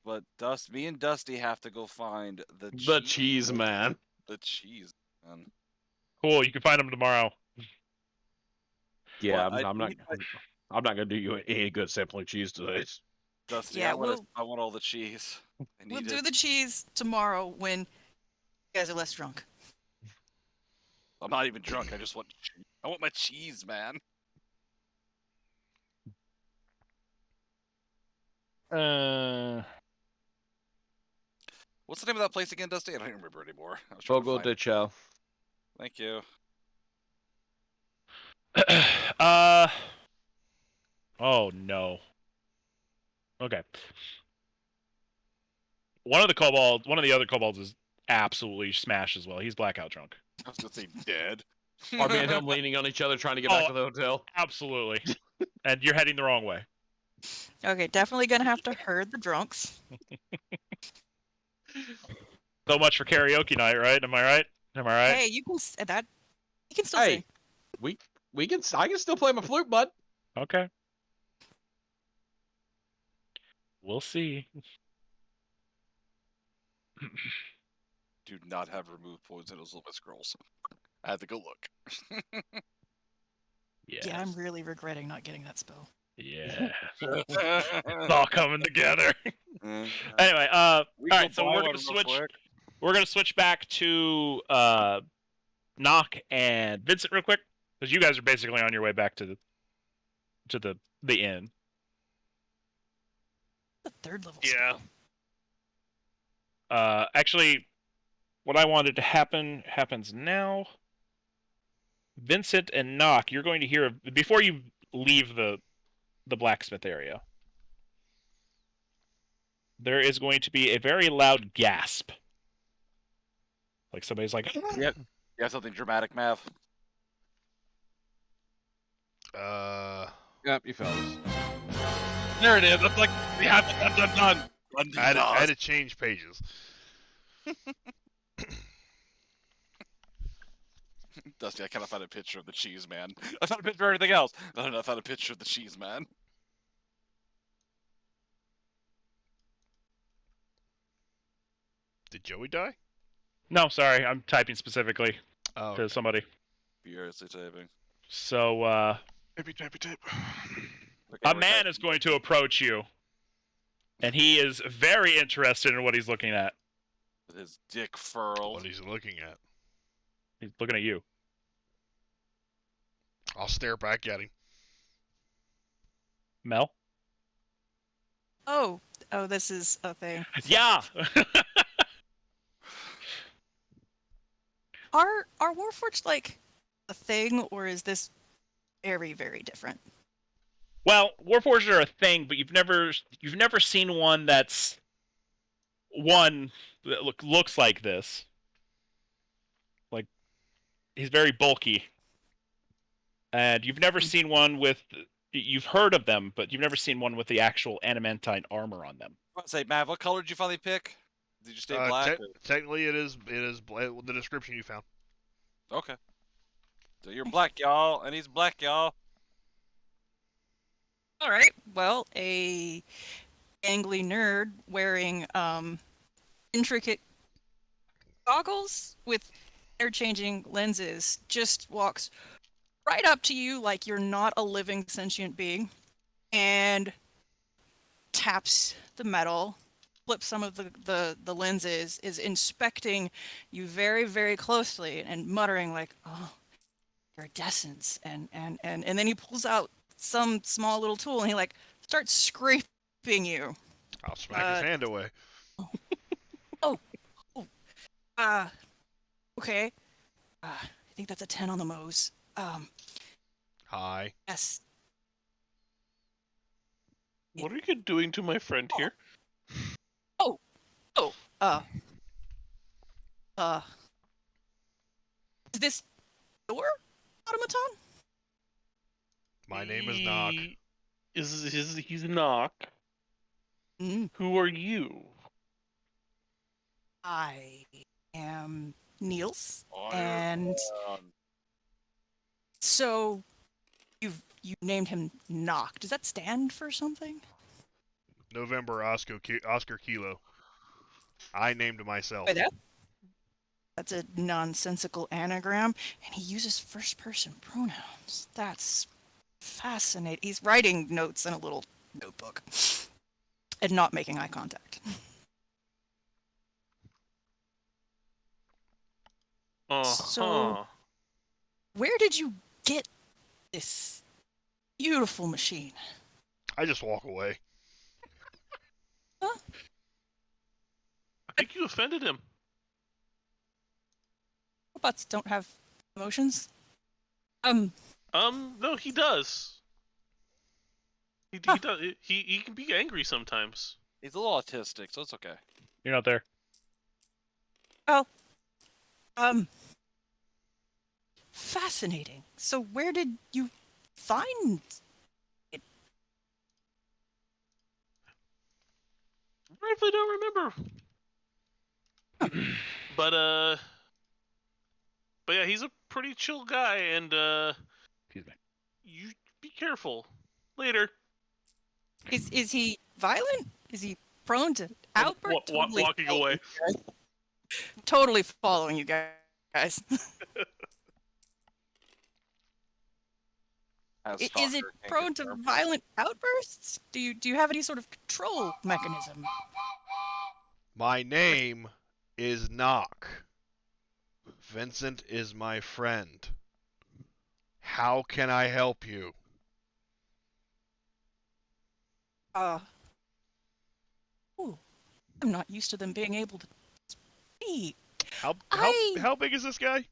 But me and Dusty have to go find the cheese man. The cheese man. Cool, you can find them tomorrow. Yeah, I'm not gonna do you any good sampling cheese today. Dusty, Yeah, I want all the cheese. We'll do the cheese tomorrow when you guys are less drunk. I'm not even drunk. I just want cheese. I want my cheese, man. What's the name of that place again, Dusty? I don't even remember anymore. Fogo de Chao. Thank you. Oh no. Okay. One of the other kobolds is absolutely smashed as well. He's blackout drunk. I was gonna say dead. Are me and him leaning on each other trying to get back to the hotel? Absolutely. And you're heading the wrong way. Okay, definitely gonna have to herd the drunks. So much for karaoke night, right? Am I right? Hey, you can that. You can still sing. We can. I can still play my flute, bud. Okay. We'll see. Do not have removed poison as little scrolls. I had to go look. Yeah, I'm really regretting not getting that spell. Yeah. It's all coming together. Anyway, all right, so we're gonna switch back to Nock and Vincent real quick, because you guys are basically on your way back to the inn. The third level. Yeah. Actually, what I wanted to happen happens now. Vincent and Nock, you're going to hear before you leave the blacksmith area. There is going to be a very loud gasp. Like somebody's like, Yep. You have something dramatic, Mav? Yep, you fellas. There it is. That's like, yeah, done. I had to change pages. Dusty, I kind of found a picture of the cheese man. I found a picture of everything else. No, I found a picture of the cheese man. Did Joey die? no, sorry, I'm typing specifically Oh, to somebody. Furiously typing. So, Tape. a man is going to approach you, and he is very interested in what he's looking at. With his dick furled. what he's looking at. He's looking at you. I'll stare back at him. Mel? Oh, this is a thing. Yeah! Are Warforged like a thing, or is this very, very different? Well, Warforged are a thing, but you've never seen one that's one that looks like this. Like, he's very bulky. And you've never seen one with... You've heard of them, but you've never seen one with the actual adamantine armor on them. I want to say, Mav, what color did you finally pick? Did you stay black? Technically, it is the description you found. Okay. So you're black, y'all, and he's black, y'all. All right. Well, a angly nerd wearing intricate goggles with hair-changing lenses just walks right up to you like you're not a living sentient being and taps the metal, flips some of the lenses, is inspecting you very, very closely and muttering like, oh, iridescence, and then he pulls out some small little tool and he like starts scraping you. I'll smack his hand away. Okay. I think that's a 10 on the Mo's. Hi. Yes. What are you doing to my friend here? Is this your automaton? My name is Nock. He's Knock. Who are you? I am Niels, and so you named him Knock. Does that stand for something? November Oscar Kilo. I named myself. Wait, that's a nonsensical anagram, and he uses first-person pronouns. That's fascinating. He's writing notes in a little notebook and not making eye contact. So, where did you get this beautiful machine? I just walk away. Huh? I think you offended him. Robots don't have emotions. No, he does. He does. He can be angry sometimes. He's a little autistic, so it's okay. You're not there. Oh. Fascinating. So where did you find it? I really don't remember. But yeah, he's a pretty chill guy, and Excuse me. you be careful. Later. Is he violent? Is he prone to outbursts? Walking away. Totally following you guys. Is it prone to violent outbursts? Do you have any sort of control mechanism? My name is Nock. Vincent is my friend. How can I help you? I'm not used to them being able to speak. How big is this guy?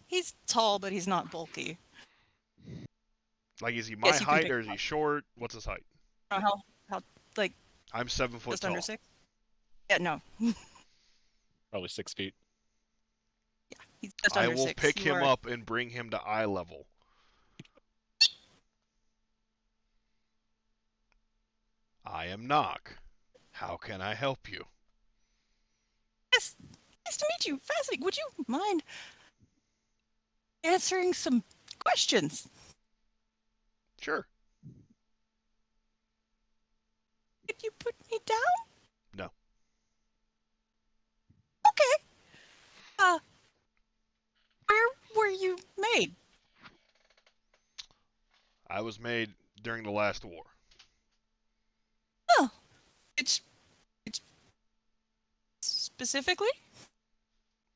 He's tall, but he's not bulky. Like, is he my Yes, you can height pick or is he short? What's his height? how like I'm 7 foot just tall. under 6. Yeah, no, Probably 6 feet. he's just I under will 6. pick You him are- up and bring him to eye level. I am Knock. How can I help you? Yes, nice to meet you. Fascinating. Would you mind answering some questions? Sure. Could you put me down? No. Okay. Where were you made? I was made during the last war. Oh, it's specifically.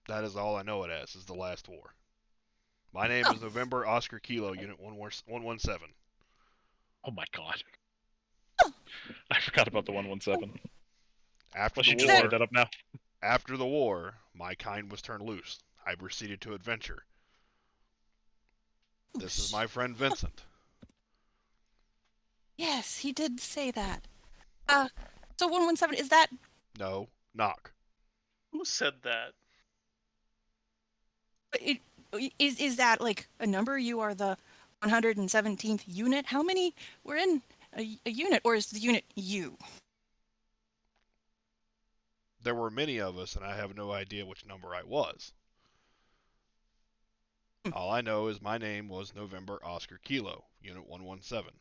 That is all I know it as, is the last war. My name Oh. is November Oscar Kilo, Unit 117. Oh my god. I forgot about the 117. After Well, she the just war, made that up now. after the war, my kind was turned loose. I proceeded to adventure. This is my friend Vincent. Yes, he did say that. So 117 is that? No, Knock. Who said that? It, is that like a number? You are the 117th unit. How many were in a unit, or is the unit you? There were many of us, and I have no idea which number I was. All I know is my name was November Oscar Kilo, Unit 117.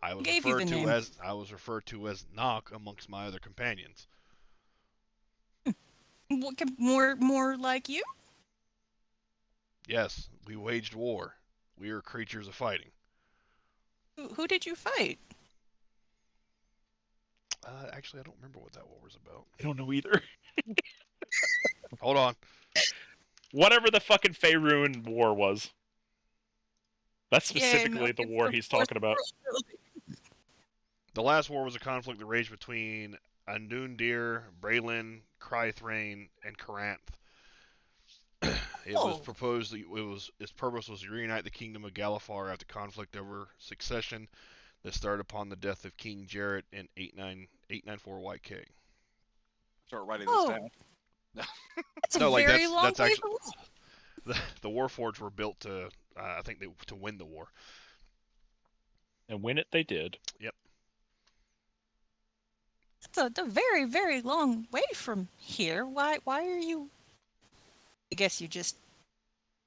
I was Gave you referred the to name. as Knock amongst my other companions. What more like you? Yes, we waged war. We are creatures of fighting. Who did you fight? Actually, I don't remember what that war was about. I don't know either. Hold on. Whatever the fucking Faerun War was. That's Yeah, specifically no, the it's war the he's Fourth talking about. World. The last war was a conflict that raged between Andundir, Braylin, Crythrain, and Caranth. It was proposed that its purpose was to reunite the kingdom of Galifar after conflict over succession that started upon the death of King Jarrett in 894 YK. Start writing this down. That's No, a like very long that's way actually away. the Warforged were built to I think to win the war. And win it they did. Yep. That's a very, very long way from here. Why are you? I guess you just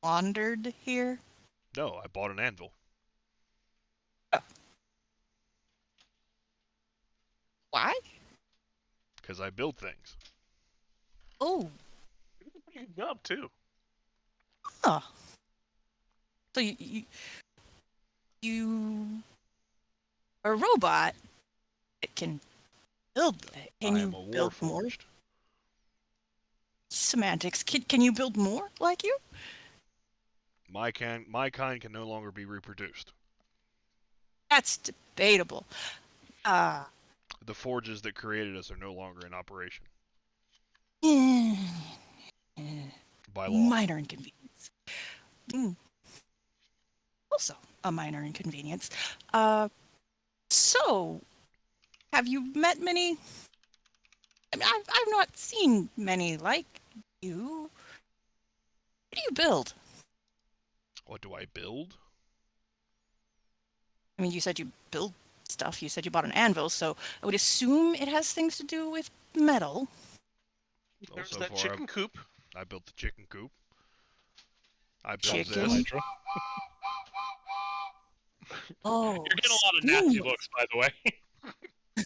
wandered here. No, I bought an anvil. Why? Because I build things. Oh, Pretty good job too. huh. So you are a robot that can build. Can I you am a build more? Warforged. Semantics. Can you build more like you? My kind can no longer be reproduced. That's debatable. The forges that created us are no longer in operation by law. Minor inconvenience. Also a minor inconvenience. So, have you met many? I mean, I've not seen many like you. What do you build? What do I build? I mean, you said you build stuff. You said you bought an anvil, so I would assume it has things to do with metal. Well, There's so that far, chicken coop. I built the chicken coop. I built Chicken? this. Oh, You're getting a lot of nasty steam. looks, by the way.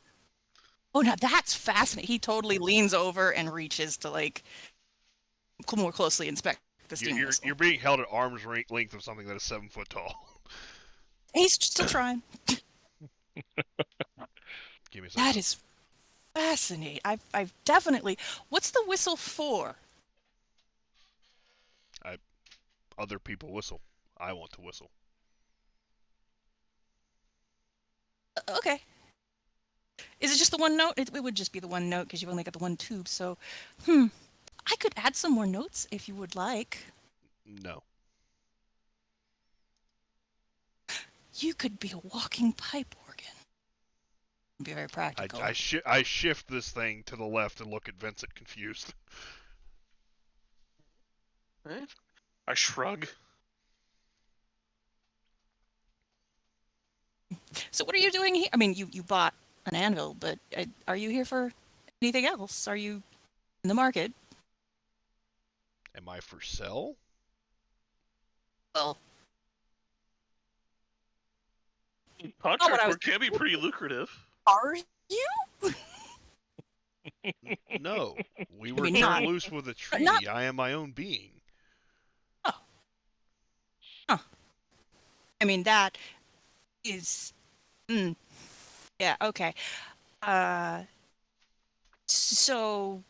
Oh, now that's fascinating. He totally leans over and reaches to like more closely inspect the steam whistle. You're being held at arm's length of something that is 7 foot tall. He's still trying. Give me a second. That is fascinating. I've definitely. What's the whistle for? Other people whistle. I want to whistle. Okay. Is it just the one note? It would just be the one note because you've only got the one tube. So, I could add some more notes if you would like. No. You could be a walking pipe organ. Be very practical. I shift this thing to the left and look at Vincent confused. Right? I shrug. So what are you doing here? I mean, you bought an anvil, but are you here for anything else? Are you in the market? Am I for sale? Well, Contract work can be pretty lucrative. Are you? No. We were mean, turned not- loose with a tree. not- I am my own being. Oh. Huh. I mean, that is... Yeah, okay. So,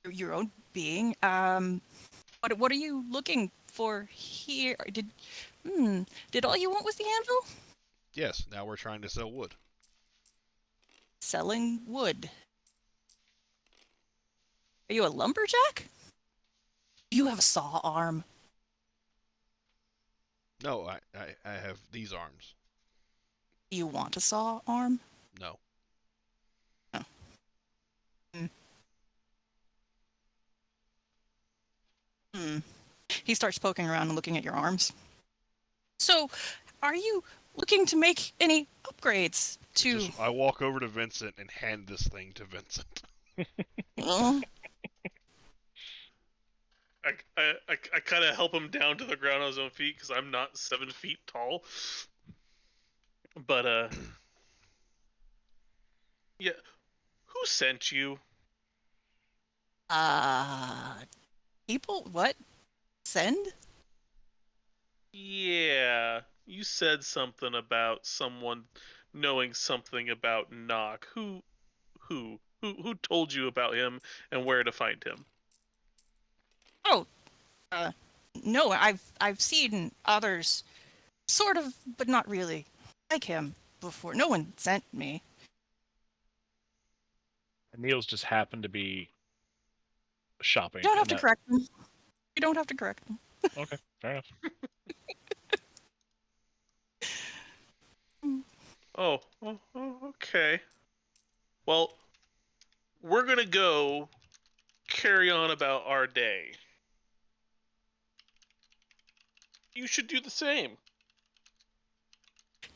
your own being, what are you looking for here? Did all you want was the anvil? Yes, now we're trying to sell wood. Selling wood. Are you a lumberjack? Do you have a saw arm? No, I have these arms. Do you want a saw arm? No. Oh. He starts poking around and looking at your arms. So, are you looking to make any upgrades to... I walk over to Vincent and hand this thing to Vincent. I kind of help him down to the ground on his own feet because I'm not 7 feet tall. But yeah, who sent you? People? What? Send? Yeah, you said something about someone knowing something about Nock. Who told you about him and where to find him? Oh, no, I've seen others, sort of, but not really, like him before. No one sent me. Niels just happened to be shopping. You don't have to correct them. You don't have to correct them. Okay, fair enough. Oh, okay. Well, we're gonna go carry on about our day. You should do the same.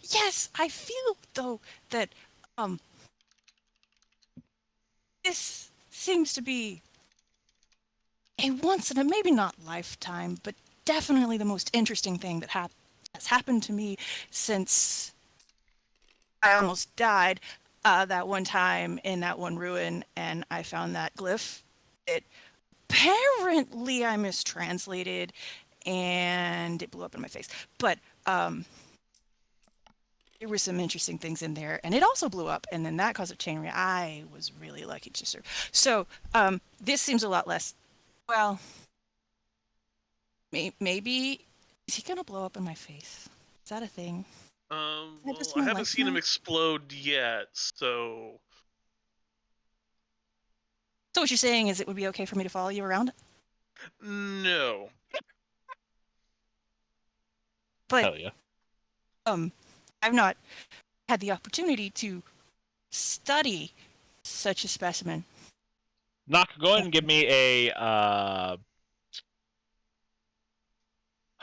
Yes, I feel, though, that, this seems to be a once in a maybe not lifetime, but definitely the most interesting thing that has happened to me since I almost died that one time in that one ruin, and I found that glyph. It apparently I mistranslated, and it blew up in my face. But there were some interesting things in there, and it also blew up, and then that caused a chain reaction. I was really lucky to serve. So this seems a lot less. Well, maybe is he gonna blow up in my face? Is that a thing? Well, I haven't seen him explode yet, so. So what you're saying is it would be okay for me to follow you around? No. But Hell yeah. I've not had the opportunity to study such a specimen. Knock, go ahead and give me a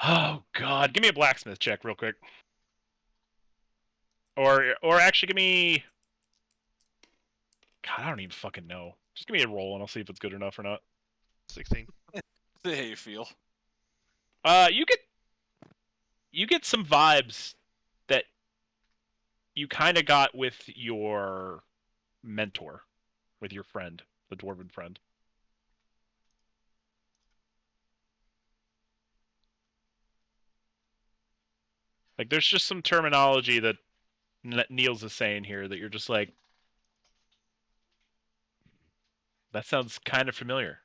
oh god, give me a blacksmith check real quick. Or actually give me God, I don't even fucking know. Just give me a roll and I'll see if it's good enough or not. 16. See how you feel. You get some vibes that you kind of got with your mentor, with your friend, the dwarven friend. Like, there's just some terminology that Niels is saying here that you're just like, that sounds kind of familiar.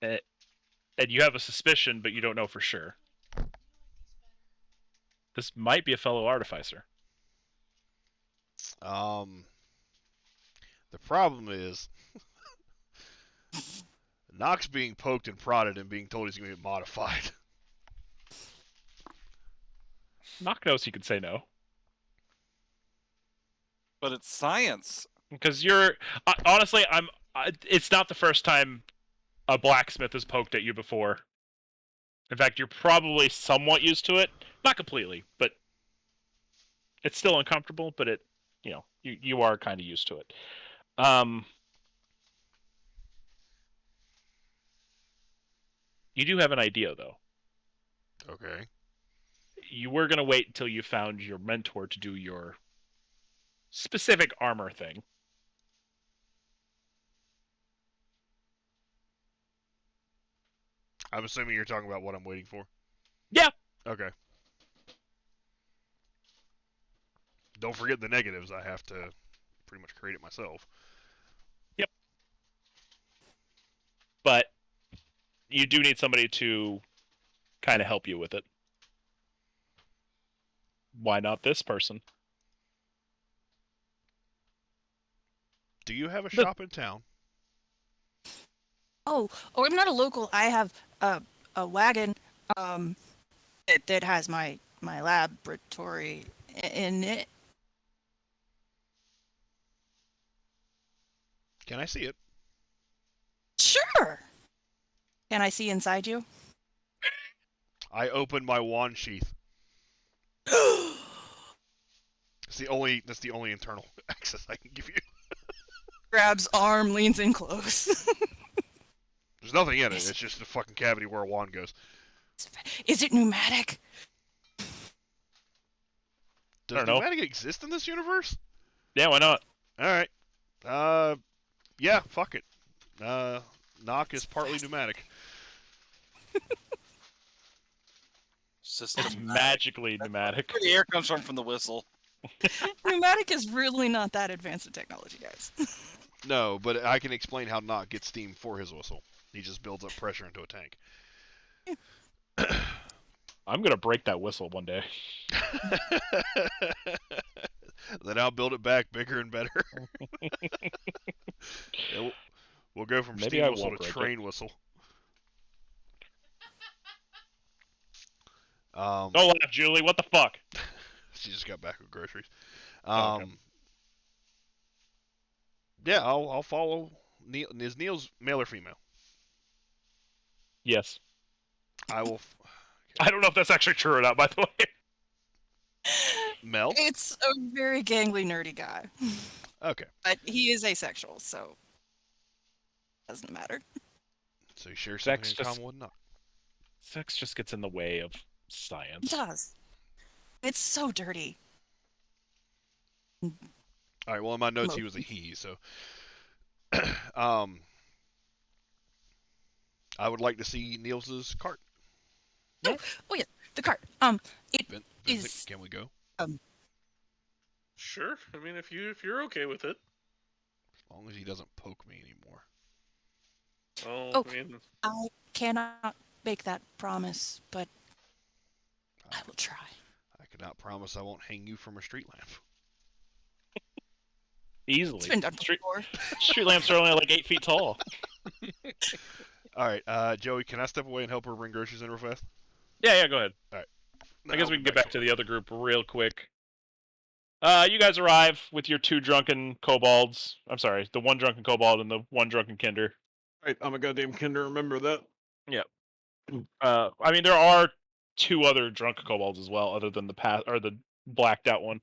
And you have a suspicion, but you don't know for sure. This might be a fellow artificer. The problem is Knox being poked and prodded and being told he's going to get modified. Knock knows he could say no. But it's science. Because honestly, it's not the first time a blacksmith has poked at you before. In fact, you're probably somewhat used to it. Not completely, but it's still uncomfortable, but you are kind of used to it. You do have an idea, though. Okay. You were going to wait until you found your mentor to do your specific armor thing. I'm assuming you're talking about what I'm waiting for. Yeah. Okay. Don't forget the negatives. I have to pretty much create it myself. Yep. But you do need somebody to kind of help you with it. Why not this person? Do you have a shop in town? Oh, I'm not a local. I have a wagon that has my laboratory in it. Can I see it? Sure. Can I see inside you? I open my wand sheath. That's the only internal access I can give you. Grabs arm, leans in close. There's nothing in it. It's just a fucking cavity where a wand goes. Is it pneumatic? Does pneumatic exist in this universe? Yeah, why not? Alright. Yeah, fuck it. Knock is partly pneumatic. It's magically pneumatic. Where the air comes from the whistle. Pneumatic is really not that advanced in technology, guys. No, but I can explain how Knock gets steam for his whistle. He just builds up pressure into a tank. I'm gonna break that whistle one day. Then I'll build it back bigger and better. We'll go from Maybe steam whistle to train whistle. Don't laugh, Julie. What the fuck? She just got back with groceries. Okay. Yeah, I'll follow. Is Neil's male or female? Yes. I will. I don't know if that's actually true or not, by the way. Mel? It's a very gangly, nerdy guy. Okay. But he is asexual, so doesn't matter. So you share something in common with Knock. Sex just gets in the way of science. It does. It's so dirty. All right. Well, in my notes, he was a he. So, I would like to see Niels's cart. Oh yeah, the cart. Vincent, is. Can we go? Sure. I mean, if you're okay with it. As long as he doesn't poke me anymore. Oh, I cannot make that promise, but I will try. I cannot promise I won't hang you from a street lamp. Easily. It's been done before. Street lamps are only like 8 feet tall. All right, Joey, can I step away and help her bring groceries in real fast? Yeah, go ahead. All right. I guess we can get back to the other group real quick. You guys arrive with your 2 drunken kobolds. I'm sorry, the 1 drunken kobold and the 1 drunken kinder. Right, I'm a goddamn kinder. Remember that. Yep. I mean, there are 2 other drunk kobolds as well, other than the blacked out one.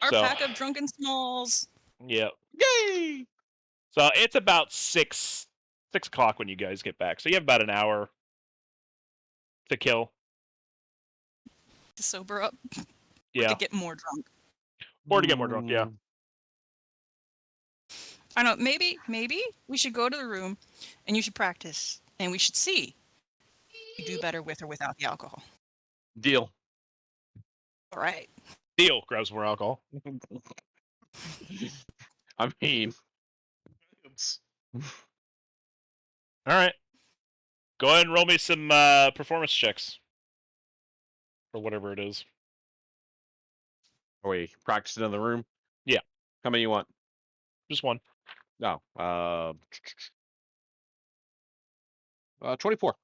Our pack of drunken smalls. Yeah. Yay! So it's about 6 o'clock when you guys get back. So you have about an hour to kill. To sober up. Yeah. Or to get more drunk. Or to get more drunk, yeah. I don't know, maybe we should go to the room and you should practice and we should see if you do better with or without the alcohol. Deal. All right. Deal. Grabs more alcohol. I mean, all right. Go ahead and roll me some performance checks. Or whatever it is. Are we practicing in the room? Yeah. How many you want? Just 1. No. 24.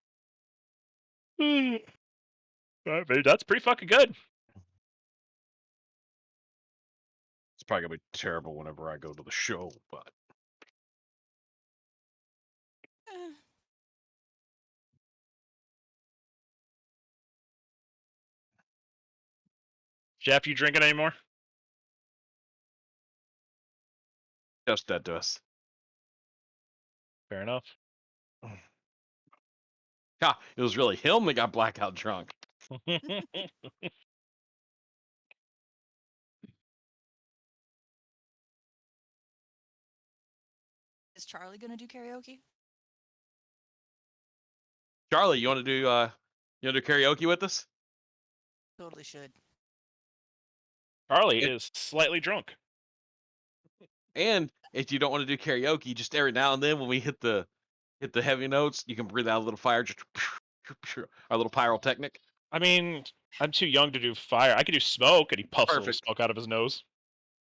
Alright, but that's pretty fucking good. It's probably gonna be terrible whenever I go to the show, but Eh, Jeff, you drinking anymore? just dead to us. Fair enough. Yeah, it was really him that got blackout drunk. Is Charlie gonna do karaoke? Charlie, you want to do karaoke with us? Totally should. Charlie It- is slightly drunk. And if you don't want to do karaoke, just every now and then when we hit the heavy notes, you can breathe out a little fire, just our little pyrotechnic. I mean, I'm too young to do fire. I could do smoke, and he puffs a little Perfect. smoke out of his nose.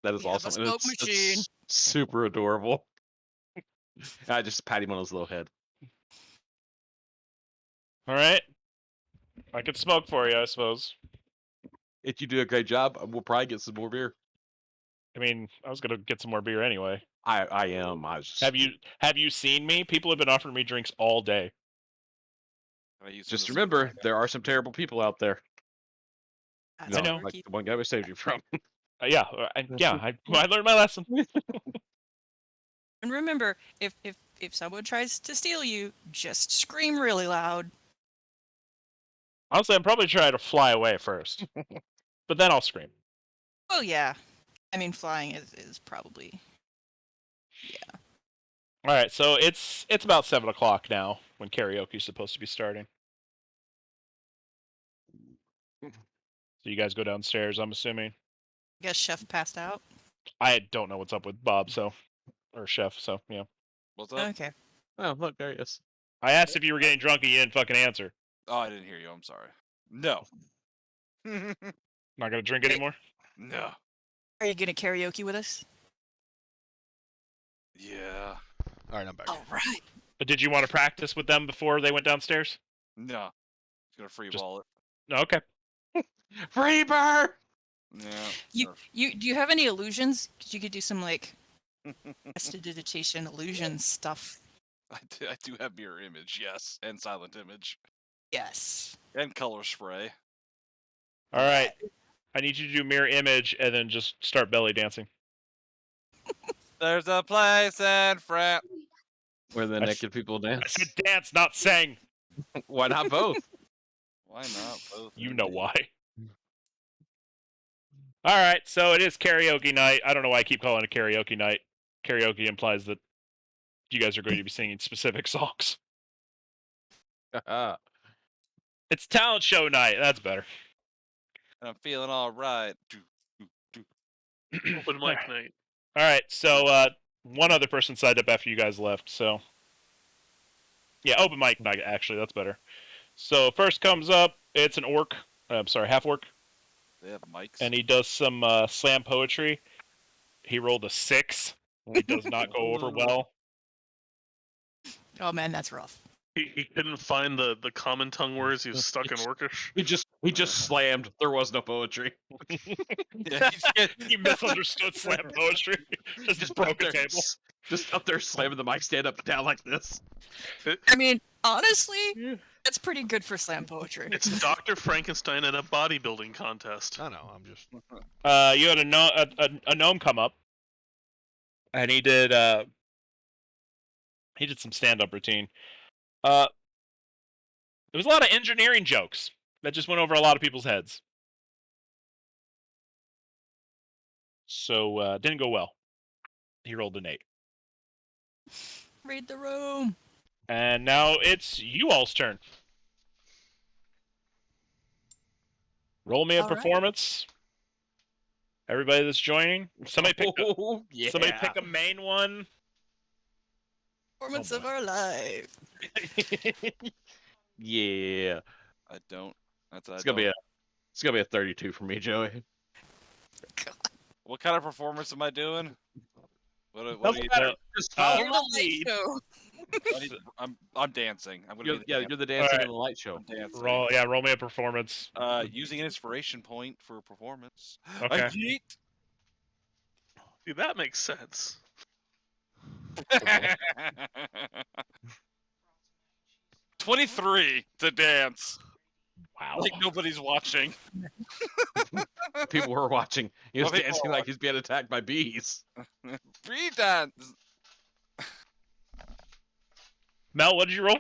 That is We have a awesome. and smoke machine. It's super adorable. I just pat him on his little head. All right, I could smoke for you, I suppose. If you do a great job, we'll probably get some more beer. I mean, I was gonna get some more beer anyway. I am. I was just, Have you seen me? People have been offering me drinks all day. just remember, there are some terrible people out there. That's I what know. we're Like keeping. the one guy we saved you from. Yeah, I learned my lesson. And remember, if someone tries to steal you, just scream really loud. Honestly, I'm probably trying to fly away first, but then I'll scream. Oh yeah. I mean, flying is probably. All right, so it's about 7:00 now when karaoke's supposed to be starting. So you guys go downstairs, I'm assuming. I guess Chef passed out. I don't know what's up with Bob, or Chef, so yeah. What's up? Okay. Oh, look, there he is. I asked if you were getting drunk and you didn't fucking answer. Oh, I didn't hear you. I'm sorry. No. Not gonna drink anymore? No. Are you gonna karaoke with us? Yeah. All right, I'm back. All right. But did you want to practice with them before they went downstairs? No. It's gonna free Just- wallet. Okay. Free bar. Yeah. Do you have any illusions? 'Cause you could do some like prestidigitation illusion stuff. I do have mirror image, yes, and silent image, Yes. and color spray. All right. I need you to do mirror image and then just start belly dancing. There's a place in France. Where the I naked people I dance. said dance, not sing. Why not both? Why not both? You know indeed? why. All right, so it is karaoke night. I don't know why I keep calling it karaoke night. Karaoke implies that you guys are going to be singing specific songs. It's talent show night. That's better. And I'm feeling all right. Open mic night. All right, so one other person signed up after you guys left. So yeah, open mic night. Actually, that's better. So first comes up, it's an orc. I'm sorry, half orc, They have mics. and he does some slam poetry. He rolled a 6. He does not go over well. Oh man, that's rough. He couldn't find the common tongue words. He was stuck in Orcish. He just slammed. There was no poetry. Yeah, He misunderstood slam poetry. Just broke up a there, table. Just up there slamming the mic stand up and down like this. I mean, honestly, that's pretty good for slam poetry. It's Dr. Frankenstein at a bodybuilding contest. I know. I'm just. You had a gnome come up, and he did some stand-up routine. There was a lot of engineering jokes that just went over a lot of people's heads. So didn't go well. He rolled an 8. Read the room. And now it's you all's turn. Roll me a All right. performance. Everybody that's joining. Somebody pick Oh, yeah. somebody pick a main one. Performance Oh, of our life. Yeah. I don't. It's gonna be a 32 for me, Joey. What kind of performance am I doing? What do Doesn't you matter. do? Just Uh, follow You're the the lead. show. I'm dancing. I'm gonna be the You're the dancing Alright. in the light show. I'm dancing. Roll me a performance. Using an inspiration point for a performance. Okay. I yeet. See, that makes sense. 23 to dance. Wow. Like nobody's watching. People were watching. He was Well, people dancing are like he's being attacked by bees. Free dance. Mel, what did you roll?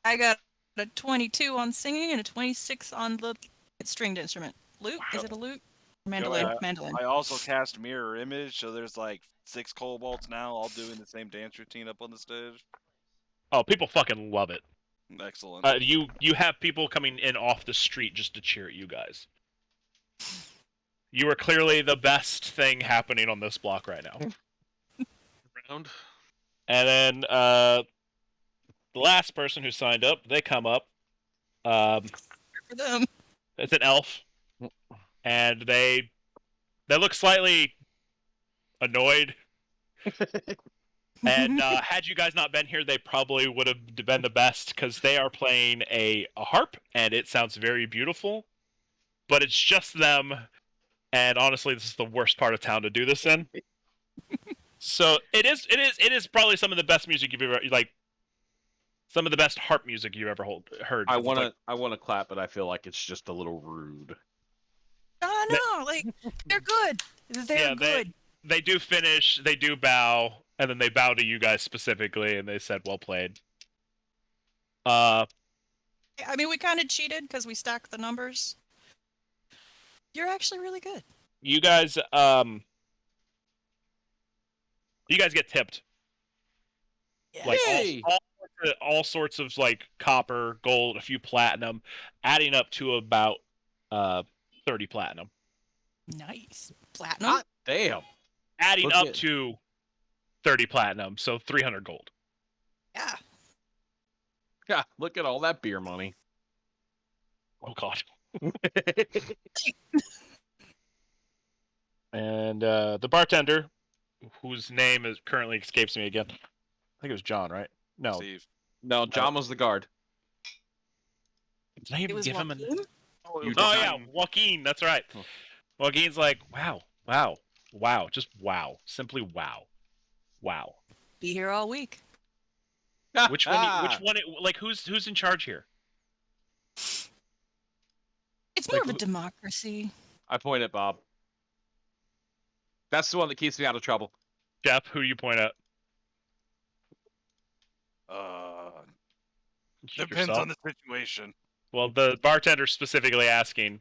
I got a 22 on singing and a 26 on the stringed instrument. Lute? Is it a lute? Mandolin. Mandolin. I also cast mirror image, so there's like 6 kobolds now, all doing the same dance routine up on the stage. Oh, people fucking love it. Excellent. You have people coming in off the street just to cheer at you guys. You are clearly the best thing happening on this block right now. Round. And then the last person who signed up, they come up. For them. It's an elf, and they look slightly annoyed. And had you guys not been here, they probably would have been the best because they are playing a harp, and it sounds very beautiful. But it's just them, and honestly, this is the worst part of town to do this in. So it is probably some of the best music you've ever some of the best harp music you've ever heard. I wanna clap, but I feel like it's just a little rude. Oh no, like they're good. They're good. They do finish, they do bow, and then they bow to you guys specifically, and they said, "Well played." I mean, we kind of cheated because we stacked the numbers. You're actually really good. You guys get tipped. Yeah. Like Hey! all sorts of like copper, gold, a few platinum, adding up to about 30 platinum. Nice. Platinum? God damn. Adding Look up at- to 30 platinum, so 300 gold. Yeah. Yeah, look at all that beer money. Oh god. And the bartender, whose name currently escapes me again. I think it was John, right? No. Steve. No, John was the guard. Did I even It was give him Joaquin? Oh, You yeah, did. Joaquin, that's right. Oh. Joaquin's like, wow, just wow. Simply wow. Be here all week. Which one, like, who's in charge here? It's more of a democracy. I point at Bob. That's the one that keeps me out of trouble. Jeff, who you point at? Depends Yourself? on the situation. Well, the bartender's specifically asking.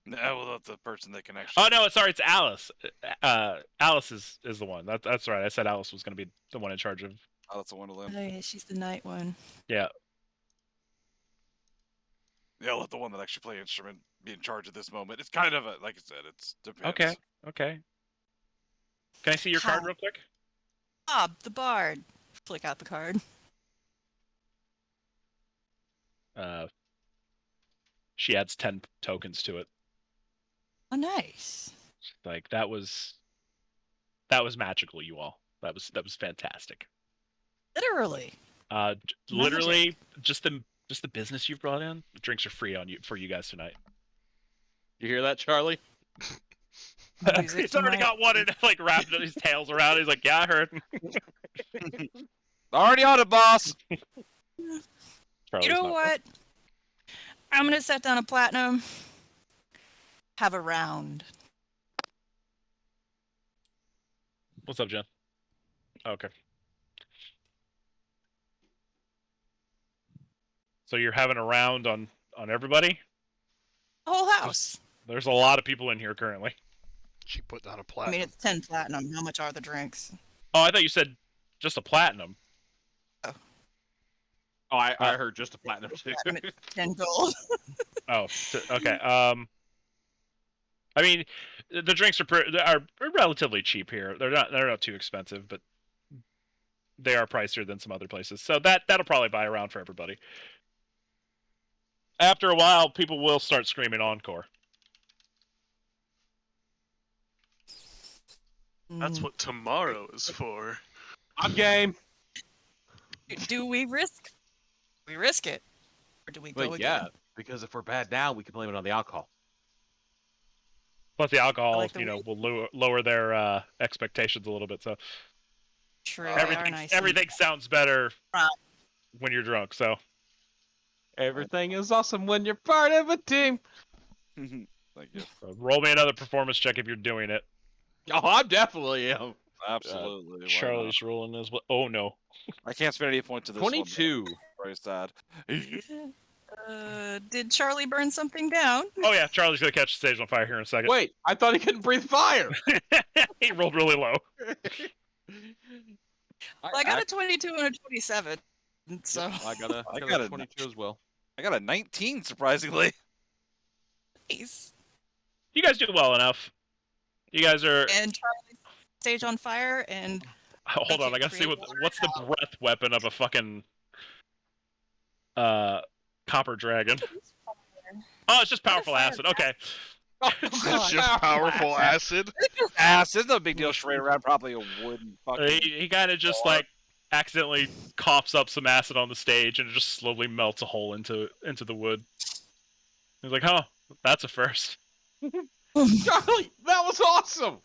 No, well, that's the person that can actually. Oh no, sorry, it's Alice. Alice is the one. That's right. I said Alice was going to be the one in charge of. Oh, that's the one to live. Oh, yeah, she's the night one. Yeah. Yeah, I'll let the one that actually play instrument be in charge at this moment. It's kind of a, like I said, it's depends. Okay. Can I see your card real quick? Bob, the bard. Flick out the card. She adds 10 tokens to it. Oh, nice. Like that was magical, you all. That was fantastic. Literally. Literally, just the business you've brought in. The drinks are free for you guys tonight. You hear that, Charlie? He's already got one and like wrapped his tails around. He's like, yeah, I heard. Already on it, boss. You know what? I'm gonna set down a platinum. Have a round. What's up, Jen? Okay. So you're having a round on everybody? The whole house. There's a lot of people in here currently. She put down a I platinum. mean, it's 10 platinum. How much are the drinks? Oh, I thought you said just a platinum. Oh. Oh, I heard just a platinum too. 10 gold. Oh, okay. I mean, the drinks are relatively cheap here. They're not too expensive, but they are pricier than some other places. So that'll probably buy around for everybody. After a while, people will start screaming encore. That's what tomorrow is for. I'm game. Do we risk? We risk it, or do we go But again? yeah, because if we're bad now, we can blame it on the alcohol. Plus, the alcohol, like the will lower their expectations a little bit. So True, they are nice. everything sounds better Right. when you're drunk. So Everything is awesome when you're part of a team. Thank you. roll me another performance check if you're doing it. Oh, I definitely am. Absolutely. why Charlie's rolling as well. Oh no. not? I can't spend any points to this 22. one. Very sad. Did Charlie burn something down? Oh yeah, Charlie's gonna catch the stage on fire here in a second. Wait, I thought he couldn't breathe fire. He rolled really low. Well, I got a 22 and a 27. So I got a 22 as well. I got a 19, surprisingly. nice. You guys do well enough. You guys are. And Charlie's stage on fire, and Hold on, I gotta see what's the breath weapon of a fucking copper dragon. Oh, it's just powerful acid. Okay. It's just powerful acid. Acid, no big deal. Straight around, probably a wooden fucking. He kind of just like accidentally coughs up some acid on the stage, and it just slowly melts a hole into the wood. He's like, "Oh, that's a first." Charlie, that was awesome.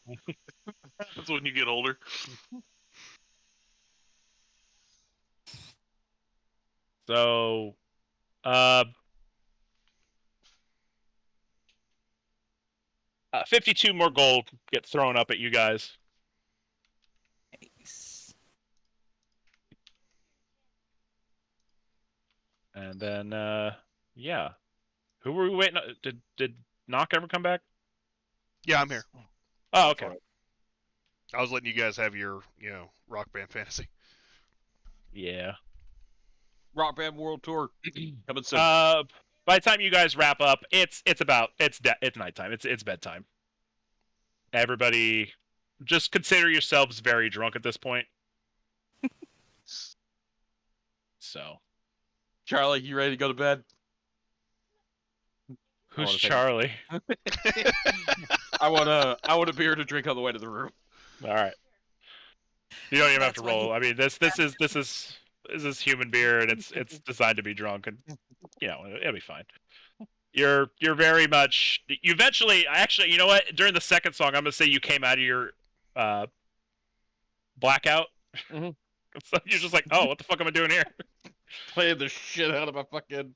That's when you get older. So, 52 more gold get thrown up at you guys. nice. And then, yeah. Who were we waiting on? Did Knock ever come back? Yeah, I'm here. Oh, okay. I was letting you guys have your, rock band fantasy. Yeah. Rock Band World Tour coming soon. By the time you guys wrap up, it's nighttime. It's bedtime. Everybody, just consider yourselves very drunk at this point. So, Charlie, you ready to go to bed? who's Charlie? I want a beer to drink on the way to the room. All right. You don't even have to That's when roll. I mean, this is human beer, and it's designed to be drunk, and it'll be fine. You're very much. You eventually, actually, you know what? During the second song, I'm gonna say you came out of your blackout. Mhm. So you're just like, oh, what the fuck am I doing here? Playing the shit out of my fucking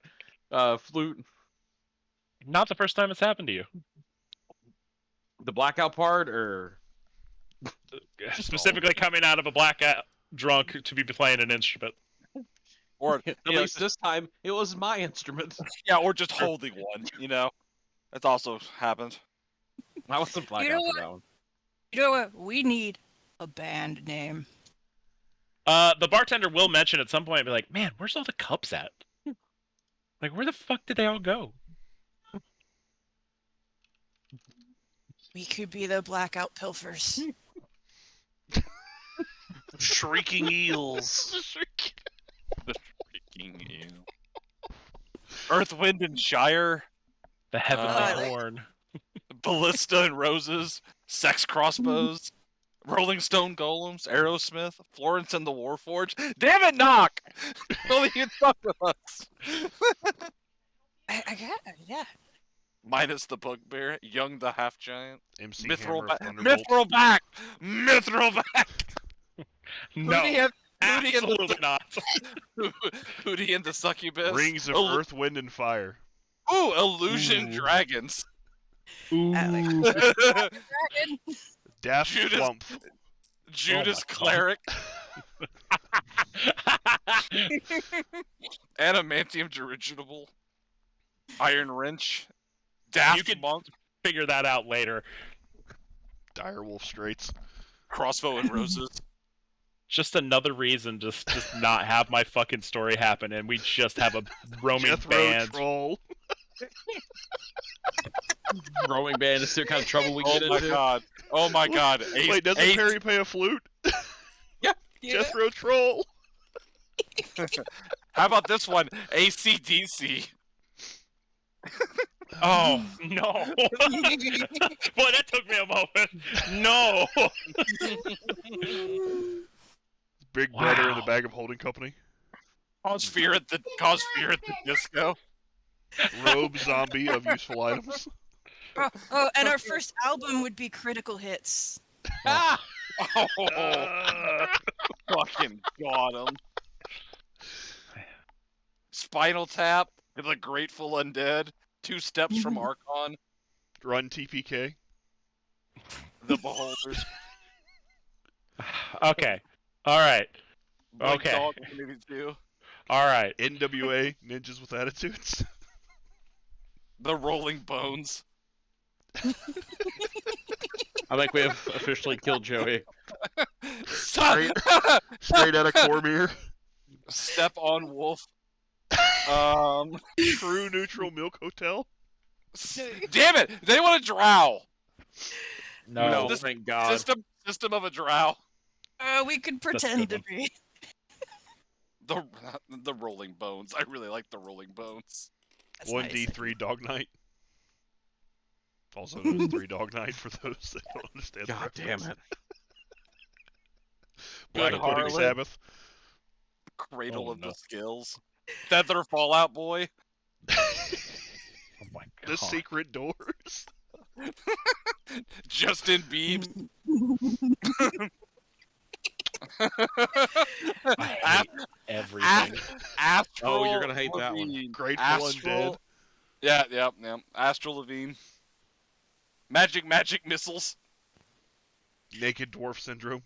flute. Not the first time it's happened to you. The blackout part, or Specifically coming out of a blackout drunk to be playing an instrument. Or at least this time it was my instrument. yeah, or just holding one. That's also happened. I wasn't blackout for that one. You know what? We need a band name. The bartender will mention at some point, be like, man, where's all the cups at? Like, where the fuck did they all go? We could be the Blackout Pilfers. Shrieking eels. The freaking ew. Earth, Wind, and Shire. The heavenly horn. Ballista and Roses. Sex Crossbows. Rolling Stone Golems. Aerosmith. Florence and the Warforged. Damn it, Knock! Only you fuck with us. I get it, yeah. Minus the Bugbear. Young the Half Giant. MC Mithril Hammer, Thunderbolt. back! Mithril back! No, absolutely not. Hootie and the Succubus. Rings of Earth, Wind, and Fire. Ooh, Illusion Dragons. Alex. Dragon. Daft Judas- Flump. Judas God. Cleric. Adamantium Dirigible. Iron Wrench. Daft You could- Monk. Figure that out later. Direwolf Straits. Crossbow and Roses. Just another reason to just not have my fucking story happen, and we just have a roaming Jethro band. Troll. Rowing band is the kind of trouble we Oh get my into. god. Oh my god. Ace, Wait, doesn't Ace- Perry play a flute? Yeah. Jethro Troll. How about this one? AC/DC. Oh no! Boy, that took me a moment. No. Big Brother and the Wow. Bag of Holding Company. Cause fear at the disco. Robe zombie of useful items. Oh, and our first album would be Critical Hits. Oh, fucking got him. Spinal Tap, The Grateful Undead, Two Steps from Archon, Run TPK. The Beholders. Okay. All right. Blink Okay. Dog 182. All right. NWA, Ninjas with Attitudes. The Rolling Bones. I think we have officially killed Joey. Straight out of Cormier. Step on Wolf. True Neutral Milk Hotel. Damn it! They want to drow. No. Thank God. System of a drow. We could pretend to be. The Rolling Bones. I really like the Rolling Bones. That's 1D3 nice. Dog Night. Also known as 3 Dog Night for those that don't understand. God the damn reference. it. Black Good Pudding Harlot. Sabbath. Cradle Oh, of no. the Skills. Feather Fallout Boy. Oh my god. The Secret Doors. Justin Biebs. I hate everything. Astral. Oh, you're gonna hate that one. Levine. Grateful Astral. Undead. Yeah. Astral Levine. Magic Missiles. Naked Dwarf Syndrome.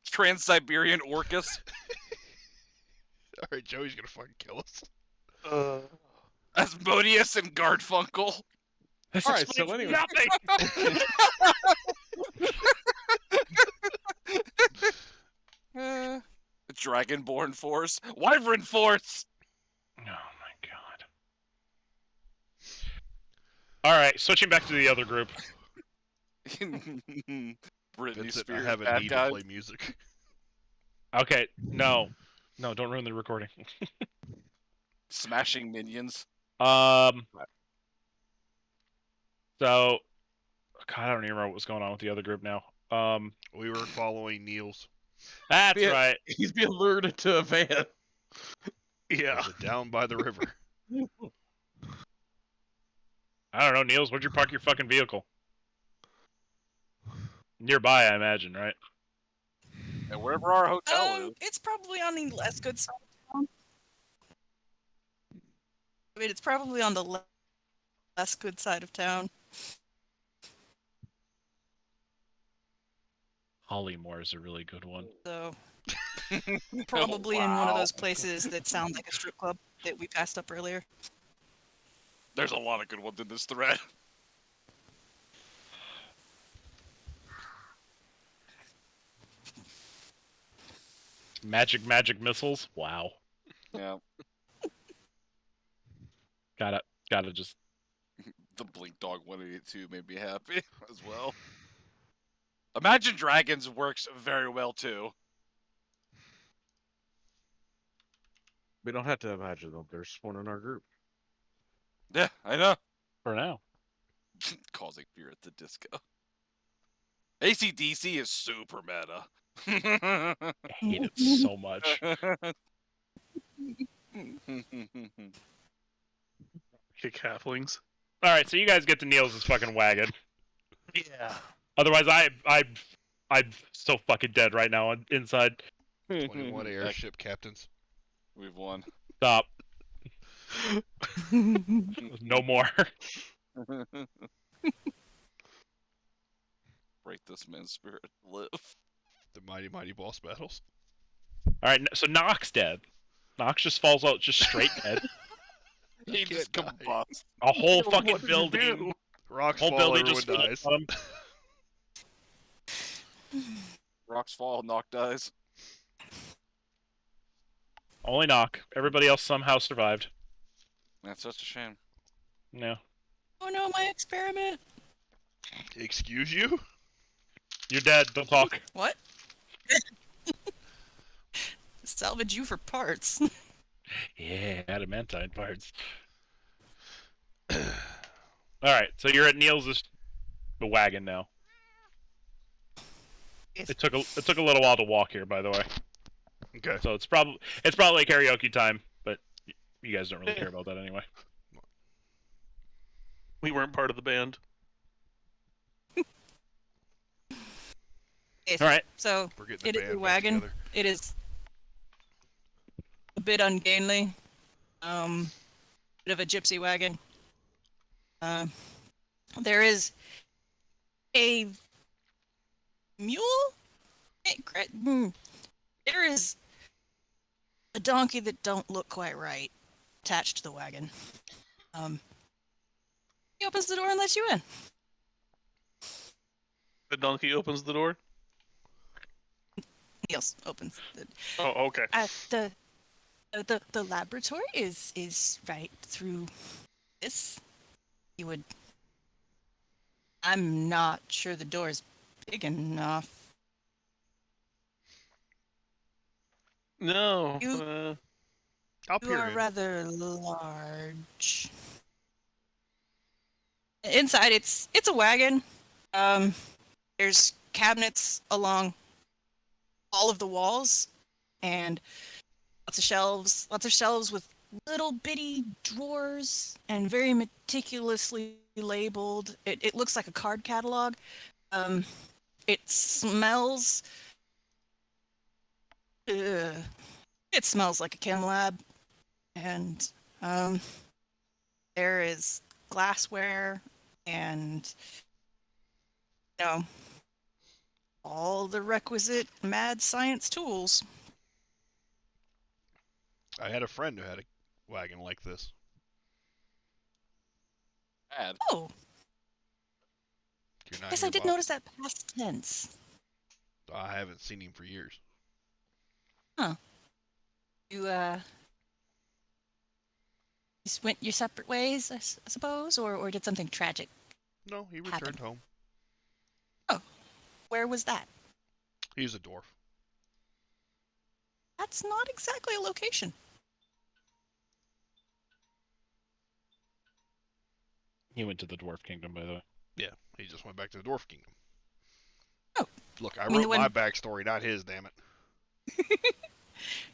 Trans-Siberian Orcus. Alright, Joey's gonna fucking kill us. Asmodeus and Garfunkel. This All right, so explains anyway. nothing. Dragonborn Force. Wyvern Force. Oh my god. All right, switching back to the other group. Britney Vincent, I Spears. have a Bad need guys. to play music. Okay, no, don't ruin the recording. Smashing Minions. So, God, I don't even remember what was going on with the other group now. We were following Niels. That's Yeah. right. He's being lured into a van. Yeah. Down by the river. I don't know, Niels. Where'd you park your fucking vehicle? Nearby, I imagine, right? And wherever our hotel is. It's probably on the less good side of town. I mean, it's probably on the less good side of town. Hollymore is a really good one. So, probably in one of Wow. those places that sound like a strip club that we passed up earlier. There's a lot of good ones in this thread. Magic missiles. Wow. Yeah. Gotta just. The Blink Dog 182 made me happy as well. Imagine Dragons works very well too. We don't have to imagine them. There's one in our group. Yeah, I know. For now. Causing fear at the disco. AC/DC is super meta. I hate it so much. Kick halflings. All right, so you guys get to Niels' fucking wagon. Yeah. Otherwise, I'm so fucking dead right now inside. 21 airship captains. We've won. Stop. No more. Break this man's spirit. Live. The mighty boss battles. All right, so Nox dead. Nox just falls out, just straight dead. He just can't die. combusts. A whole What fucking did you building. do? Rocks Whole fall, building everyone just dies. falls on him. Rocks fall, Knock dies. Only Knock. Everybody else somehow survived. That's such a shame. No. Oh no, my experiment! Excuse you? You're dead. Don't talk. What? Salvage you for parts. Yeah, adamantine parts. All right, so you're at Niels' the wagon now. Yes. It took a little while to walk here, by the way. Okay. So it's probably karaoke time, but you guys don't really care about that anyway. We weren't part of the band. All right. So We're getting the it is a band back wagon. together. It is a bit ungainly. Bit of a gypsy wagon. There is a mule. There is a donkey that don't look quite right attached to the wagon. He opens the door and lets you in. The donkey opens the door. Niels opens the. Oh, okay. The laboratory is right through this. You would. I'm not sure the door is big enough. No. I'll You peer are in. rather large. Inside, it's a wagon. There's cabinets along all of the walls, and lots of shelves with little bitty drawers, and very meticulously labeled. It looks like a card catalog. It smells. It smells like a chem lab, and there is glassware and all the requisite mad science tools. I had a friend who had a wagon like this. Bad. Oh, You're not yes, here I did about- notice that past tense. I haven't seen him for years. Huh. You just went your separate ways, I suppose, or did something tragic? No, he returned home. Oh, where was that? He's a dwarf. That's not exactly a location. He went to the Dwarf Kingdom, by the way. Yeah, he just went back to the dwarf kingdom. Oh. Look, I mean, wrote the one- my backstory, not his, damn it.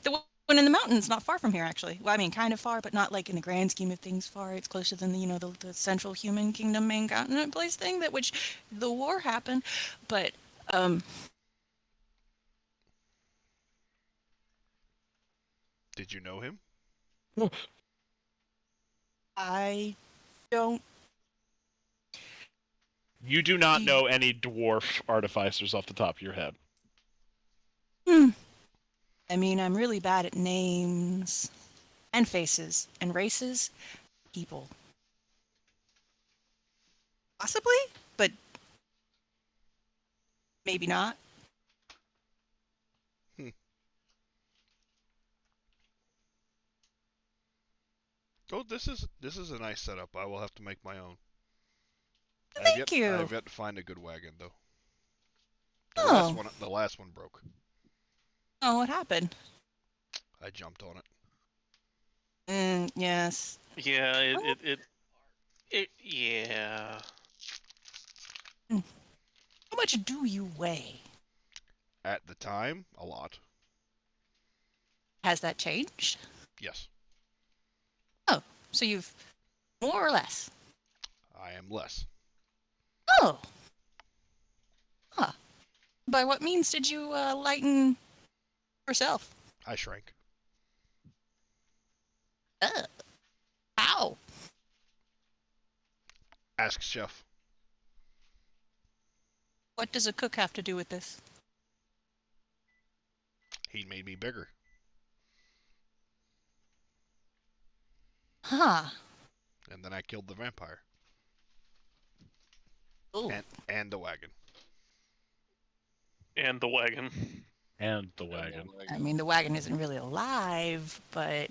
The one in the mountains, not far from here, actually. Well, I mean, kind of far, but not like in the grand scheme of things far. It's closer than the central human kingdom main continent place thing, that which the war happened. But Did you know him? I don't. You do not know any dwarf artificers off the top of your head. I mean, I'm really bad at names and faces and races, people. Possibly, but maybe not. Oh, this is a nice setup. I will have to make my own. Thank you. I've yet to find a good wagon though. Oh. The last one broke. Oh, what happened? I jumped on it. Yes. Yeah, it yeah. How much do you weigh? At the time, a lot. Has that changed? Yes, Oh, so you've more or less. I am less. Oh. Huh. By what means did you lighten yourself? I shrank. How? Ask chef. What does a cook have to do with this? He made me bigger. Huh. And then I killed the vampire. Ooh. And the wagon. And the wagon. And the wagon. I mean, the wagon isn't really alive, but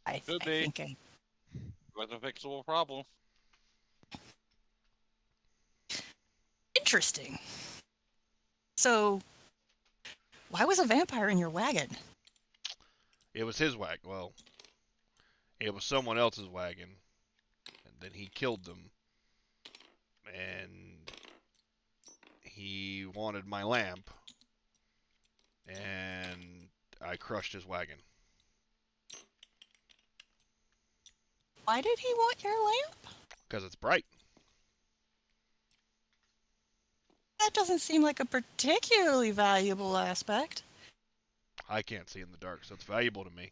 I Could be. think That's a fixable problem. Interesting. So, why was a vampire in your wagon? It was his wagon. Well, it was someone else's wagon. And then he killed them. And he wanted my lamp. And I crushed his wagon. Why did he want your lamp? Because it's bright. That doesn't seem like a particularly valuable aspect. I can't see in the dark, so it's valuable to me.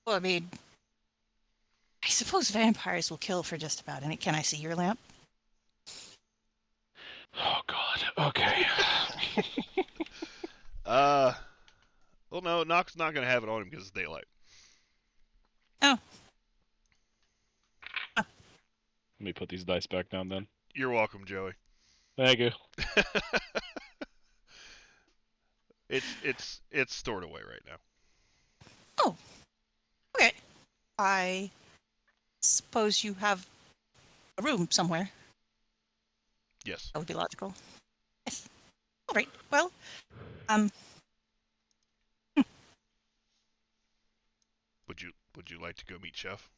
Well, I mean, I suppose vampires will kill for just about any. Can I see your lamp? Oh God. Okay. Well, no, Nock's not gonna have it on him because it's daylight. Oh. Let me put these dice back down then. You're welcome, Joey. Thank you. It's stored away right now. Oh. Okay. I suppose you have a room somewhere. Yes. That would be logical. Yes. All right. Well, Would you like to go meet Chef?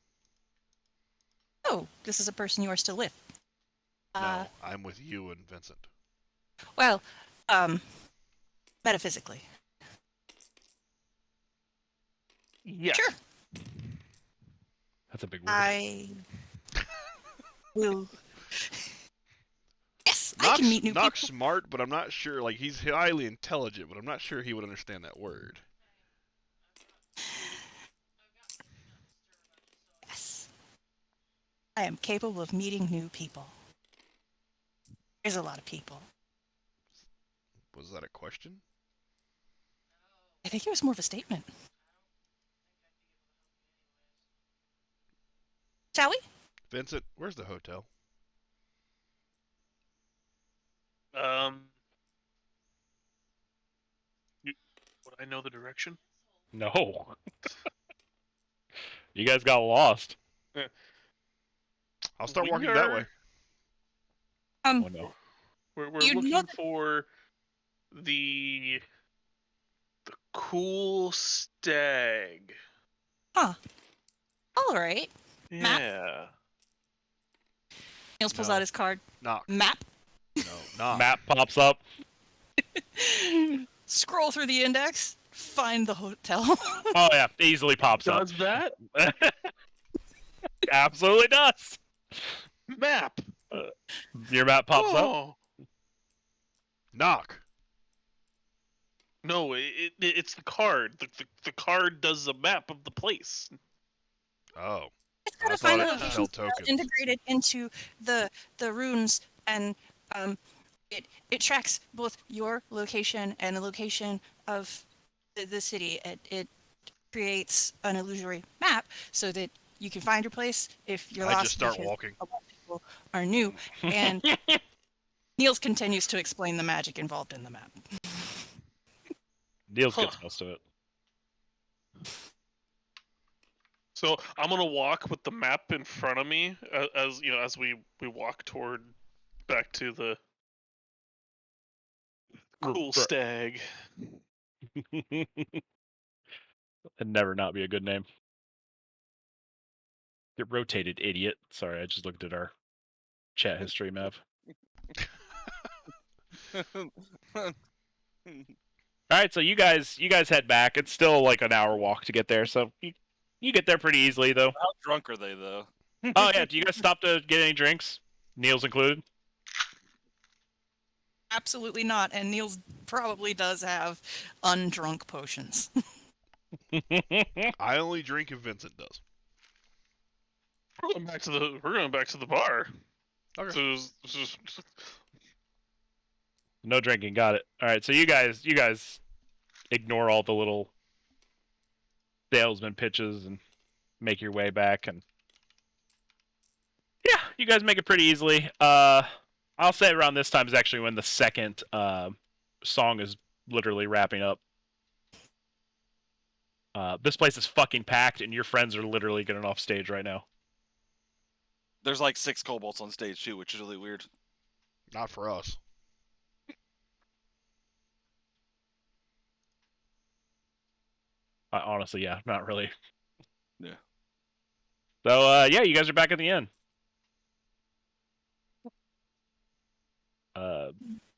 oh, this is a person you are still with. No, I'm with you and Vincent. Well, metaphysically. Yes. Sure. That's a big word. I will. Yes, I can meet new Nock's people. smart, but I'm not sure. Like, he's highly intelligent, but I'm not sure he would understand that word. Yes. I am capable of meeting new people. There's a lot of people. Was that a question? I think it was more of a statement. Shall we? Vincent, where's the hotel? Would I know the direction? No. You guys got lost. I'll start We walking that way. Oh no. We're You know looking that- for the Cool Stag. Huh. All right. Map? Yeah. Niels pulls No. out his card. Knock. Map. No, knock. Map pops up. Scroll through the index. Find the hotel. Oh yeah, easily pops up. Does that? Absolutely does. Map. Your map pops up. Oh. Knock. No, it's the card. The card does a map of the place. Oh. It's got I to find the thought it locations held that are tokens. integrated into the runes, and it tracks both your location and the location of the city. It creates an illusory map so that you can find your place if you're I lost. just start because walking. a lot of people are new, and Niels continues to explain the magic involved in the map. Niels gets most of it. So I'm gonna walk with the map in front of me as you know, as we walk toward back to the Cool Stag. It'd never not be a good name. Get rotated, idiot. Sorry, I just looked at our chat history map. All right, so you guys head back. It's still like an hour walk to get there, so you get there pretty easily though. How drunk are they though? Oh yeah, do you guys stop to get any drinks? Niels included. Absolutely not, and Niels probably does have undrunk potions. I only drink if Vincent does. We're going back to the bar. Okay. So No drinking, got it. All right, so you guys ignore all the little salesman pitches and make your way back, and yeah, you guys make it pretty easily. I'll say around this time is actually when the second song is literally wrapping up. This place is fucking packed, and your friends are literally getting off stage right now. There's like 6 kobolds on stage too, which is really weird. Not for us. Honestly, yeah, not really. Yeah. So, yeah, you guys are back at the inn.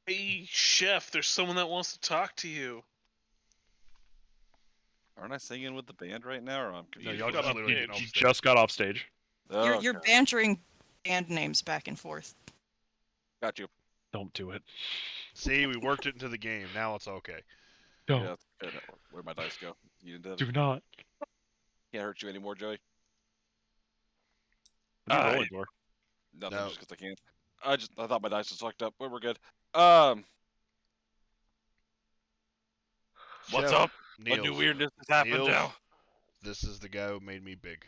hey, chef, there's someone that wants to talk to you. Aren't I singing with the band right now, or I'm No, confused? y'all got just off literally stage. getting off You stage. just got off stage. You're Okay. bantering band names back and forth. Got you. Don't do it. See, we worked it into the game. Now it's okay. Don't. Yeah, that's good. Where'd my dice go? You didn't Do not. can't hurt you anymore, Joey. What are you Uh, rolling for? Nothing, No. just because I can't. I thought my dice was fucked up, but we're good. What's Chef, up? Niels, A new weirdness has happened Niels, now. this is the guy who made me big.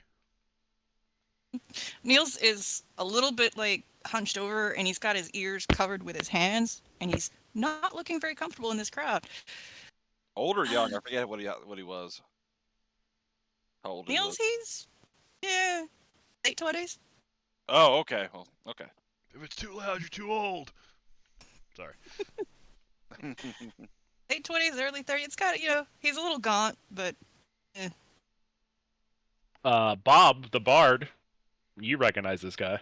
Niels is a little bit like hunched over, and he's got his ears covered with his hands, and he's not looking very comfortable in this crowd. Old or young? I forget what he was. How old he Niels, was? he's late 20s. Oh, okay. Well, okay. If it's too loud, you're too old. Sorry. Late 20s, early 30s. It's kind of, he's a little gaunt, but Bob, the bard. You recognize this guy.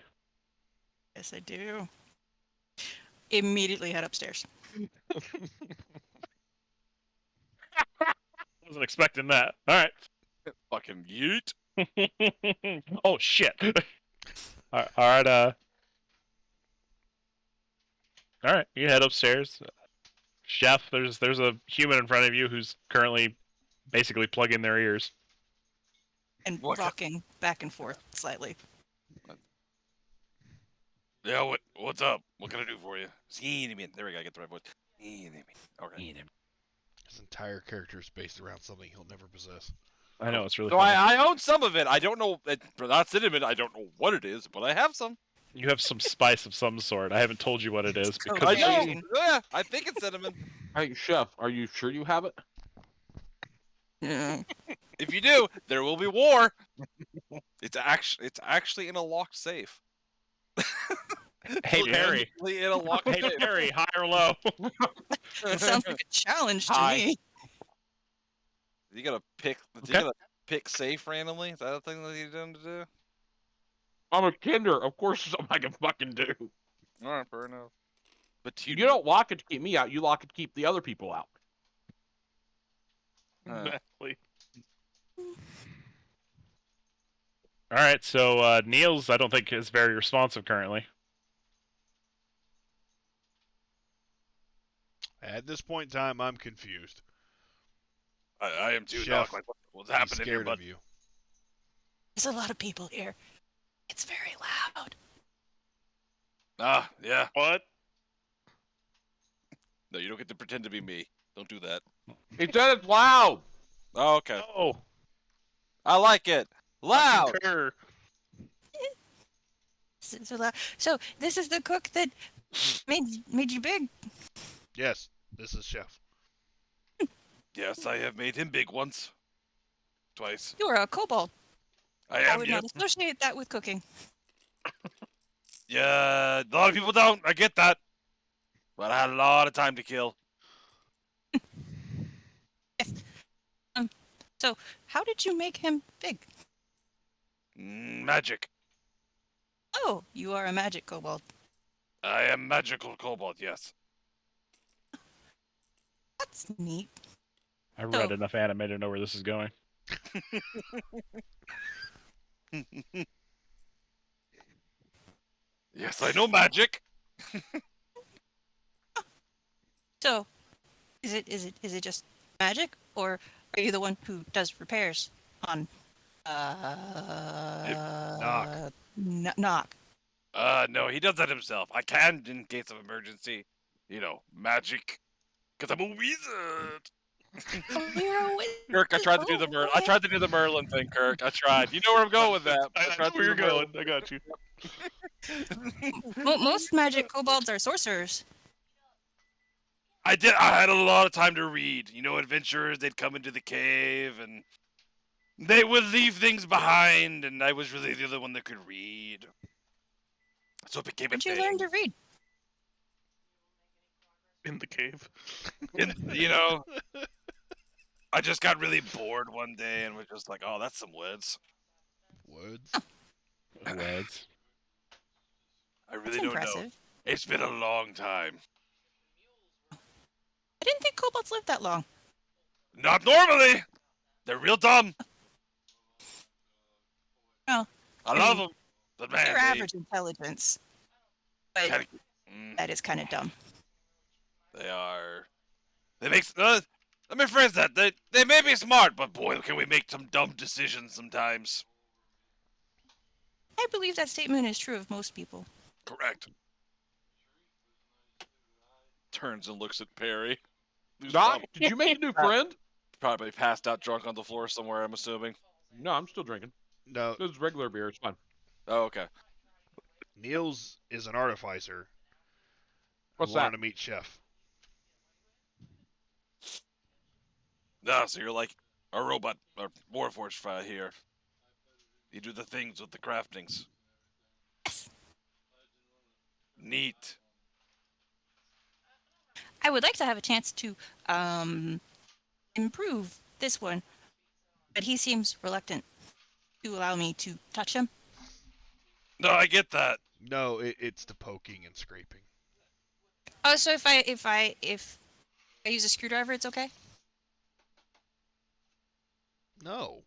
yes, I do. Immediately head upstairs. Wasn't expecting that. All right. Fucking yeet. Oh shit. All right. All right. You head upstairs. Chef, there's a human in front of you who's currently basically plugging their ears. And What? rocking back and forth slightly. Yeah, what's up? What can I do for you? There we go, I get the right voice. Okay. His entire character is based around something he'll never possess. I know, it's really So funny. I own some of it. I don't know, for not cinnamon, I don't know what it is, but I have some. You have some spice of some sort. I haven't told you what it is because I Okay. it's- know. Yeah, I think it's cinnamon. Hey, Chef, are you sure you have it? Yeah. If you do, there will be war. It's actually in a locked safe. Hey Perry. Legitimately in a locked Hey safe. Perry, high or low? It sounds like a challenge to Hi. me. You gotta pick. Okay. You gotta pick safe randomly. Is that a thing that you're doing to do? I'm a kinder. Of course, it's something I can fucking do. All right, fair enough. But You don't lock it to keep me out. You lock it to keep the other people out. Exactly. All right, so Niels, I don't think is very responsive currently. At this point in time, I'm confused. I am too. Chef, Doc. Like, what's I'm happening here, scared bud? of you. There's a lot of people here. It's very loud. Ah, yeah. What? No, you don't get to pretend to be me. Don't do that. He said it's loud. Oh, okay. Oh, I like it. Loud. Concur. So loud. So this is the cook that made you big. Yes, this is Chef. Yes, I have made him big once. Twice. You are a kobold. I I am. would Yes. not associate that with cooking. Yeah, a lot of people don't. I get that. But I had a lot of time to kill. Yes. So how did you make him big? Magic. Oh, you are a magic kobold. I am magical kobold, yes. That's neat. I read So- enough anime to know where this is going. Yes, I know magic. So, is it just magic, or are you the one who does repairs on knock? No, he does that himself. I can in case of emergency. Magic. Because I'm a wizard. Kirk, I tried to do the Merlin thing, Kirk. I tried. You know where I'm going with that. I know where you're going. I got you. Most magic kobolds are sorcerers. I had a lot of time to read. Adventurers, they'd come into the cave and they would leave things behind, and I was really the only one that could read. So it became Where'd a you thing. learn to read? In the cave. I just got really bored one day and was just like, oh, that's some words. Woods? Words. I really That's don't impressive. know. It's been a long time. I didn't think kobolds lived that long. Not normally. They're real dumb. Well, I I love mean, them, but man, they're average intelligence, but kinda, that is kind of dumb. they are. They make. Let me phrase that. They may be smart, but boy, can we make some dumb decisions sometimes. I believe that statement is true of most people. Correct. Turns and looks at Perry. Who's Doc, did you make a new friend? probably passed out drunk on the floor somewhere, I'm assuming. No, I'm still drinking. No, This is regular beer. It's fine. Oh, okay. Niels is an artificer who What's wanted that? to meet Chef. No, so you're like a robot or Warforged fire here. You do the things with the craftings. Yes. Neat. I would like to have a chance to improve this one, but he seems reluctant to allow me to touch him. No, I get that. No, it's the poking and scraping. Oh, so if I use a screwdriver, it's okay? No.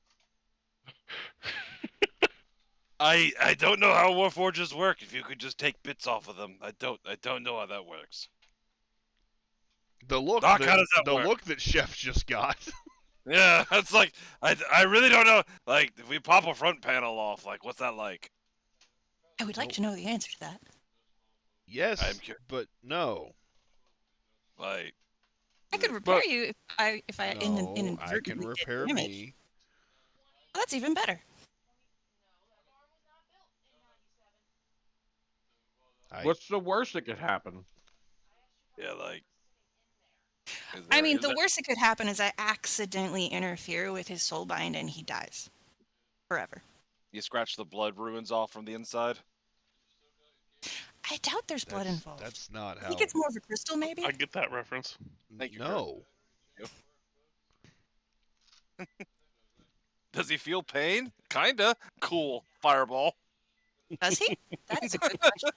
I don't know how Warforges work. If you could just take bits off of them, I don't know how that works. The look Doc, that, how does that the work? look that Chef just got. Yeah, it's like I really don't know. Like, if we pop a front panel off, like, what's that like? I would like to know the answer to that. Yes, I'm but no. Like, I could repair you if I No, I inadvertently can did repair damage. me. Well, that's even better. What's the worst that could happen? yeah, like. I mean, the worst that could happen is I accidentally interfere with his soul bind and he dies forever. You scratch the blood ruins off from the inside. I doubt there's blood involved. That's not I how. think it's more of a crystal, maybe. I get that reference. Thank you. No. Does he feel pain? Kinda. Cool. Fireball. Does he? That is a good question.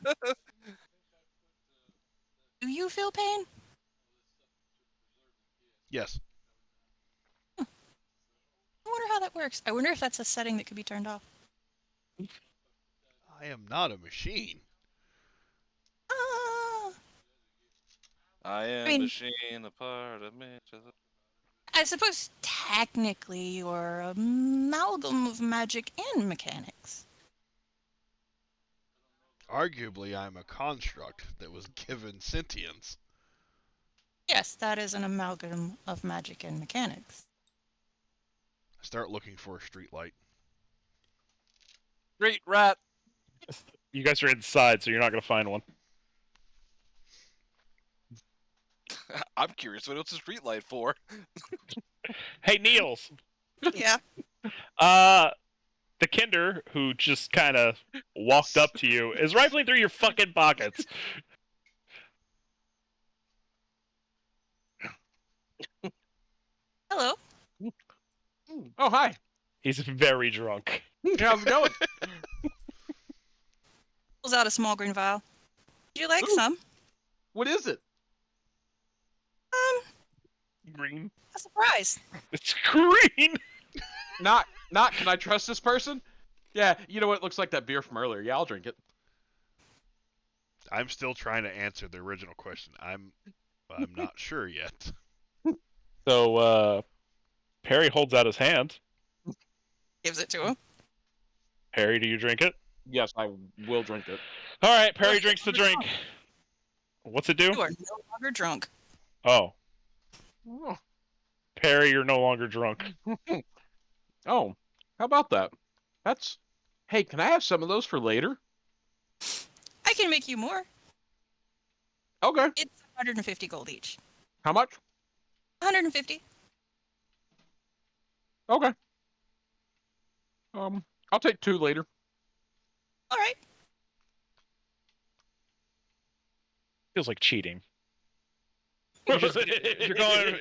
Do you feel pain? Yes. I wonder how that works. I wonder if that's a setting that could be turned off. I am not a machine. Ah. I am mean- machine, a part of me. I suppose technically you're an amalgam of magic and mechanics. Arguably, I'm a construct that was given sentience. Yes, that is an amalgam of magic and mechanics. Start looking for a street light. Street rat. You guys are inside, so you're not gonna find one. I'm curious, what else is street light for? Hey, Niels. Yeah. The Kinder, who just kind of walked up to you, is rifling through your fucking pockets. Hello. Oh, hi. He's very drunk. How's it going? Pulls out a small green vial. Would you like Ooh. some? What is it? Green. A surprise. It's green. Not. Can I trust this person? Yeah, you know what? It looks like that beer from earlier. Yeah, I'll drink it. I'm still trying to answer the original question. I'm not sure yet. So, Perry holds out his hand. Gives it to him. Perry, do you drink it? Yes, I will drink it. All right, Perry drinks the drink. What's it do? You are no longer drunk. Oh, Oh. Perry, you're no longer drunk. Oh, how about that? That's. Hey, can I have some of those for later? I can make you more. Okay. It's 150 gold each. How much? 150. Okay. I'll take 2 later. All right. Feels like cheating. You're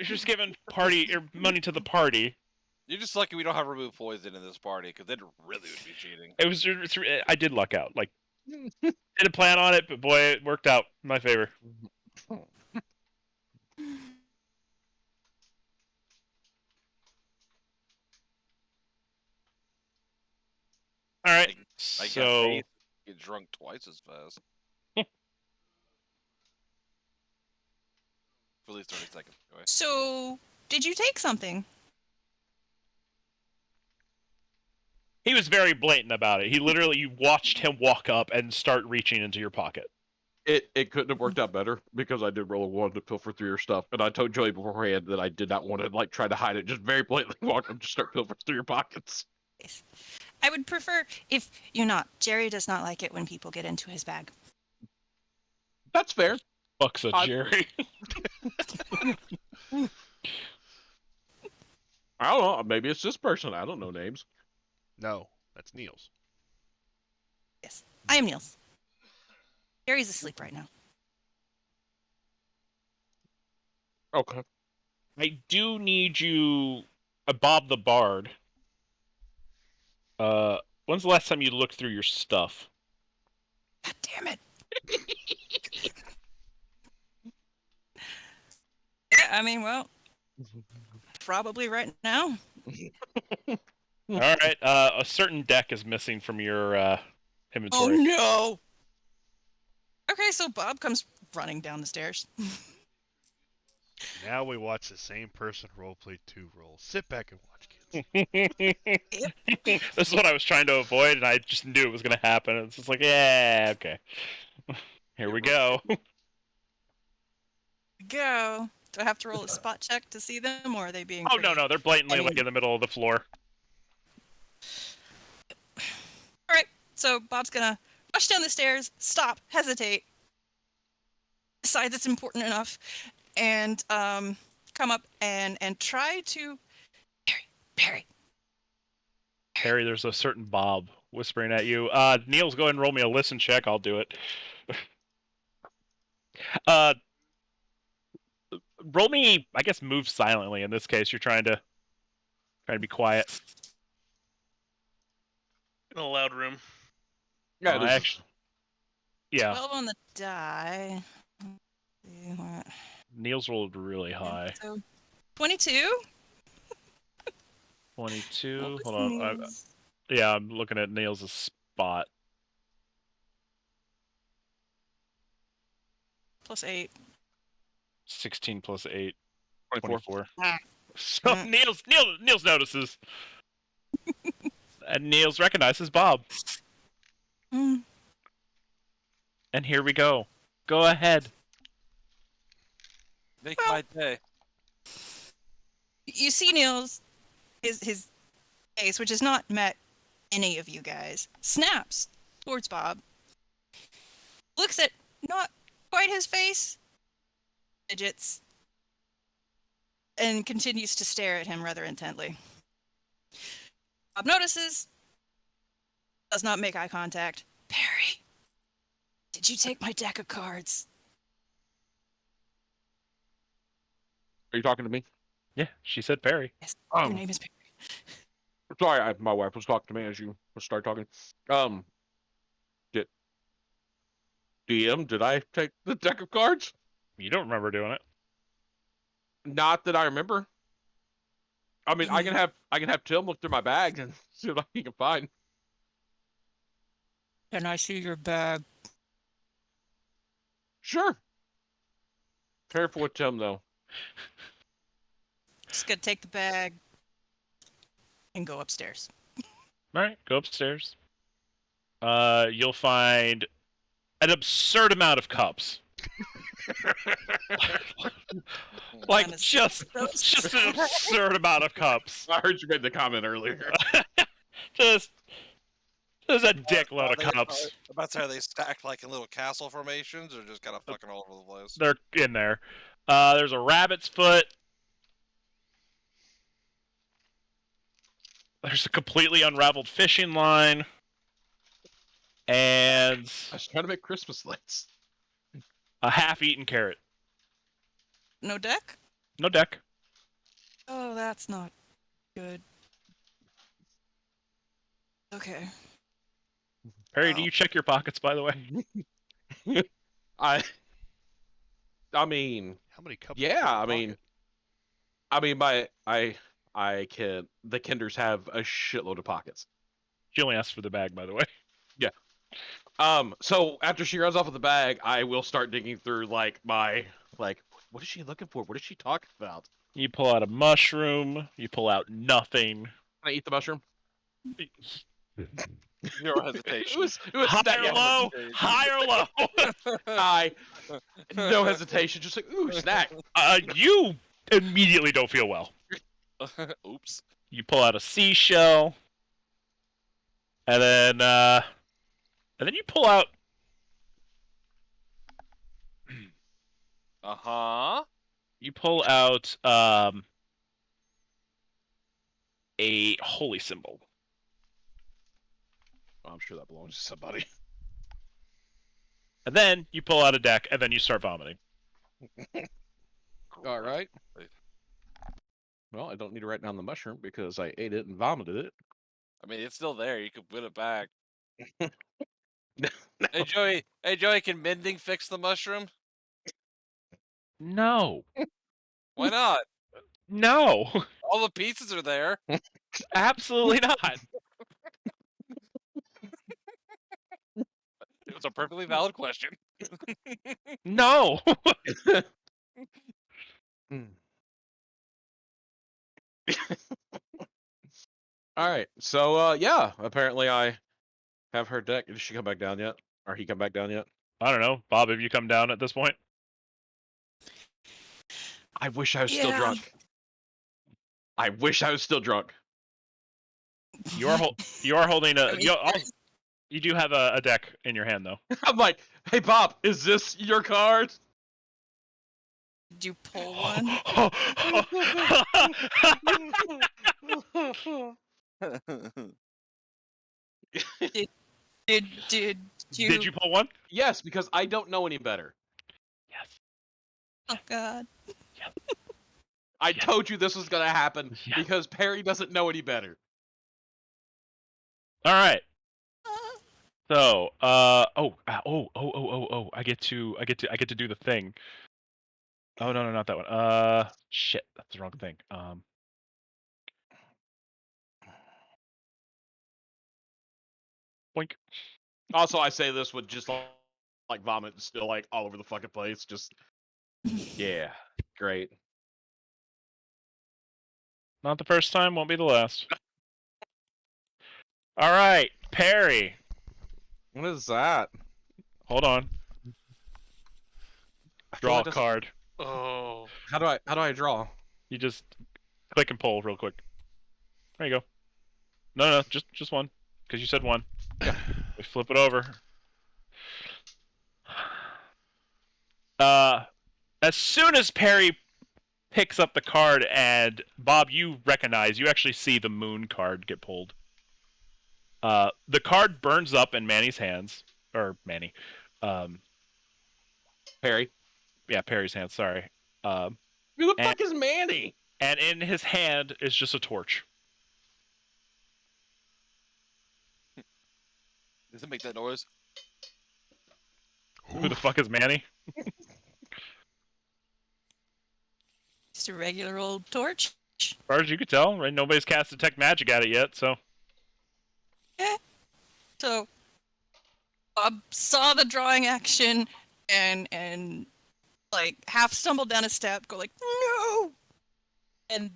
just giving party or money to the party. You're just lucky we don't have remove poison in this party, because then really would be cheating. I did luck out. Like, didn't plan on it, but boy, it worked out in my favor. All right. I got So faith. Get drunk twice as fast. For at least 30 seconds. Anyway. So, did you take something? he was very blatant about it. He literally, you watched him walk up and start reaching into your pocket. It couldn't have worked out better because I did roll a 1 to pilfer through your stuff, and I told Joey beforehand that I did not want to like try to hide it. Just very blatantly walk up, just start pilfering through your pockets. I would prefer if you not. Jerry does not like it when people get into his bag. That's fair. Fuck's a Jerry. I don't know. Maybe it's this person. I don't know names. No, that's Niels. Yes, I am Niels. Jerry's asleep right now. Okay. I do need you, Bob the Bard. When's the last time you looked through your stuff? God damn it. Yeah, I mean, well, probably right now. All right. A certain deck is missing from your Oh inventory. no! Okay, so Bob comes running down the stairs. Now we watch the same person roleplay 2 roles. Sit back and watch, kids. This is what I was trying to avoid, and I just knew it was going to happen. It's just like, yeah, okay. Here we go. Go. Do I have to roll a spot check to see them, or are they being? Oh, no, they're blatantly like in the middle of the floor. All right, so Bob's gonna rush down the stairs, stop, hesitate, decides it's important enough, and come up and try to Perry. Harry, there's a certain Bob whispering at you. Niels, go ahead and roll me a listen check. I'll do it. Roll me, I guess, move silently. In this case, you're trying to be quiet. In a loud room. Yeah, it is. Actually, yeah. 12 on the die. Let's see what. Niels rolled really high. So 22. 22. Hold on. Yeah, I'm looking at Niels' spot. Plus 8. 16 plus 8. 24. So Niels notices. And Niels recognizes Bob. Mm. And here we go. Go ahead. Make my day. You see Niels, his face, which has not met any of you guys, snaps towards Bob. Looks at not quite his face, fidgets, and continues to stare at him rather intently. Bob notices, does not make eye contact. Perry, did you take my deck of cards? Are you talking to me? Yeah, she said Perry. Yes, your name is Perry. Sorry, my wife was talking to me as you start talking. Did I take the deck of cards? You don't remember doing it. Not that I remember. I mean, I can have Tim look through my bag and see what he can find. Can I see your bag? Sure. Careful with Tim, though. Just gonna take the bag and go upstairs. All right, go upstairs. You'll find an absurd amount of cups. Like just an absurd amount of cups. I heard you made the comment earlier. There's a dickload of cups. About to say, are they stacked like in little castle formations, or just kind of fucking all over the place? They're in there. There's a rabbit's foot. There's a completely unraveled fishing line. And I was trying to make Christmas lights. a half-eaten carrot. No deck? No deck. Oh, that's not good. Okay. Perry, do you check your pockets, by the way? I mean, How many cups? yeah, in your I mean, the Kinders have a shitload of pockets. She only asked for the bag, by the way. So after she runs off with the bag, I will start digging through like my what is she looking for? What is she talking about? You pull out a mushroom. You pull out nothing. Can I eat the mushroom? No hesitation. It was High that or yeah. low? High or low? High. No hesitation, just like ooh, snack. You immediately don't feel well. Oops. You pull out a seashell, and then you pull out. You pull out a holy symbol. Oh, I'm sure that belongs to somebody. And then you pull out a deck, and then you start vomiting. All right. Well, I don't need to write down the mushroom because I ate it and vomited it. I mean, it's still there. You could put it back. No. Hey Joey. Hey Joey, can mending fix the mushroom? No. Why not? No. All the pieces are there. Absolutely not. It was a perfectly valid question. No. All right. So yeah, apparently I have her deck. Did she come back down yet? Or he come back down yet? I don't know. Bob, have you come down at this point? I wish I was still drunk. I wish I was still drunk. You are holding a. You do have a deck in your hand, though. I'm like, hey Bob, is this your card? Did you pull one? Did you? Did you pull one? Yes, because I don't know any better. Yes. Oh God. Yes. I told you this was gonna happen because Perry doesn't know any better. All right. So, I get to do the thing. Oh no, not that one. Shit, that's the wrong thing. Boink. Also, I say this with just like vomit still like all over the fucking place. Just yeah, great. Not the first time, won't be the last. All right, Perry. What is that? Hold on. Draw a card. Oh. How do I draw? You just click and pull real quick. There you go. No, just one, because you said one. Yeah. We flip it over. As soon as Perry picks up the card, and Bob, you actually see the moon card get pulled. The card burns up in Manny's hands, or Manny. Perry. Yeah, Perry's hands. Sorry. Who the fuck is Manny? And in his hand is just a torch. Does it make that noise? Who the fuck is Manny? Just a regular old torch. As far as you could tell, right? Nobody's cast Detect Magic at it yet, so. So Bob saw the drawing action and like half stumbled down a step, go like no, and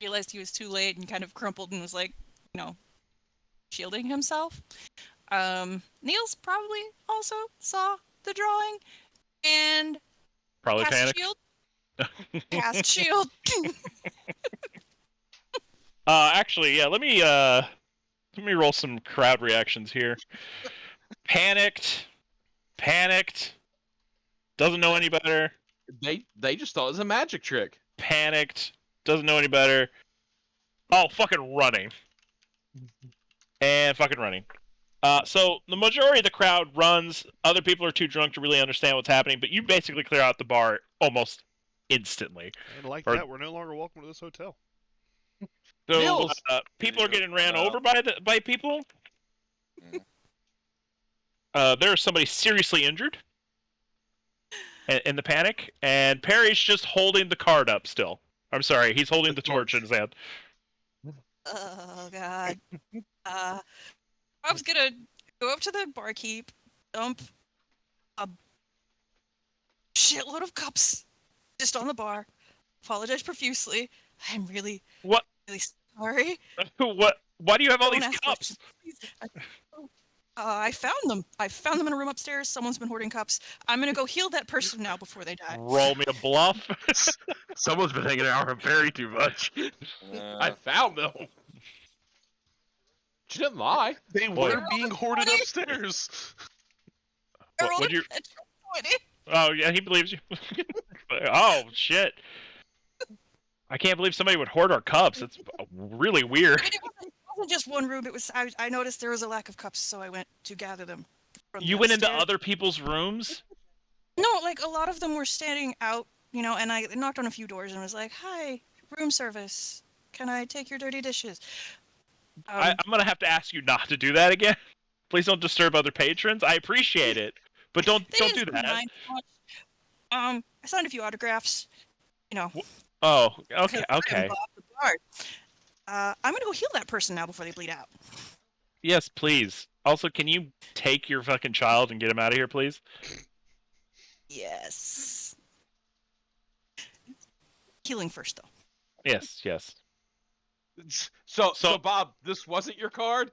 realized he was too late and kind of crumpled and was like, shielding himself. Niels probably also saw the drawing and probably cast panicked. shield. Cast shield. Actually, yeah. Let me roll some crowd reactions here. Panicked. Doesn't know any better. They just thought it was a magic trick. Panicked. Doesn't know any better. Oh, fucking running. And fucking running. So the majority of the crowd runs. Other people are too drunk to really understand what's happening, but you basically clear out the bar almost instantly. And like that, we're no longer welcome to this hotel. So people are getting ran over by people. There's somebody seriously injured in the panic, and Perry's just holding the card up still. I'm sorry, he's holding the torch in his hand. Oh God. Bob's gonna go up to the barkeep, dump a shitload of cups just on the bar, apologize profusely. I'm really sorry. What? Why do you have all Don't these ask cups? questions, please. I found them. I found them in a room upstairs. Someone's been hoarding cups. I'm gonna go heal that person now before they die. Roll me a bluff. Someone's been hanging out with Perry too much. I found them. She didn't lie. They were being hoarded upstairs. Would you? Oh yeah, he believes you. Oh shit! I can't believe somebody would hoard our cups. It's really weird. It wasn't just one room. It was. I noticed there was a lack of cups, so I went to gather them. You went into other people's rooms? No, like a lot of them were standing out, and I knocked on a few doors and was like, "Hi, room service. Can I take your dirty dishes?" I'm gonna have to ask you not to do that again. Please don't disturb other patrons. I appreciate it, but don't do that. I signed a few autographs. Oh, okay, okay. I'm gonna go heal that person now before they bleed out. Yes, please. Also, can you take your fucking child and get him out of here, please? Yes. Healing first, though. Yes, yes. So Bob, this wasn't your card?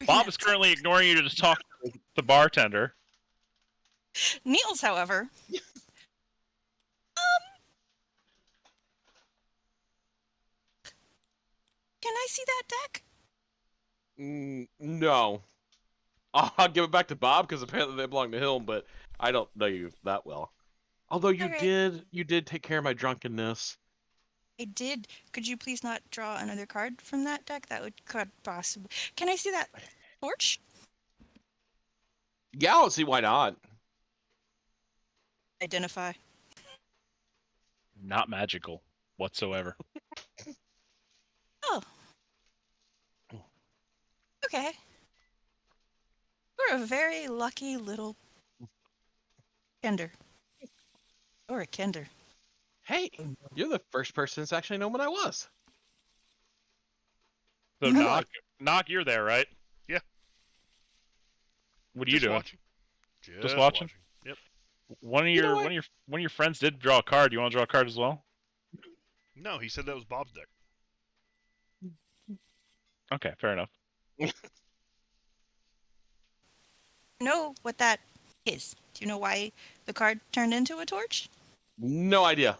Bob is currently ignoring you to just talk to the bartender. Niels, however. Can I see that deck? No. I'll give it back to Bob because apparently they belong to him, but I don't know you that well. Although you did take care of my drunkenness. I did. Could you please not could another card from that deck? That could possibly. Can I see that torch? Yeah, I don't see why not. Identify. Not magical whatsoever. Oh. Okay. We're a very lucky little Kender. Or a Kender. Hey, you're the first person that's actually known what I was. So Knock, you're there, right? Yeah. What are you doing? Watching. Just watching? Yep. One of your friends did draw a card. You want to draw a card as well? No, he said that was Bob's deck. Okay, fair enough. Know what that is? Do you know why the card turned into a torch? No idea.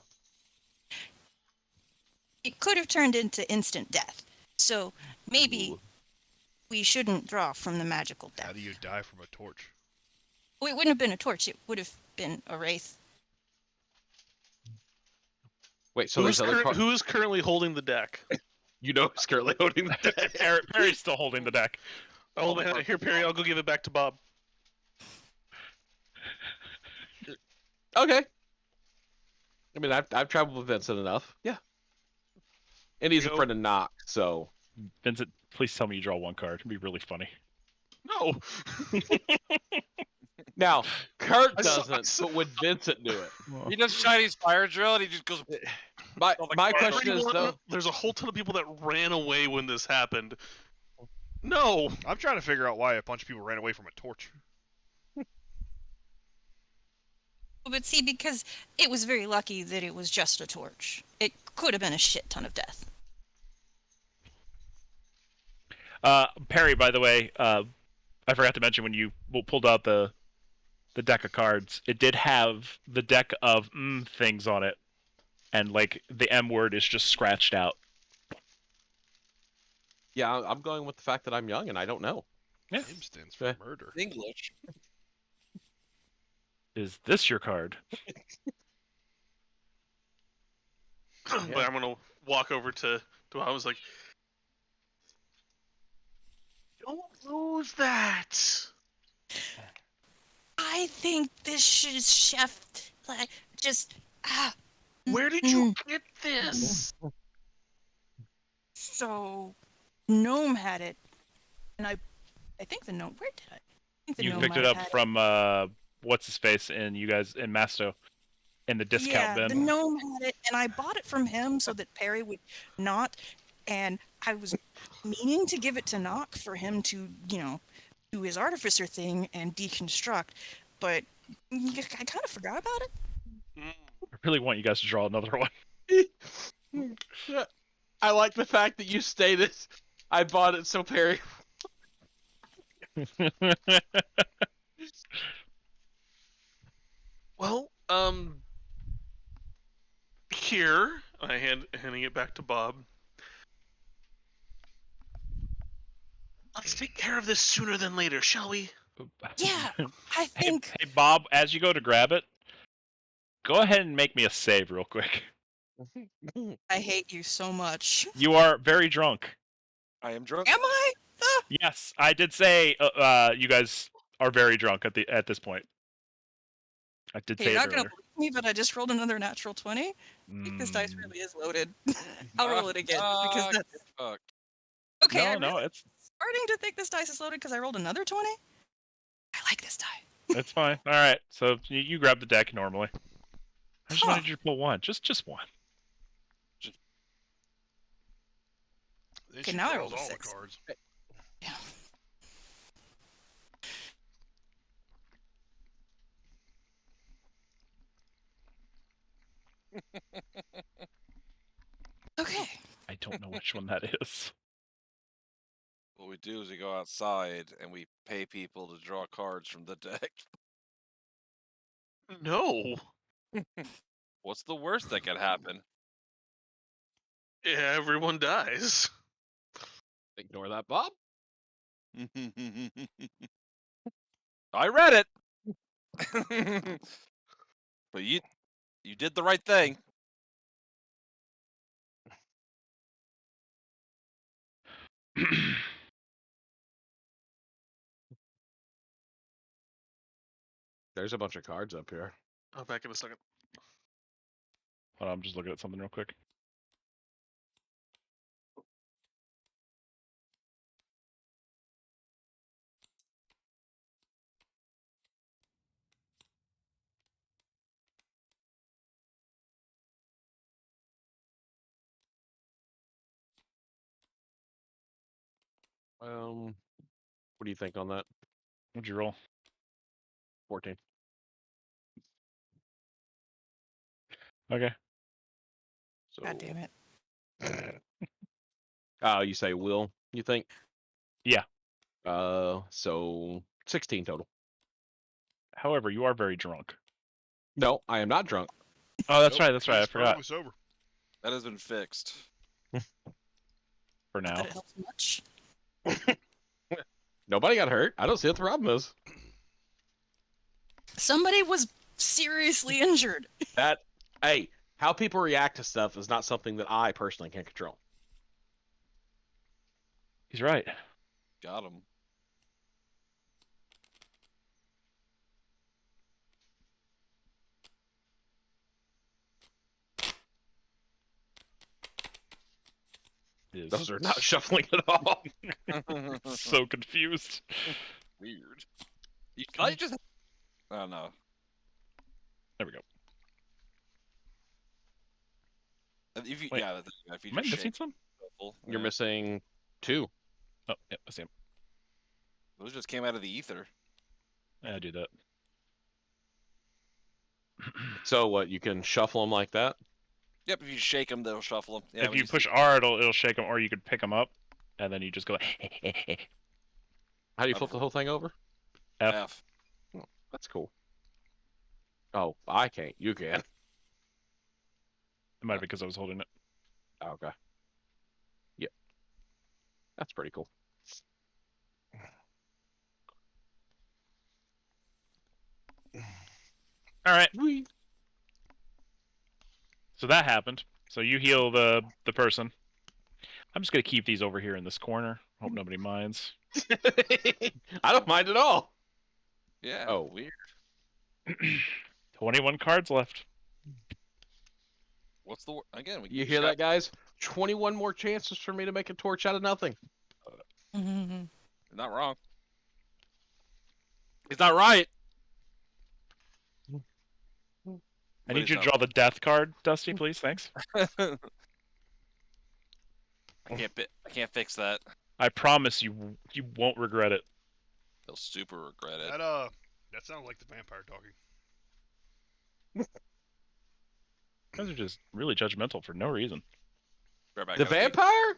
It could have turned into instant death. So maybe we shouldn't draw from the magical death. How do you die from a torch? Well, it wouldn't have been a torch. It would have been a wraith. Wait, so who is currently holding the deck? You know who's currently holding the deck. Perry's still holding the deck. Oh, man, here, Perry, I'll go give it back to Bob. Okay. I mean, I've traveled with Vincent enough. Yeah. And he's a friend of Knock, so. Vincent, please tell me you draw one card. It'd be really funny. No. Now, Kurt doesn't, but would Vincent do it? He does Chinese fire drill, and he just goes. My question is though. There's a whole ton of people that ran away when this happened. No. I'm trying to figure out why a bunch of people ran away from a torch. But see, because it was very lucky that it was just a torch. It could have been a shit ton of death. Perry, by the way, I forgot to mention when you pulled out the deck of cards, it did have the deck of things on it, and like the M word is just scratched out. Yeah, I'm going with the fact that I'm young and I don't know. Yeah. M stands for murder. English. Is this your card? But I'm gonna walk over to I was like, don't lose that. I think this is chef. Like, just. Where did you get this? So, Gnome had it, and I think the gnome. Where did I? think the You gnome picked might it have up had from what's his face and you guys in Masto in the discount yeah, bin. the gnome had it, and I bought it from him so that Perry would not. And I was meaning to give it to Nock for him to, do his artificer thing and deconstruct, but I kind of forgot about it. I really want you guys to draw another one. I like the fact that you stated I bought it so Perry. Well, here handing it back to Bob. Let's take care of this sooner than later, shall we? Yeah, I think. Hey, Bob, as you go to grab it, go ahead and make me a save real quick. I hate you so much. You are very drunk. I am drunk. Am I? Yes, I did say you guys are very drunk at this point. I did Okay, say you're it not gonna earlier. believe me, but I just rolled another natural 20. I think this dice really is loaded. I'll roll it again because that's Fucked. okay. No, I'm no, really it's starting to think this dice is loaded because I rolled another 20. I like this die. it's fine. All right, so you grab the deck normally. I just Huh. wanted you to pull one, just one. Then Okay, she now I draws rolled a all the 6. cards. Yeah. Okay. I don't know which one that is. What we do is we go outside and we pay people to draw cards from the deck. No. What's the worst that could happen? Yeah, everyone dies. Ignore that, Bob. I read it. But you did the right thing. There's a bunch of cards up here. I'll back in a second. Hold on, I'm just looking at something real quick. What do you think on that? What'd you roll? 14. Okay. So, God damn it. you say will, you think? Yeah. So 16 total. However, you are very drunk. No, I am not drunk. Oh, that's Nope, right. That's right. I he's forgot. perfectly sober. That has been fixed. For Not now. that it helps much. Nobody got hurt. I don't see what the problem is. Somebody was seriously injured. Hey, how people react to stuff is not something that I personally can control. He's right. Got him. Those are not shuffling at all. So confused. Weird. I just. Oh no. There we go. If you, Wait, yeah, if you Am I just missing shake some? shuffle, You're yeah. missing 2. Oh, yeah, I see him. Those just came out of the ether. Yeah, I do that. So what? You can shuffle them like that? Yep, if you shake them, they'll shuffle them. Yeah, If when you push R, it'll shake them, or you could pick them up, and then you just go. How do you flip the whole thing over? F. F. Oh, that's cool. Oh, I can't. You can. It might be because I was holding it. Okay. Yep. That's pretty cool. All right. Whee. So that happened. So you heal the person. I'm just gonna keep these over here in this corner. Hope nobody minds. I don't mind at all. Yeah. Oh. Weird. 21 cards left. What's the again? You hear that, guys? 21 more chances for me to make a torch out of nothing. Mm-hmm. You're not wrong. He's not right. I need you to draw the death card, Dusty, please. Thanks. I can't fix that. I promise you won't regret it. They'll super regret it. That sounds like the vampire talking. You guys are just really judgmental for no reason. Right back The at it. vampire?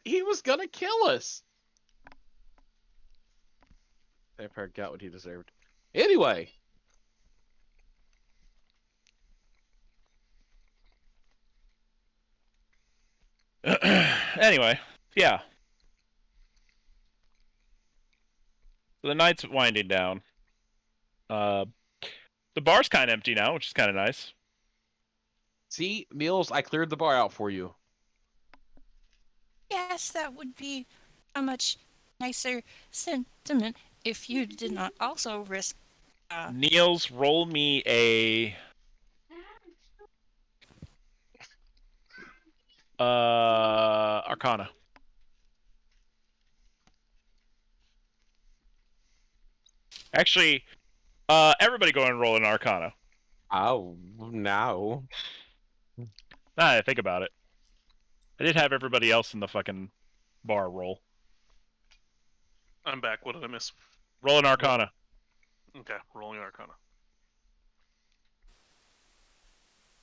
He was gonna kill us. Vampire got what he deserved. Anyway. Anyway, yeah. So the night's winding down. The bar's kind of empty now, which is kind of nice. See, Meals, I cleared the bar out for you. Yes, that would be a much nicer sentiment if you did not also risk. Niels, roll me a Arcana. Actually, everybody go and roll an Arcana. Oh, no. Now that I think about it, I did have everybody else in the fucking bar roll. I'm back. What did I miss? Roll an Arcana. Okay, rolling Arcana.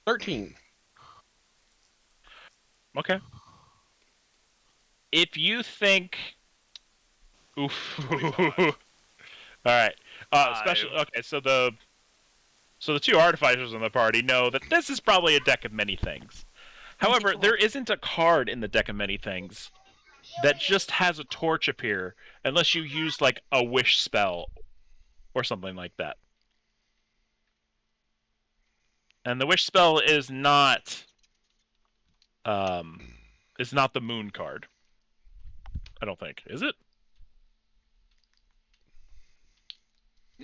13. Okay. If you think, oof. All right. Special. Okay, so the two artificers in the party know that this is probably a deck of many things. However, there isn't a card in the deck of many things that just has a torch appear unless you use like a wish spell or something like that. And the wish spell is not the moon card. I don't think. Is it?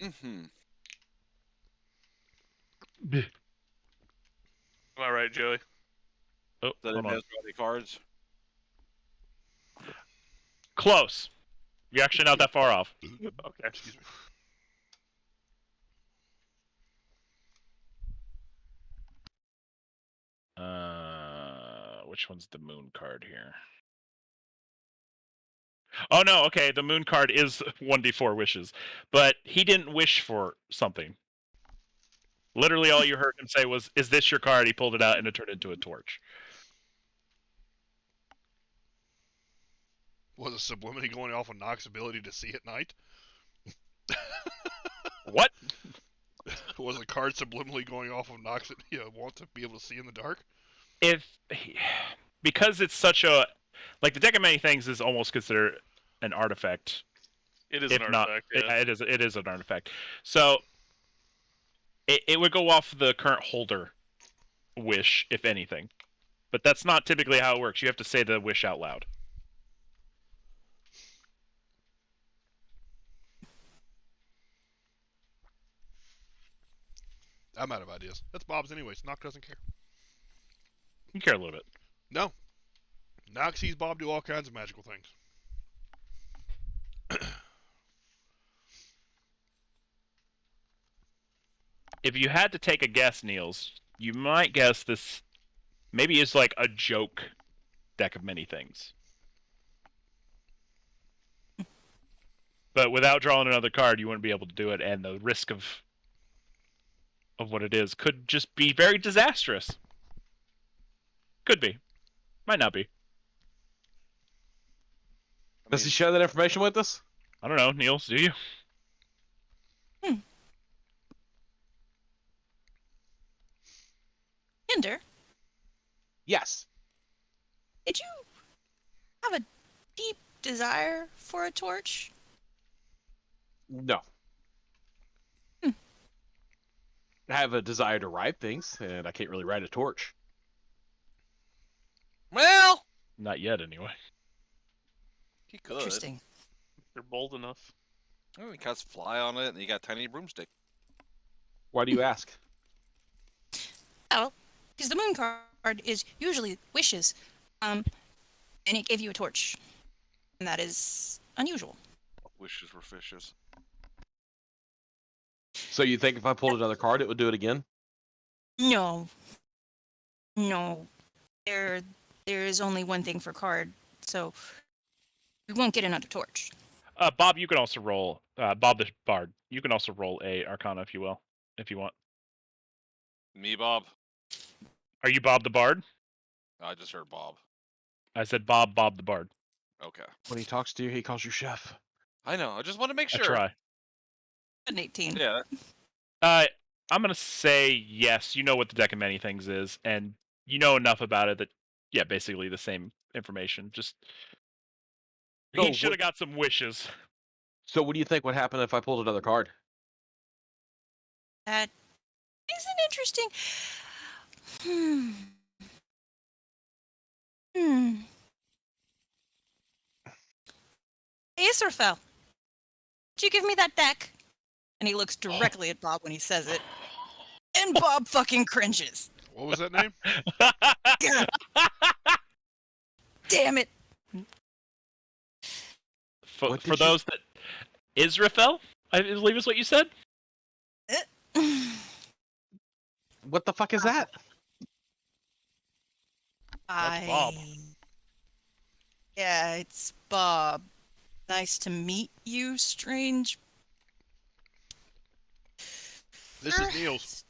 Mm-hmm. Am I right, Joey? Oh, So hold it on. has any cards? Close. You're actually not that far off. Okay. Excuse me. Which one's the moon card here? Oh no, okay, the moon card is 1d4 wishes, but he didn't wish for something. Literally all you heard him say was, "Is this your card?" He pulled it out and it turned into a torch. Was it subliminally going off of Nox's ability to see at night? What? Was the card subliminally going off of Nox that want to be able to see in the dark? Because it's such a the deck of many things is almost considered an artifact. It is If an not, artifact. Yeah. it is an artifact. So it would go off the current holder wish, if anything. But that's not typically how it works. You have to say the wish out loud. I'm out of ideas. That's Bob's anyways. Nox doesn't care. You care a little bit. No. Nox sees Bob do all kinds of magical things. If you had to take a guess, Niels, you might guess this maybe is like a joke deck of many things. But without drawing another card, you wouldn't be able to do it, and the risk of what it is could just be very disastrous. Could be. Might not be. Does he share that information with us? I don't know, Niels, do you? Hinder, Yes. did you have a deep desire for a torch? No. I have a desire to ride things, and I can't really ride a torch. Well, Not yet, anyway. he could. Interesting. They're bold enough. Oh, he casts fly on it, and you got a tiny broomstick. Why do you ask? Well, because the moon card is usually wishes, and it gave you a torch, and that is unusual. Wishes were fishes. So you think if I pulled another card, it would do it again? No. No. They're there is only one thing for card, so we won't get another torch. Bob, you can also roll. Bob the Bard, you can also roll a Arcana if you will, if you want. Me, Bob. Are you Bob the Bard? I just heard Bob. I said Bob the Bard. Okay. When he talks to you, he calls you chef. I know. I just want to make I sure. try. An 18. Yeah. I'm gonna say yes. You know what the deck of many things is, and you know enough about it that, yeah, basically the same information. Just So he should have got some wishes. So what do you think would happen if I pulled another card? That is an interesting. Hey, Israfel, did you give me that deck? And he looks directly at Bob when he says it. And Bob fucking cringes. What was that name? Damn it. For those that Israfel, I believe is what you said. What the fuck is that? That's Bob. Yeah, it's Bob. Nice to meet you, strange. This is Niels.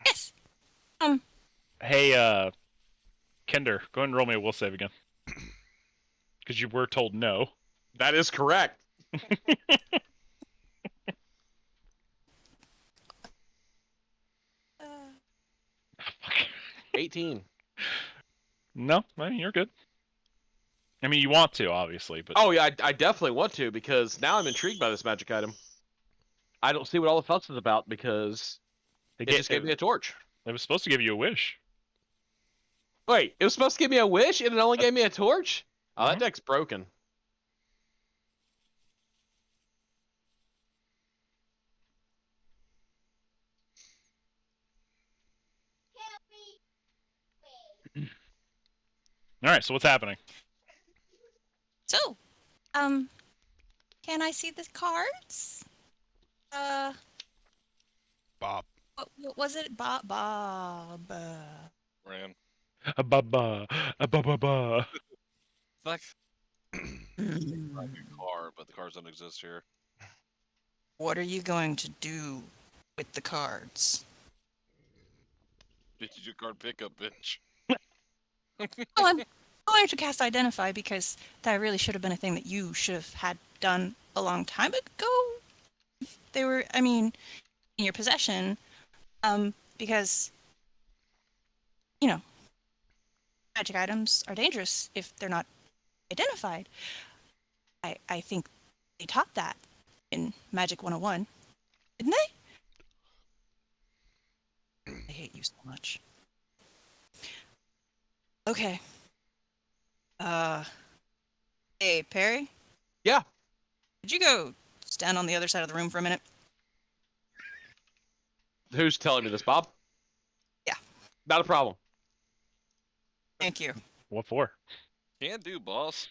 Yes. Hey, Kinder, go ahead and roll me a will save again. Because you were told no. That is correct. 18. No, I mean, you're good. I mean, you want to, obviously, but... Oh, yeah, I definitely want to, because now I'm intrigued by this magic item. I don't see what all the fuss is about, because it just gave me a torch. It was supposed to give you a wish. Wait, it was supposed to give me a wish, and it only gave me a torch? Oh, that deck's broken. Alright, so what's happening? So, can I see the cards? Bob. What was it? Bob. Ran. Ba-ba. Ba-ba-ba. It's like a car, but the cars don't exist here. What are you going to do with the cards? Bitch, your card pickup, bitch. Well, I'm going to cast Identify because that really should have been a thing that you should have had done a long time ago. They were, I mean, in your possession, because, you know, magic items are dangerous if they're not identified. I think they taught that in Magic 101, didn't they? I hate you so much. Okay. Hey, Perry? Yeah? Could you go stand on the other side of the room for a minute? Who's telling me this, Bob? Yeah. Not a problem. Thank you. What for? Can do, boss.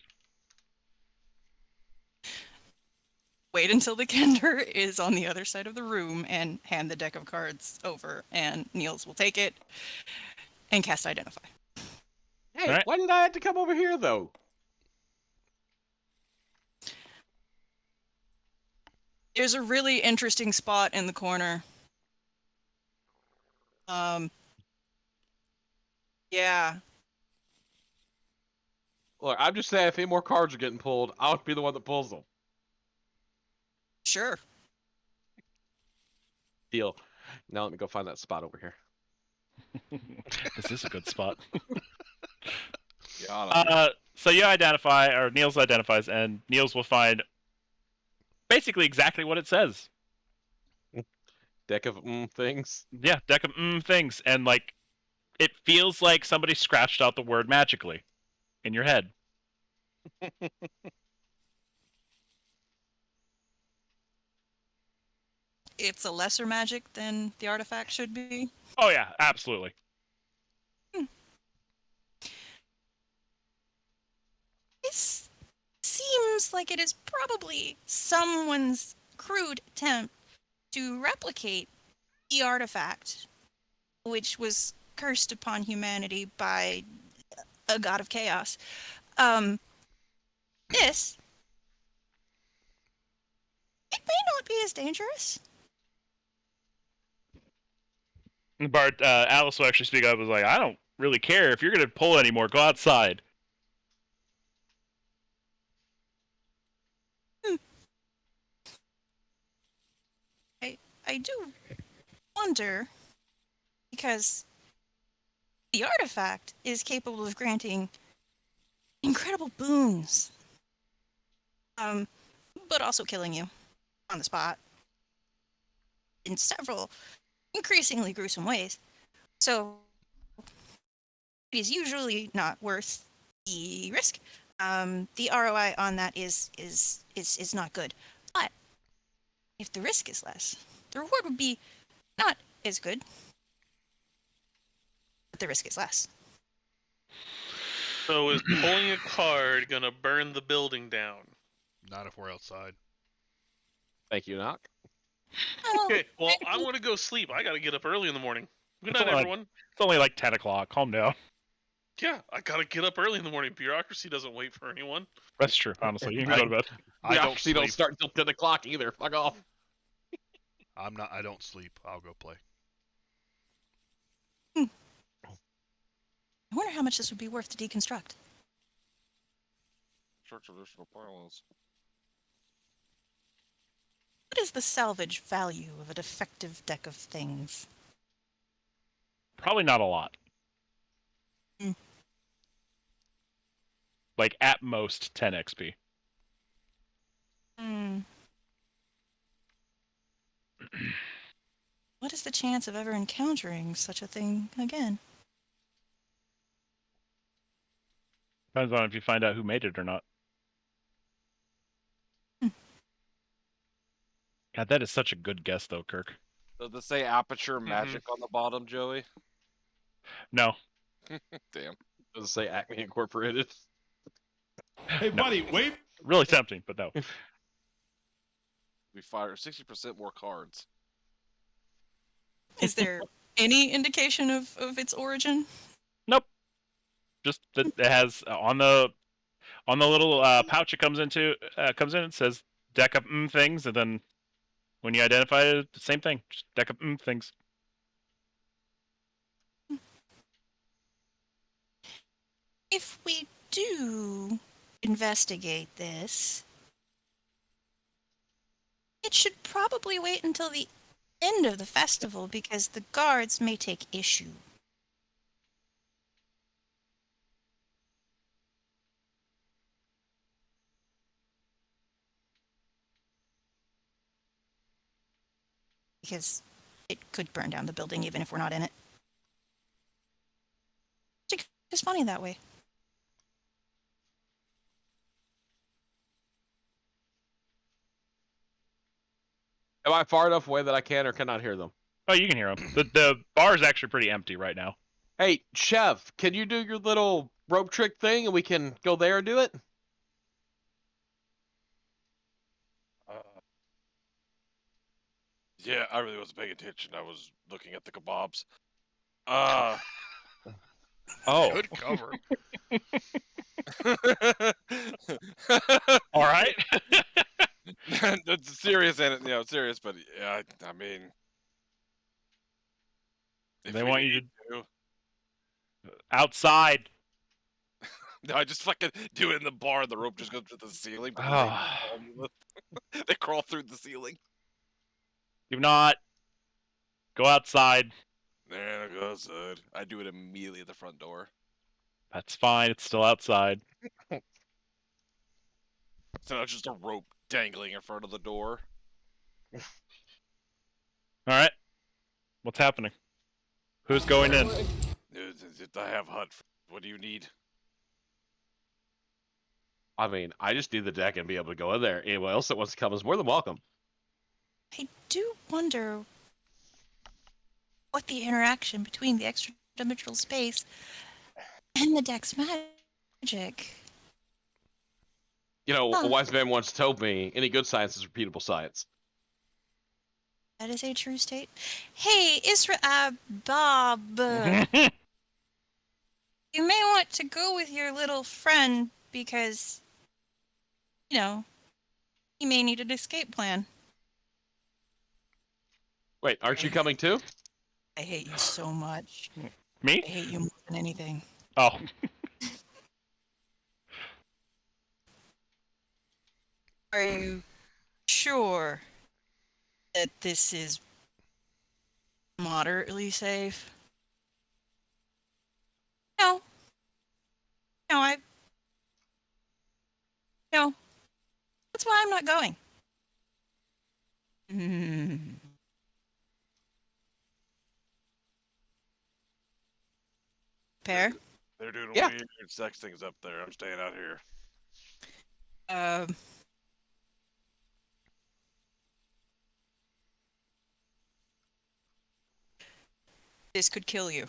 Wait until the Kender is on the other side of the room and hand the deck of cards over, and Niels will take it and cast Identify. Hey, why didn't I have to come over here, though? There's a really interesting spot in the corner. Yeah. Look, I'm just saying, if any more cards are getting pulled, I'll be the one that pulls them. Sure. Deal. Now let me go find that spot over here. This is a good spot. Yeah. So you identify, or Niels identifies, and Niels will find basically exactly what it says. Deck of things. Yeah, deck of things, and like it feels like somebody scratched out the word magically in your head. It's a lesser magic than the artifact should be. Oh yeah, absolutely. This seems like it is probably someone's crude attempt to replicate the artifact, which was cursed upon humanity by a god of chaos. This, it may not be as dangerous. Bart, Alice will actually speak up. Was like, I don't really care if you're gonna pull anymore. Go outside. I do wonder, because the artifact is capable of granting incredible boons, but also killing you on the spot in several increasingly gruesome ways. So it is usually not worth the risk. The ROI on that is not good. But if the risk is less, the reward would be not as good, but the risk is less. So is pulling a card gonna burn the building down? Not if we're outside. Thank you, Knock. Okay, well, I'm gonna go sleep. I gotta get up early in the morning. Good night, only like- everyone. It's only like 10 o'clock. Calm down. Yeah, I gotta get up early in the morning. Bureaucracy doesn't wait for anyone. That's true. Honestly, you can go to bed. I don't Actually, don't sleep. start until 10 o'clock either. Fuck off. I don't sleep. I'll go play. I wonder how much this would be worth to deconstruct. Church traditional parlance. What is the salvage value of a defective deck of things? Probably not a lot. Hmm. Like at most 10 XP. What is the chance of ever encountering such a thing again? Depends on if you find out who made it or not. God, that is such a good guess, though, Kirk. Does it say aperture magic on the bottom, Joey? No. Damn. Does it say Acme Incorporated? Hey, buddy, wait. Really tempting, but no. We fire 60% more cards. Is there any indication of its origin? Nope. Just that it has on the little pouch it comes in. It says deck of things, and then when you identify it, the same thing. Just deck of things. If we do investigate this, it should probably wait until the end of the festival because the guards may take issue. Because it could burn down the building even if we're not in it. It's funny that way. Am I far enough away that I can or cannot hear them? Oh, you can hear them. The bar is actually pretty empty right now. Hey, Chef, can you do your little rope trick thing and we can go there and do it? Yeah, I really wasn't paying attention. I was looking at the kebabs. Oh. Good cover. All right. It's serious, and serious, but yeah, I mean, They want you to outside. No, I just fucking do it in the bar. The rope just goes to the ceiling. But they crawl through the ceiling. Do not go outside. There, I go outside. I do it immediately at the front door. That's fine. It's still outside. So now it's just a rope dangling in front of the door. All right. What's happening? Who's going in? I have HUD. What do you need? I mean, I just need the deck and be able to go in there. Anyone else that wants to come is more than welcome. I do wonder what the interaction between the extra-dimensional space and the deck's magic. You know, a wise man once told me, any good science is repeatable science. That is a true state. Hey, Bob. You may want to go with your little friend because, you know, he may need an escape plan. Wait, aren't you coming too? I hate you so much. Me? I hate you more than anything. Oh. Are you sure that this is moderately safe? No. No, No. That's why I'm not going. Pear? They're doing Yeah. weird sex things up there. I'm staying out here. This could kill you.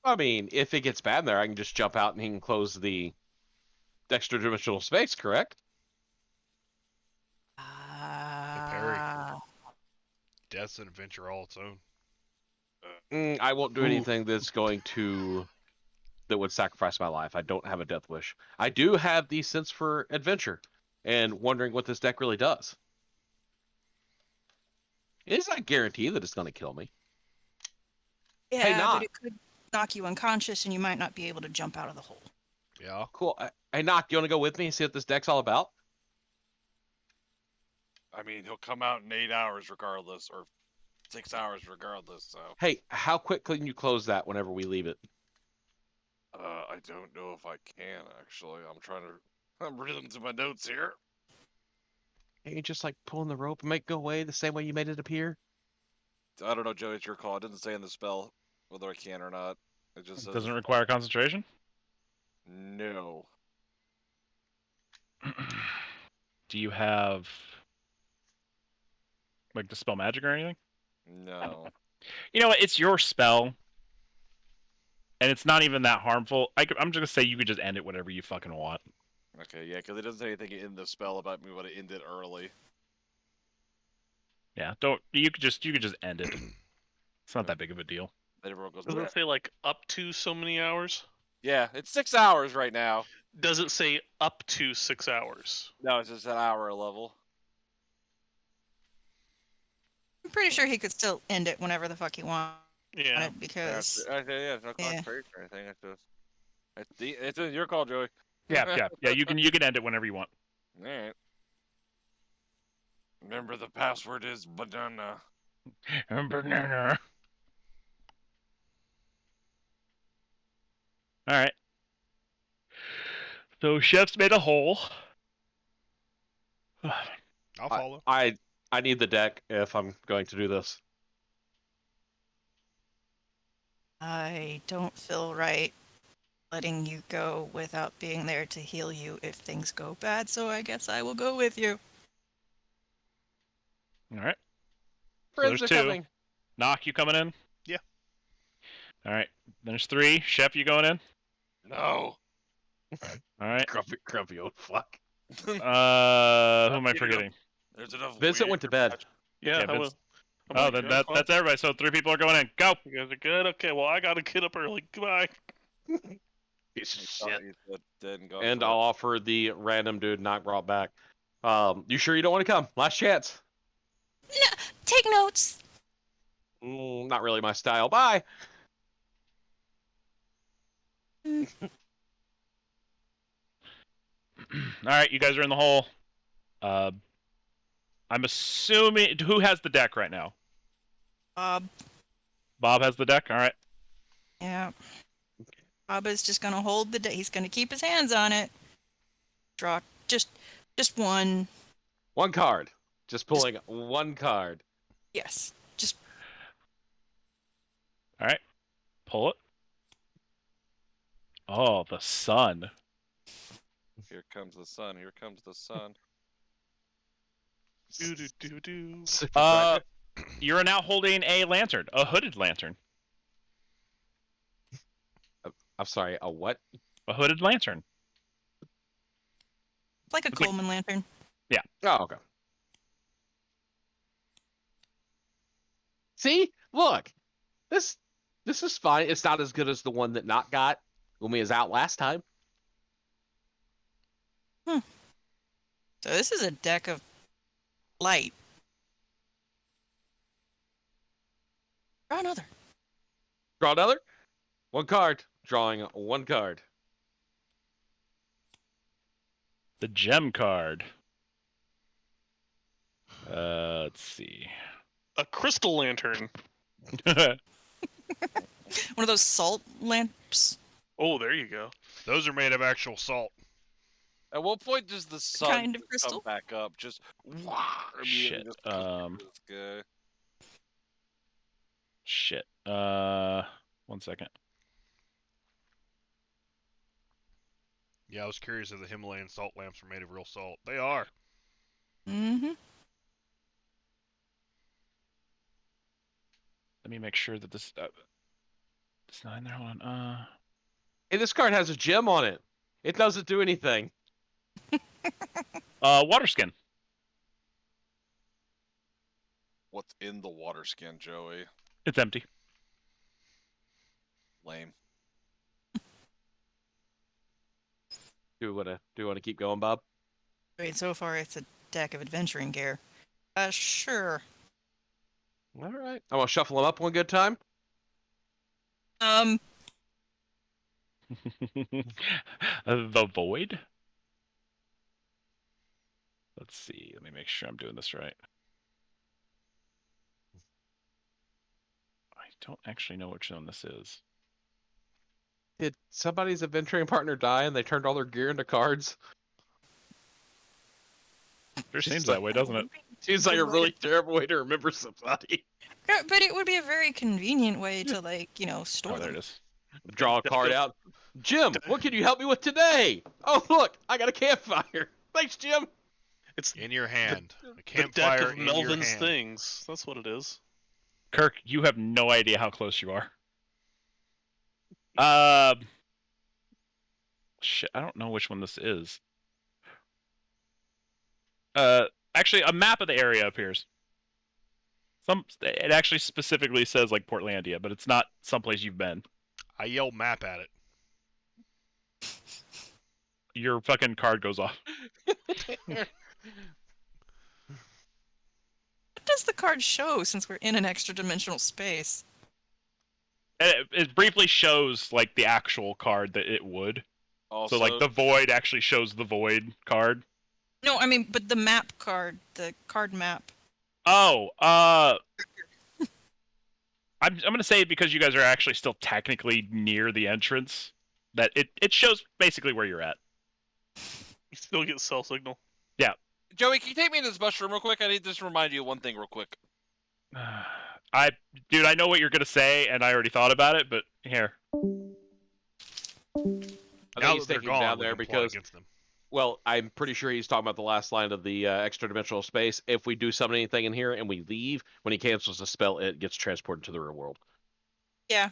I mean, if it gets bad in there, I can just jump out and he can close the extra-dimensional space, correct? Perry. Death's an adventure all its own. I won't do anything that would sacrifice my life. I don't have a death wish. I do have the sense for adventure and wondering what this deck really does. It's not guaranteed that it's going to kill me. Yeah, Hey, Knock. but it could knock you unconscious and you might not be able to jump out of the hole. Yeah. Cool. Hey, Knock, you want to go with me and see what this deck's all about? I mean, he'll come out in 8 hours regardless, or 6 hours regardless, so... Hey, how quick can you close that whenever we leave it? I don't know if I can, actually. I'm reading to my notes here. Can't you just, like, pulling the rope and make it go away the same way you made it appear? I don't know, Joey, it's your call. It doesn't say in the spell whether I can or not. It just says... Doesn't require concentration? No. Do you have... like, dispel magic or anything? No. You know what? It's your spell. And it's not even that harmful. I'm just going to say you could just end it whenever you fucking want. Okay, yeah, because it doesn't say anything in the spell about me want to end it early. Yeah, you could just end it. It's not that big of a deal. Then everyone goes, Does it say like up to so many hours? yeah, it's 6 hours right now. Does it say up to 6 hours? No, it's just an hour level. I'm pretty sure he could still end it whenever the fuck he wanted Yeah. because... Yeah, it's no concentration or anything. It's your call, Joey. Yeah. You can end it whenever you want. All right. Remember, the password is banana. Banana. All right. So Chef's made a hole. I'll follow. I need the deck if I'm going to do this. I don't feel right letting you go without being there to heal you if things go bad, so I guess I will go with you. All right. Friends so are there's 2. coming. Knock, you coming in? Yeah. All right. There's 3. Chef, you going in? No. All right. Grumpy old fuck. Who am I forgetting? There's enough. Vincent went to bed. Yeah, I will. Oh, then that's everybody. So 3 people are going in. Go. You guys are good? Okay, well, I gotta get up early. Goodbye. Piece of shit. And I'll offer the random dude not brought back. You sure you don't want to come? Last chance. No, take notes. Not really my style. Bye. All right, you guys are in the hole. I'm assuming who has the deck right now? Bob has the deck. All right. Yeah. Bob is just gonna hold the deck. He's gonna keep his hands on it. Draw just one. One card. Just pulling one card. Yes. Just. All right. Pull it. Oh, the sun. Here comes the sun. Here comes the sun. Do. You're now holding a lantern, a hooded lantern. I'm sorry, a what? A hooded lantern. Like a Coleman lantern. Yeah. Oh, okay. See, look, this is fine. It's not as good as the one that Not got when we was out last time. So this is a deck of light. Draw another. Draw another. One card. Drawing one card. The gem card. Let's see. A crystal lantern. One of those salt lamps. Oh, there you go. Those are made of actual salt. At what point does the sun Kind of come crystal? back up? Just Shit. Just this guy. Shit. 1 second. Yeah, I was curious if the Himalayan salt lamps are made of real salt. They are. Mm-hmm. Let me make sure that this. It's not in there. Hold on. Hey, this card has a gem on it. It doesn't do anything. Water skin. What's in the water skin, Joey? It's empty. Lame. Do you want to keep going, Bob? I mean, so far it's a deck of adventuring gear. Sure. All right. I'm gonna shuffle them up one good time. The void. Let's see. Let me make sure I'm doing this right. I don't actually know which one this is. Did somebody's adventuring partner die and they turned all their gear into cards? Sure seems that way, doesn't it? Seems like a really terrible way to remember somebody. Yeah, but it would be a very convenient way to, like, store Oh, there them. it is. Draw a card out. Jim, what can you help me with today? Oh, look, I got a campfire. Thanks, Jim. It's In your hand. A the deck campfire of in your Melvin's hand. things. That's what it is. Kirk, you have no idea how close you are. Shit, I don't know which one this is. Actually, a map of the area appears. It actually specifically says like Portlandia, but it's not someplace you've been. I yell map at it. Your fucking card goes off. What does the card show since we're in an extra dimensional space? It briefly shows like the actual card that it would. Also, So like the void actually shows the void card. No, I mean, but the map card, the card map. Oh, I'm gonna say because you guys are actually still technically near the entrance, that it shows basically where you're at. You still get cell signal. Joey, can you take me into this mushroom real quick? I need to just remind you of one thing real quick. I know what you're gonna say, and I already thought about it, but here. I Now think he's that they're taking gone, down we there can plot because, against them. well, I'm pretty sure he's talking about the last line of the extra dimensional space. If we do summon anything in here and we leave, when he cancels the spell, it gets transported to the real world. Yeah.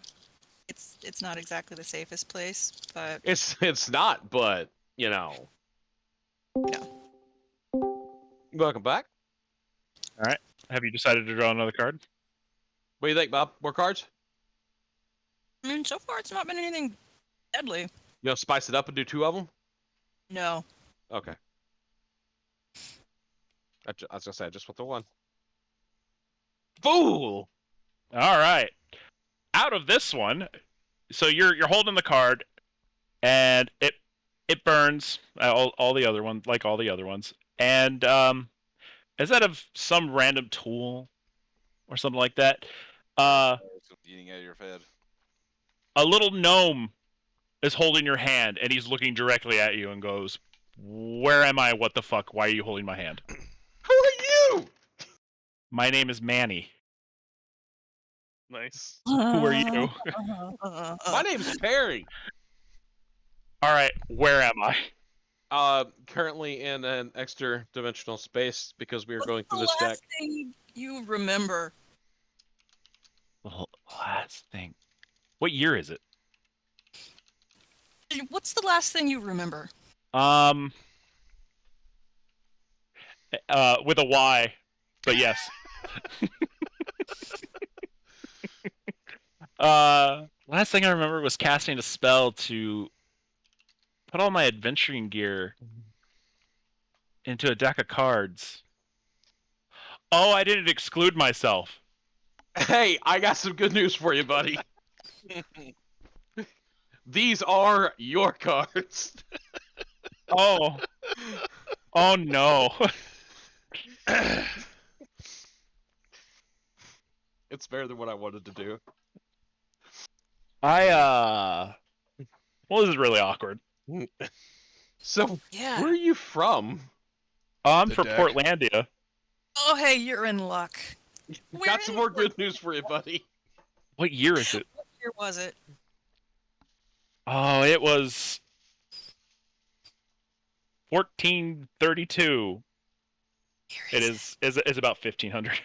It's not exactly the safest place, but It's not, but Yeah. Welcome back. All right. Have you decided to draw another card? What do you think, Bob? More cards? I mean, so far it's not been anything deadly. You know, spice it up and do two of them? No. Okay. I was gonna say, I just want the one. Fool! All right. Out of this one, so you're holding the card, and it burns all the other ones, like all the other ones, and instead of some random tool or something like that, Eating out of your head. a little gnome is holding your hand, and he's looking directly at you and goes, "Where am I? What the fuck? Why are you holding my hand?" Who are you? My name is Manny. Nice. Who are you? My name's Perry. All right, where am I? Currently in an extra dimensional space because we are going through this the deck. last thing you remember? The last thing. What year is it? What's the last thing you remember? With a Y, but yes. Last thing I remember was casting a spell to put all my adventuring gear into a deck of cards. Oh, I didn't exclude myself. Hey, I got some good news for you, buddy. These are your cards. Oh. Oh no. It's better than what I wanted to do. Well, this is really awkward. So, Yeah. where are you from? I'm The from deck. Portlandia. Oh, hey, you're in luck. We're Got some in more good news for you, buddy. What year is it? What year was it? Oh, it was 1432. It is about 1500.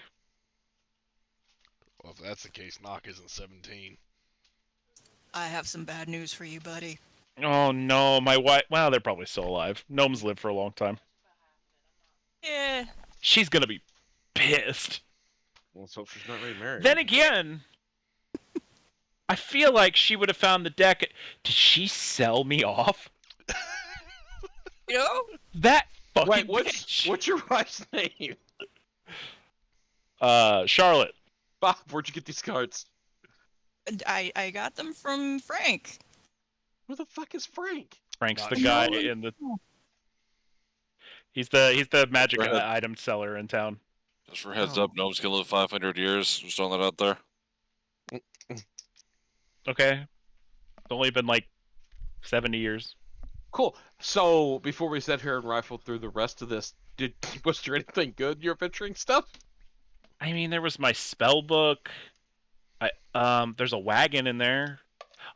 Well, if that's the case, Knock isn't 17. I have some bad news for you, buddy. Oh no, my wife. Well, they're probably still alive. Gnomes live for a long time. Yeah. She's gonna be pissed. Well, let's hope she's not really married. Then again, I feel like she would have found the deck. Did she sell me off? You know? That fucking Wait, bitch. what's your wife's name? Charlotte. Bob, where'd you get these cards? I got them from Frank. Who the fuck is Frank? Frank's Not the sure. guy in the. He's the magic Right. item seller in town. Just for heads up, gnomes can live 500 years. Just throwing that out there. Okay. It's only been like 70 years. Cool. So, before we sit here and rifle through the rest of this, was there anything good in your adventuring stuff? I mean, there was my spell book. There's a wagon in there.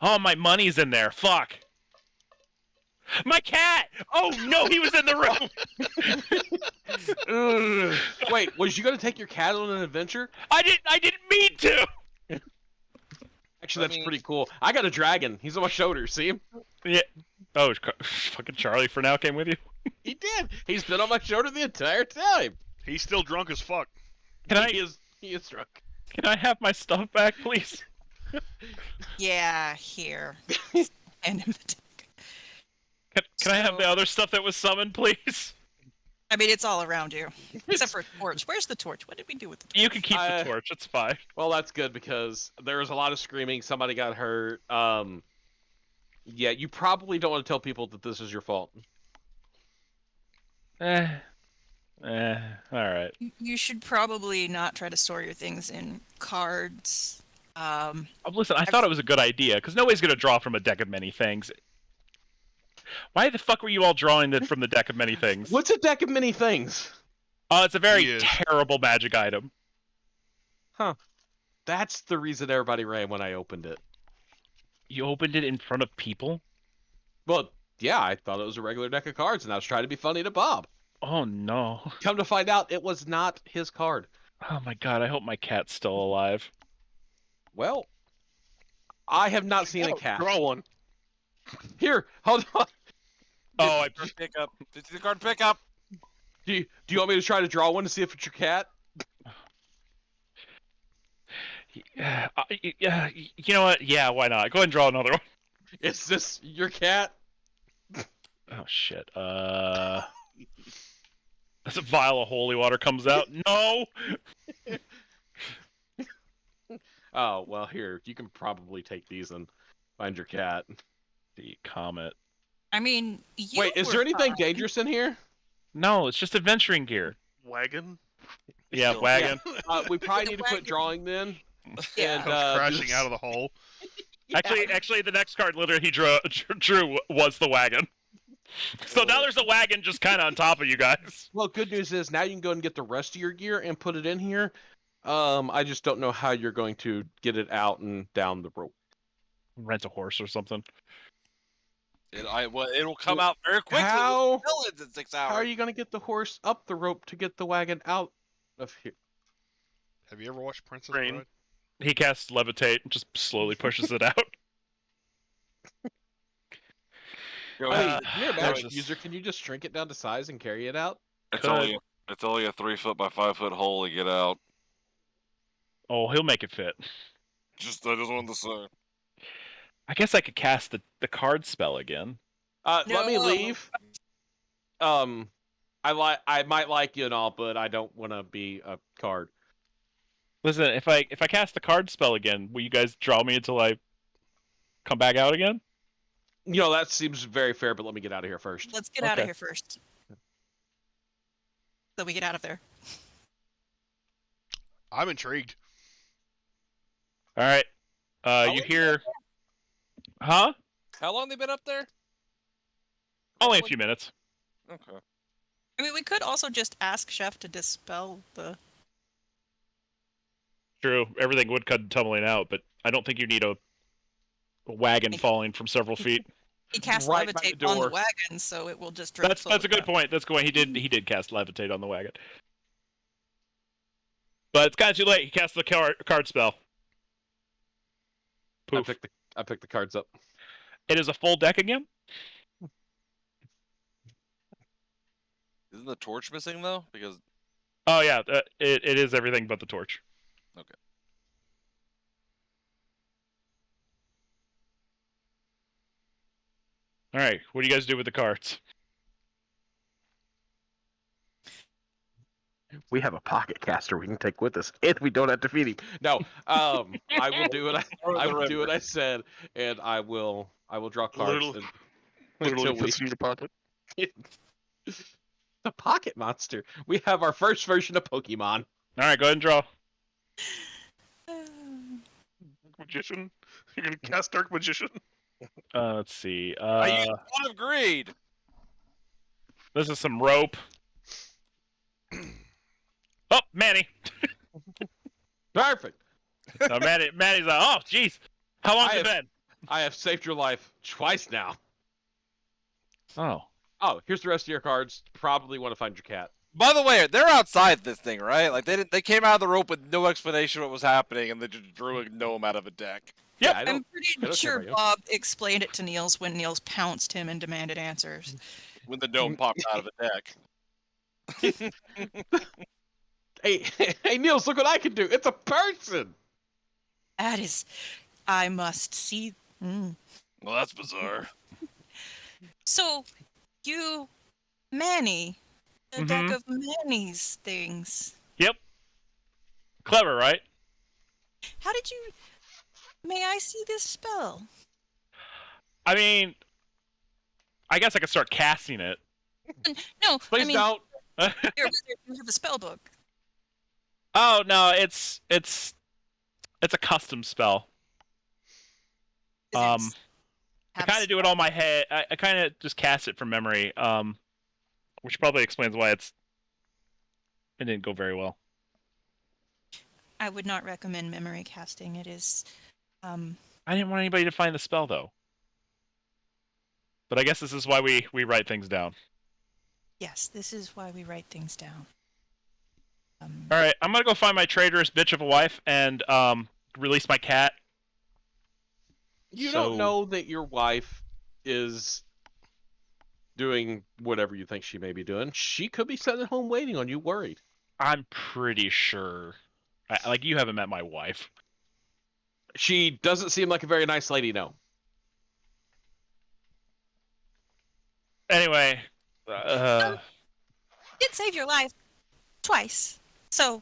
Oh, my money's in there. Fuck. My cat! Oh no, he was in the room. Wait, was you gonna take your cat on an adventure? I didn't mean to. Actually, that's pretty cool. I got a dragon. He's on my shoulder. See him? Yeah. Oh, fucking Charlie for now came with you. He did. He's been on my shoulder the entire time. He's still drunk as fuck. He is drunk. Can I have my stuff back, please? Yeah, here. And in the deck. Can I have the other stuff that was summoned, please? I mean, it's all around you, except for a torch. Where's the torch? What did we do with the torch? You can keep the torch. It's fine. Well, that's good because there was a lot of screaming. Somebody got hurt. Yeah, you probably don't want to tell people that this is your fault. All right. You should probably not try to store your things in cards. Listen, I thought it was a good idea because nobody's gonna draw from a deck of many things. Why the fuck were you all drawing from the deck of many things? What's a deck of many things? It's a very terrible magic item. Huh. That's the reason everybody ran when I opened it. You opened it in front of people? Well, yeah, I thought it was a regular deck of cards, and I was trying to be funny to Bob. Oh no. Come to find out, it was not his card. Oh my god, I hope my cat's still alive. Well, I have not seen a cat. Draw one. Here, hold on. Oh, Card pickup. Did you the card pickup? Do you want me to try to draw one to see if it's your cat? Yeah, you know what? Yeah, why not? Go ahead and draw another one. Is this your cat? Oh shit. As a vial of holy water comes out. No. Oh well, here you can probably take these and find your cat. The comet. I mean, Wait, is there anything dangerous in here? No, it's just adventuring gear. Wagon? Yeah, wagon. We probably need to quit drawing then. Yeah. And, Crashing out of the hole. Actually, the next card literally he drew was the wagon. So now there's a wagon just kind of on top of you guys. Well, good news is now you can go and get the rest of your gear and put it in here. I just don't know how you're going to get it out and down the rope. Rent a horse or something. It'll come out very quickly. How? In 6 hours. How are you going to get the horse up the rope to get the wagon out of here? Have you ever watched Princess Rain. Bride? He casts levitate and just slowly pushes it out. Go Hey, ahead. you're a magic user. Can you just shrink it down to size and carry it out? It's only a 3 foot by 5 foot hole to get out. Oh, he'll make it fit. I just wanted to say. I guess I could cast the card spell again. Let me No. leave. I might like you and all, but I don't want to be a card. Listen, if I cast the card spell again, will you guys draw me until I come back out again? You know, that seems very fair, but let me get out of here first. Let's get out of here first. So we get out of there. I'm intrigued. All right. You hear? Huh? How long they been up there? Only a few minutes. Okay. I mean, we could also just ask Chef to dispel the. True, everything would come tumbling out, but I don't think you need a wagon falling from several feet. He cast Right by levitate the on the door. wagon, so it will just drift. That's a good slowly point. That's going. He did cast levitate on the wagon, but it's kind of too late. He cast the card spell. Poof. I picked the cards up. It is a full deck again. Isn't the torch missing though? Because Oh yeah, it is everything but the torch. okay. All right, what do you guys do with the cards? We have a pocket caster we can take with us, and we don't have to feed him. No, I will do what I will do what I said, and I will draw cards. Literally until we puts it in your pocket. the pocket monster. We have our first version of Pokemon. All right, go ahead and draw. Magician. You're gonna cast Dark Magician. Let's see. I used Pot of Greed. This is some rope. Oh, Manny. Perfect. No, Manny's like, oh, jeez. How long's it been? I have saved your life twice now. Oh. Oh, here's the rest of your cards. Probably want to find your cat. By the way, they're outside this thing, right? Like they came out of the rope with no explanation what was happening, and they just drew a gnome out of a deck. Yep. Yeah, I'm pretty sure Bob explained it to Niels when Niels pounced him and demanded answers. When the gnome popped out of the deck. Hey, Niels, look what I can do. It's a person. That is, I must see. Well, that's bizarre. So, you, Manny, a deck of Manny's things. Yep. Clever, right? How did you? May I see this spell? I mean, I guess I could start casting it. No, Please I mean, don't. you have a spell book. Oh no, it's a custom spell. I kind of do it on my head. I kind of just cast it from memory. Which probably explains why it didn't go very well. I would not recommend memory casting. It is. I didn't want anybody to find the spell though. But I guess this is why we write things down. Yes, this is why we write things down. All right, I'm gonna go find my traitorous bitch of a wife and release my cat. You don't know that your wife is doing whatever you think she may be doing. She could be sitting at home waiting on you, worried. I'm pretty sure. Like, you haven't met my wife. She doesn't seem like a very nice lady, no. Anyway, Did save your life twice. So,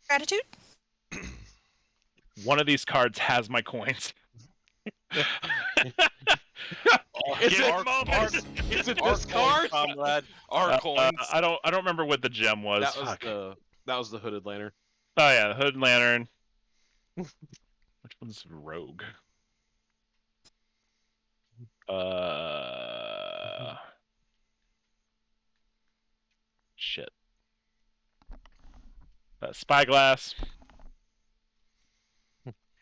gratitude? one of these cards has my coins. Is it this card? Comrade, our coins. I don't remember what the gem was. That was the hooded lantern. Oh yeah, the hooded lantern. Which one's rogue? Shit. Spyglass.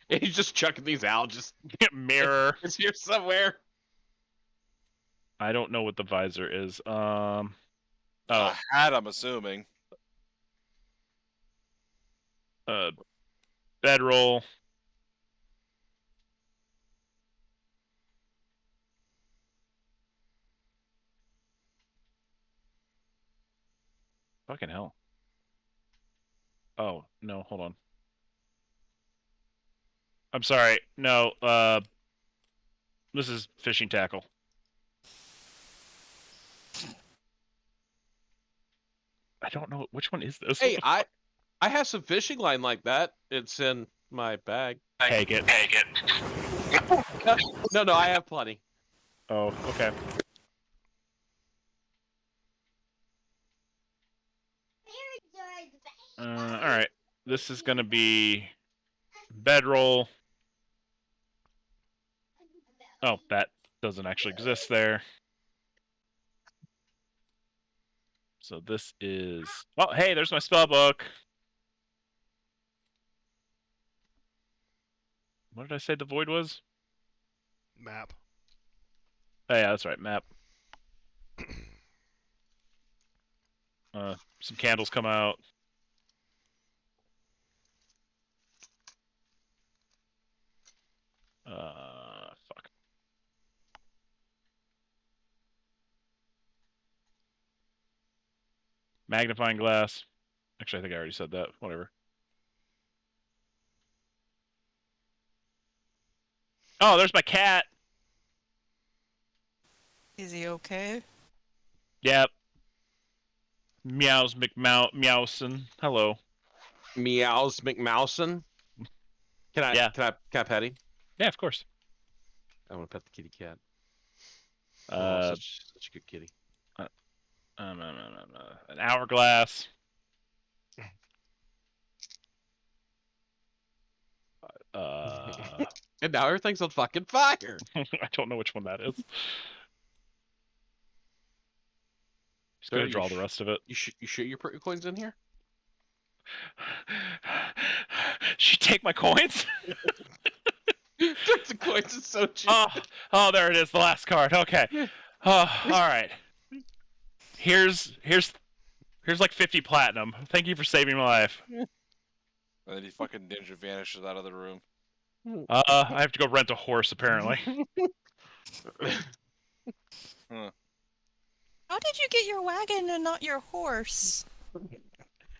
He's just chucking these out. Just mirror. It's here somewhere. I don't know what the visor is. A hat, I'm assuming. Bedroll. Fucking hell. Oh, no, hold on. I'm sorry. No, this is fishing tackle. I don't know which one is this. Hey, I have some fishing line like that. It's in my bag. Take it. No, I have plenty. Oh, okay. All right. This is gonna be bedroll. Oh, that doesn't actually exist there. So this is. Oh, hey, there's my spell book. What did I say the void was? Map. Oh, yeah, that's right, map. Some candles come out. Fuck. Magnifying glass. Actually, I think I already said that. Whatever. Oh, there's my cat. Is he okay? Yep. Meows Meowson. Hello. Meows McMousin. Can I pet him? Yeah, of course. I want to pet the kitty cat. Uh, such a good kitty. An hourglass. And now everything's on fucking fire. I don't know which one that is. Just gonna draw the rest of it. You sure you put your coins in here? She take my coins? Took the coins is so cheap. Oh, there it is, the last card. Okay. Oh, all right. Here's like 50 platinum. Thank you for saving my life. And then he fucking ninja vanishes out of the room. I have to go rent a horse apparently. How did you get your wagon and not your horse?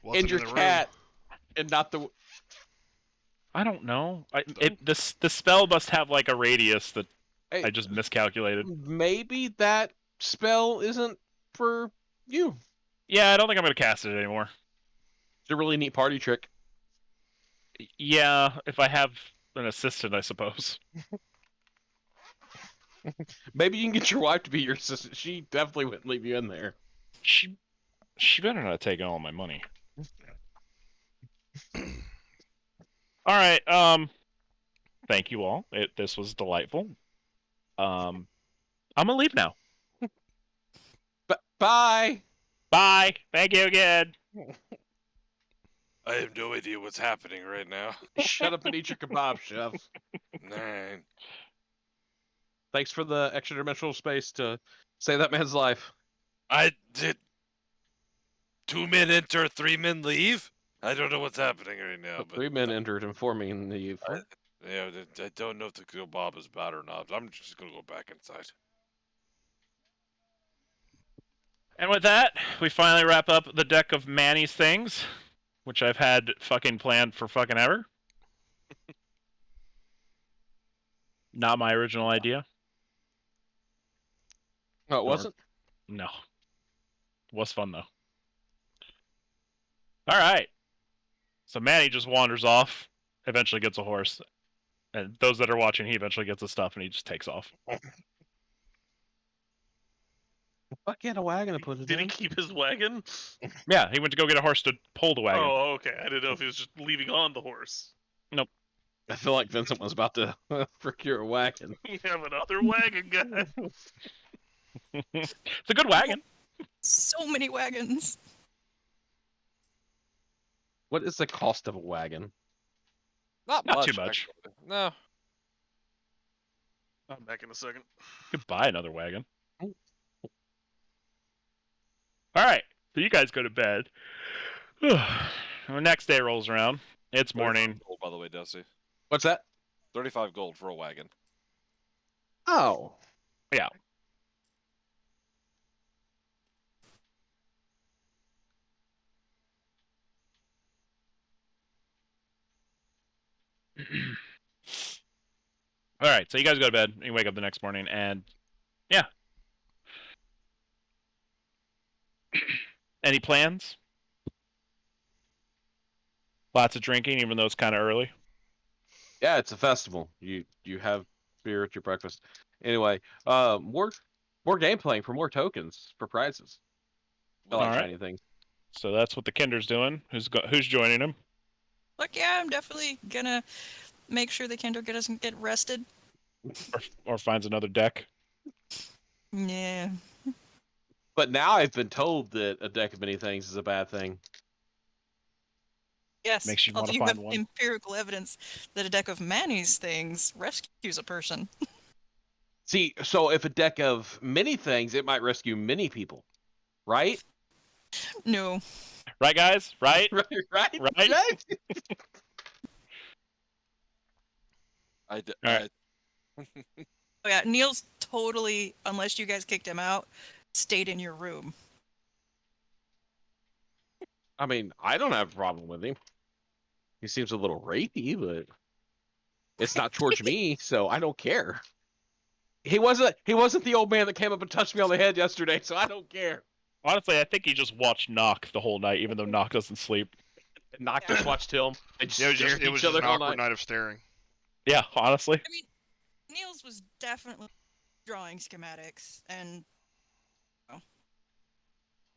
And your cat, and not the. I don't know. The spell must have like a radius that I just miscalculated. Maybe that spell isn't for you. Yeah, I don't think I'm gonna cast it anymore. It's a really neat party trick. Yeah, if I have an assistant, I suppose. Maybe you can get your wife to be your assistant. She definitely wouldn't leave you in there. She better not take all my money. All right. Thank you all. This was delightful. I'm gonna leave now. Bye. Bye. Thank you again. I have no idea what's happening right now. Shut up and eat your kebab, chef. Man. Thanks for the extra dimensional space to save that man's life. I did. 2 men enter, 3 men leave? I don't know what's happening right now. But 3 men entered and 4 men leave. I don't know if the kebab is bad or not. I'm just gonna go back inside. And with that, we finally wrap up the deck of Manny's things, which I've had fucking planned for fucking ever. Not my original idea. Oh, it wasn't? No. It was fun, though. All right. So Manny just wanders off, eventually gets a horse. And those that are watching, he eventually gets the stuff, and he just takes off. Fuck, he had a wagon to put it in. Did he keep his wagon? Yeah, he went to go get a horse to pull the wagon. Oh, okay. I didn't know if he was just leaving on the horse. Nope. I feel like Vincent was about to procure a wagon. We have another wagon guy. It's a good wagon. So many wagons. What is the cost of a wagon? Not Not much, too much. actually. No. I'm back in a second. You could buy another wagon. All right, so you guys go to bed. The next day rolls around. It's morning. Gold, by the way, Dusty. What's that? 35 gold for a wagon. Oh. Yeah. All right, so you guys go to bed. And you wake up the next morning, and yeah. Any plans? Lots of drinking, even though it's kind of early. Yeah, it's a festival. You have beer at your breakfast. Anyway, more game playing for more tokens for prizes. I like All right. shiny things. So that's what the Kinder's doing. Who's joining him? Look, yeah, I'm definitely gonna make sure the Kinder doesn't get arrested. Or finds another deck. Yeah. But now I've been told that a deck of many things is a bad thing. Yes, Makes you want although to you find have one. empirical evidence that a deck of Manny's things rescues a person. See, so if a deck of many things, it might rescue many people, right? No. Right, guys? Right? right? All right. Oh yeah, Neil's totally, unless you guys kicked him out, stayed in your room. I mean, I don't have a problem with him. He seems a little rapey, but it's not towards me, so I don't care. He wasn't the old man that came up and touched me on the head yesterday, so I don't care. Honestly, I think he just watched Knock the whole night, even though Knock doesn't sleep. Knock just watched him. They just It stared at was each other an all awkward night. night of staring. Yeah, honestly. I mean, Niels was definitely drawing schematics and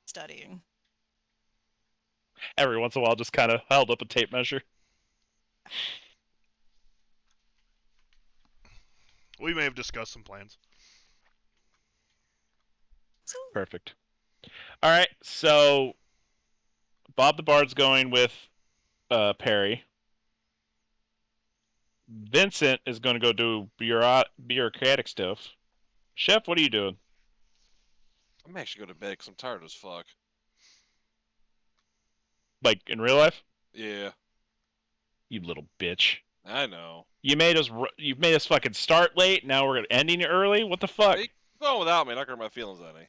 studying. Every once in a while, just kind of held up a tape measure. We may have discussed some plans. Perfect. All right, so Bob the Bard's going with Perry. Vincent is going to go do bureaucratic stuff. Chef, what are you doing? I'm actually going to bed because I'm tired as fuck. Like, in real life? Yeah. You little bitch. I know. You made us fucking start late, now we're ending it early? What the fuck? Hey, go on without me, not gonna hurt my feelings any.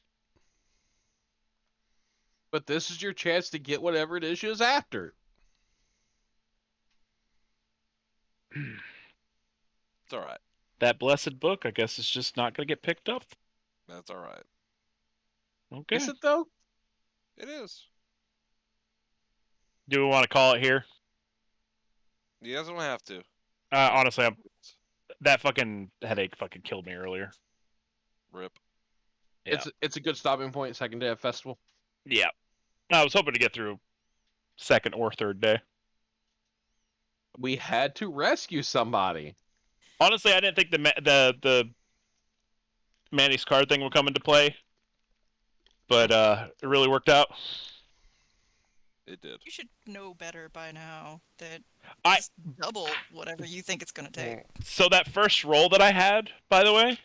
But this is your chance to get whatever it is you was after. It's alright. That blessed book, I guess, is just not going to get picked up. That's alright. Okay. Is it, though? It is. Do we want to call it here? You guys don't have to. Honestly, that fucking headache fucking killed me earlier. Rip. Yeah. It's a good stopping point, second day of festival. Yeah. I was hoping to get through second or third day. We had to rescue somebody. Honestly, I didn't think the Manny's card thing would come into play, but it really worked out. It did. You should know better by now that it's double whatever you think it's going to take. So that first roll that I had, by the way,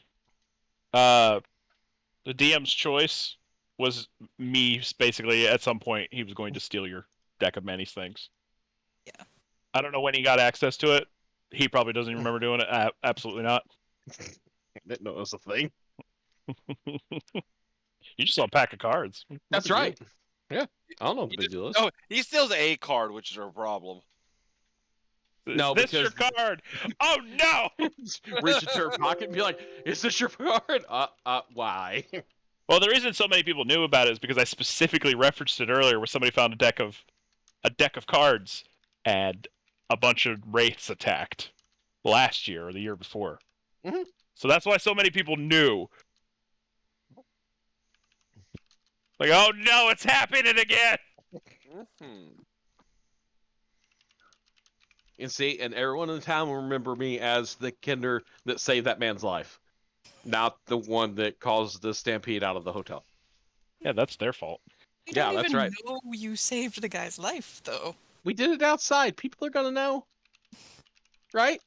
the DM's choice was me. Basically, at some point, he was going to steal your deck of Manny's things. Yeah. I don't know when he got access to it. He probably doesn't even remember doing it. Absolutely not. I didn't know it was a thing. You just saw a pack of cards. That's right. Yeah. I don't know what the big deal is. Oh, he steals a card, which is a problem. No, Is this your card? Oh no! Reach into her pocket and be like, "Is this your card?" Why? Well, the reason so many people knew about it is because I specifically referenced it earlier, where somebody found a deck of cards and a bunch of wraiths attacked last year or the year before. Mm-hmm. So that's why so many people knew. Like, oh no, it's happening again! And see, and everyone in the town will remember me as the kinder that saved that man's life, not the one that caused the stampede out of the hotel. Yeah, that's their fault. We Yeah, don't that's even right. know you saved the guy's life, though. We did it outside. People are gonna know, right?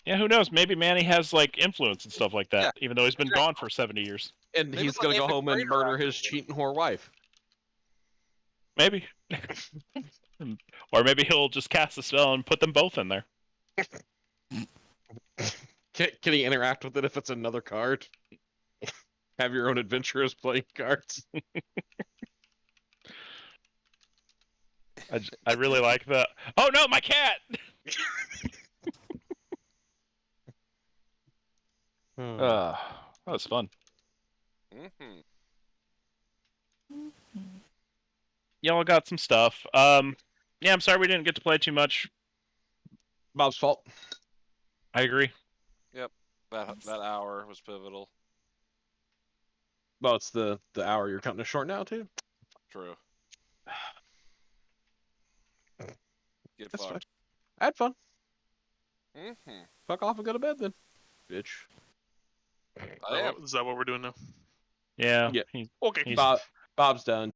Yeah, who knows? Maybe Manny has like influence and stuff like that, Yeah. even though he's been gone for 70 years. And Maybe he's they'll gonna go name the home and crater murder after his him. cheating whore wife. Or maybe he'll just cast a spell and put them both in there. Can he interact with it if it's another card? Have your own adventurers playing cards. I really like that. Oh no, my cat! That was fun. Mm-hmm. Y'all got some stuff. Yeah, I'm sorry we didn't get to play too much. Bob's fault. I agree. Yep. That hour was pivotal. Well, it's the hour you're cutting it short now too. True. Get That's fine. fucked. I had fun. Mm-hmm. Fuck off and go to bed then, bitch. I am. Is that what we're doing now? Yeah. Yeah. Okay. He's- Bob's done.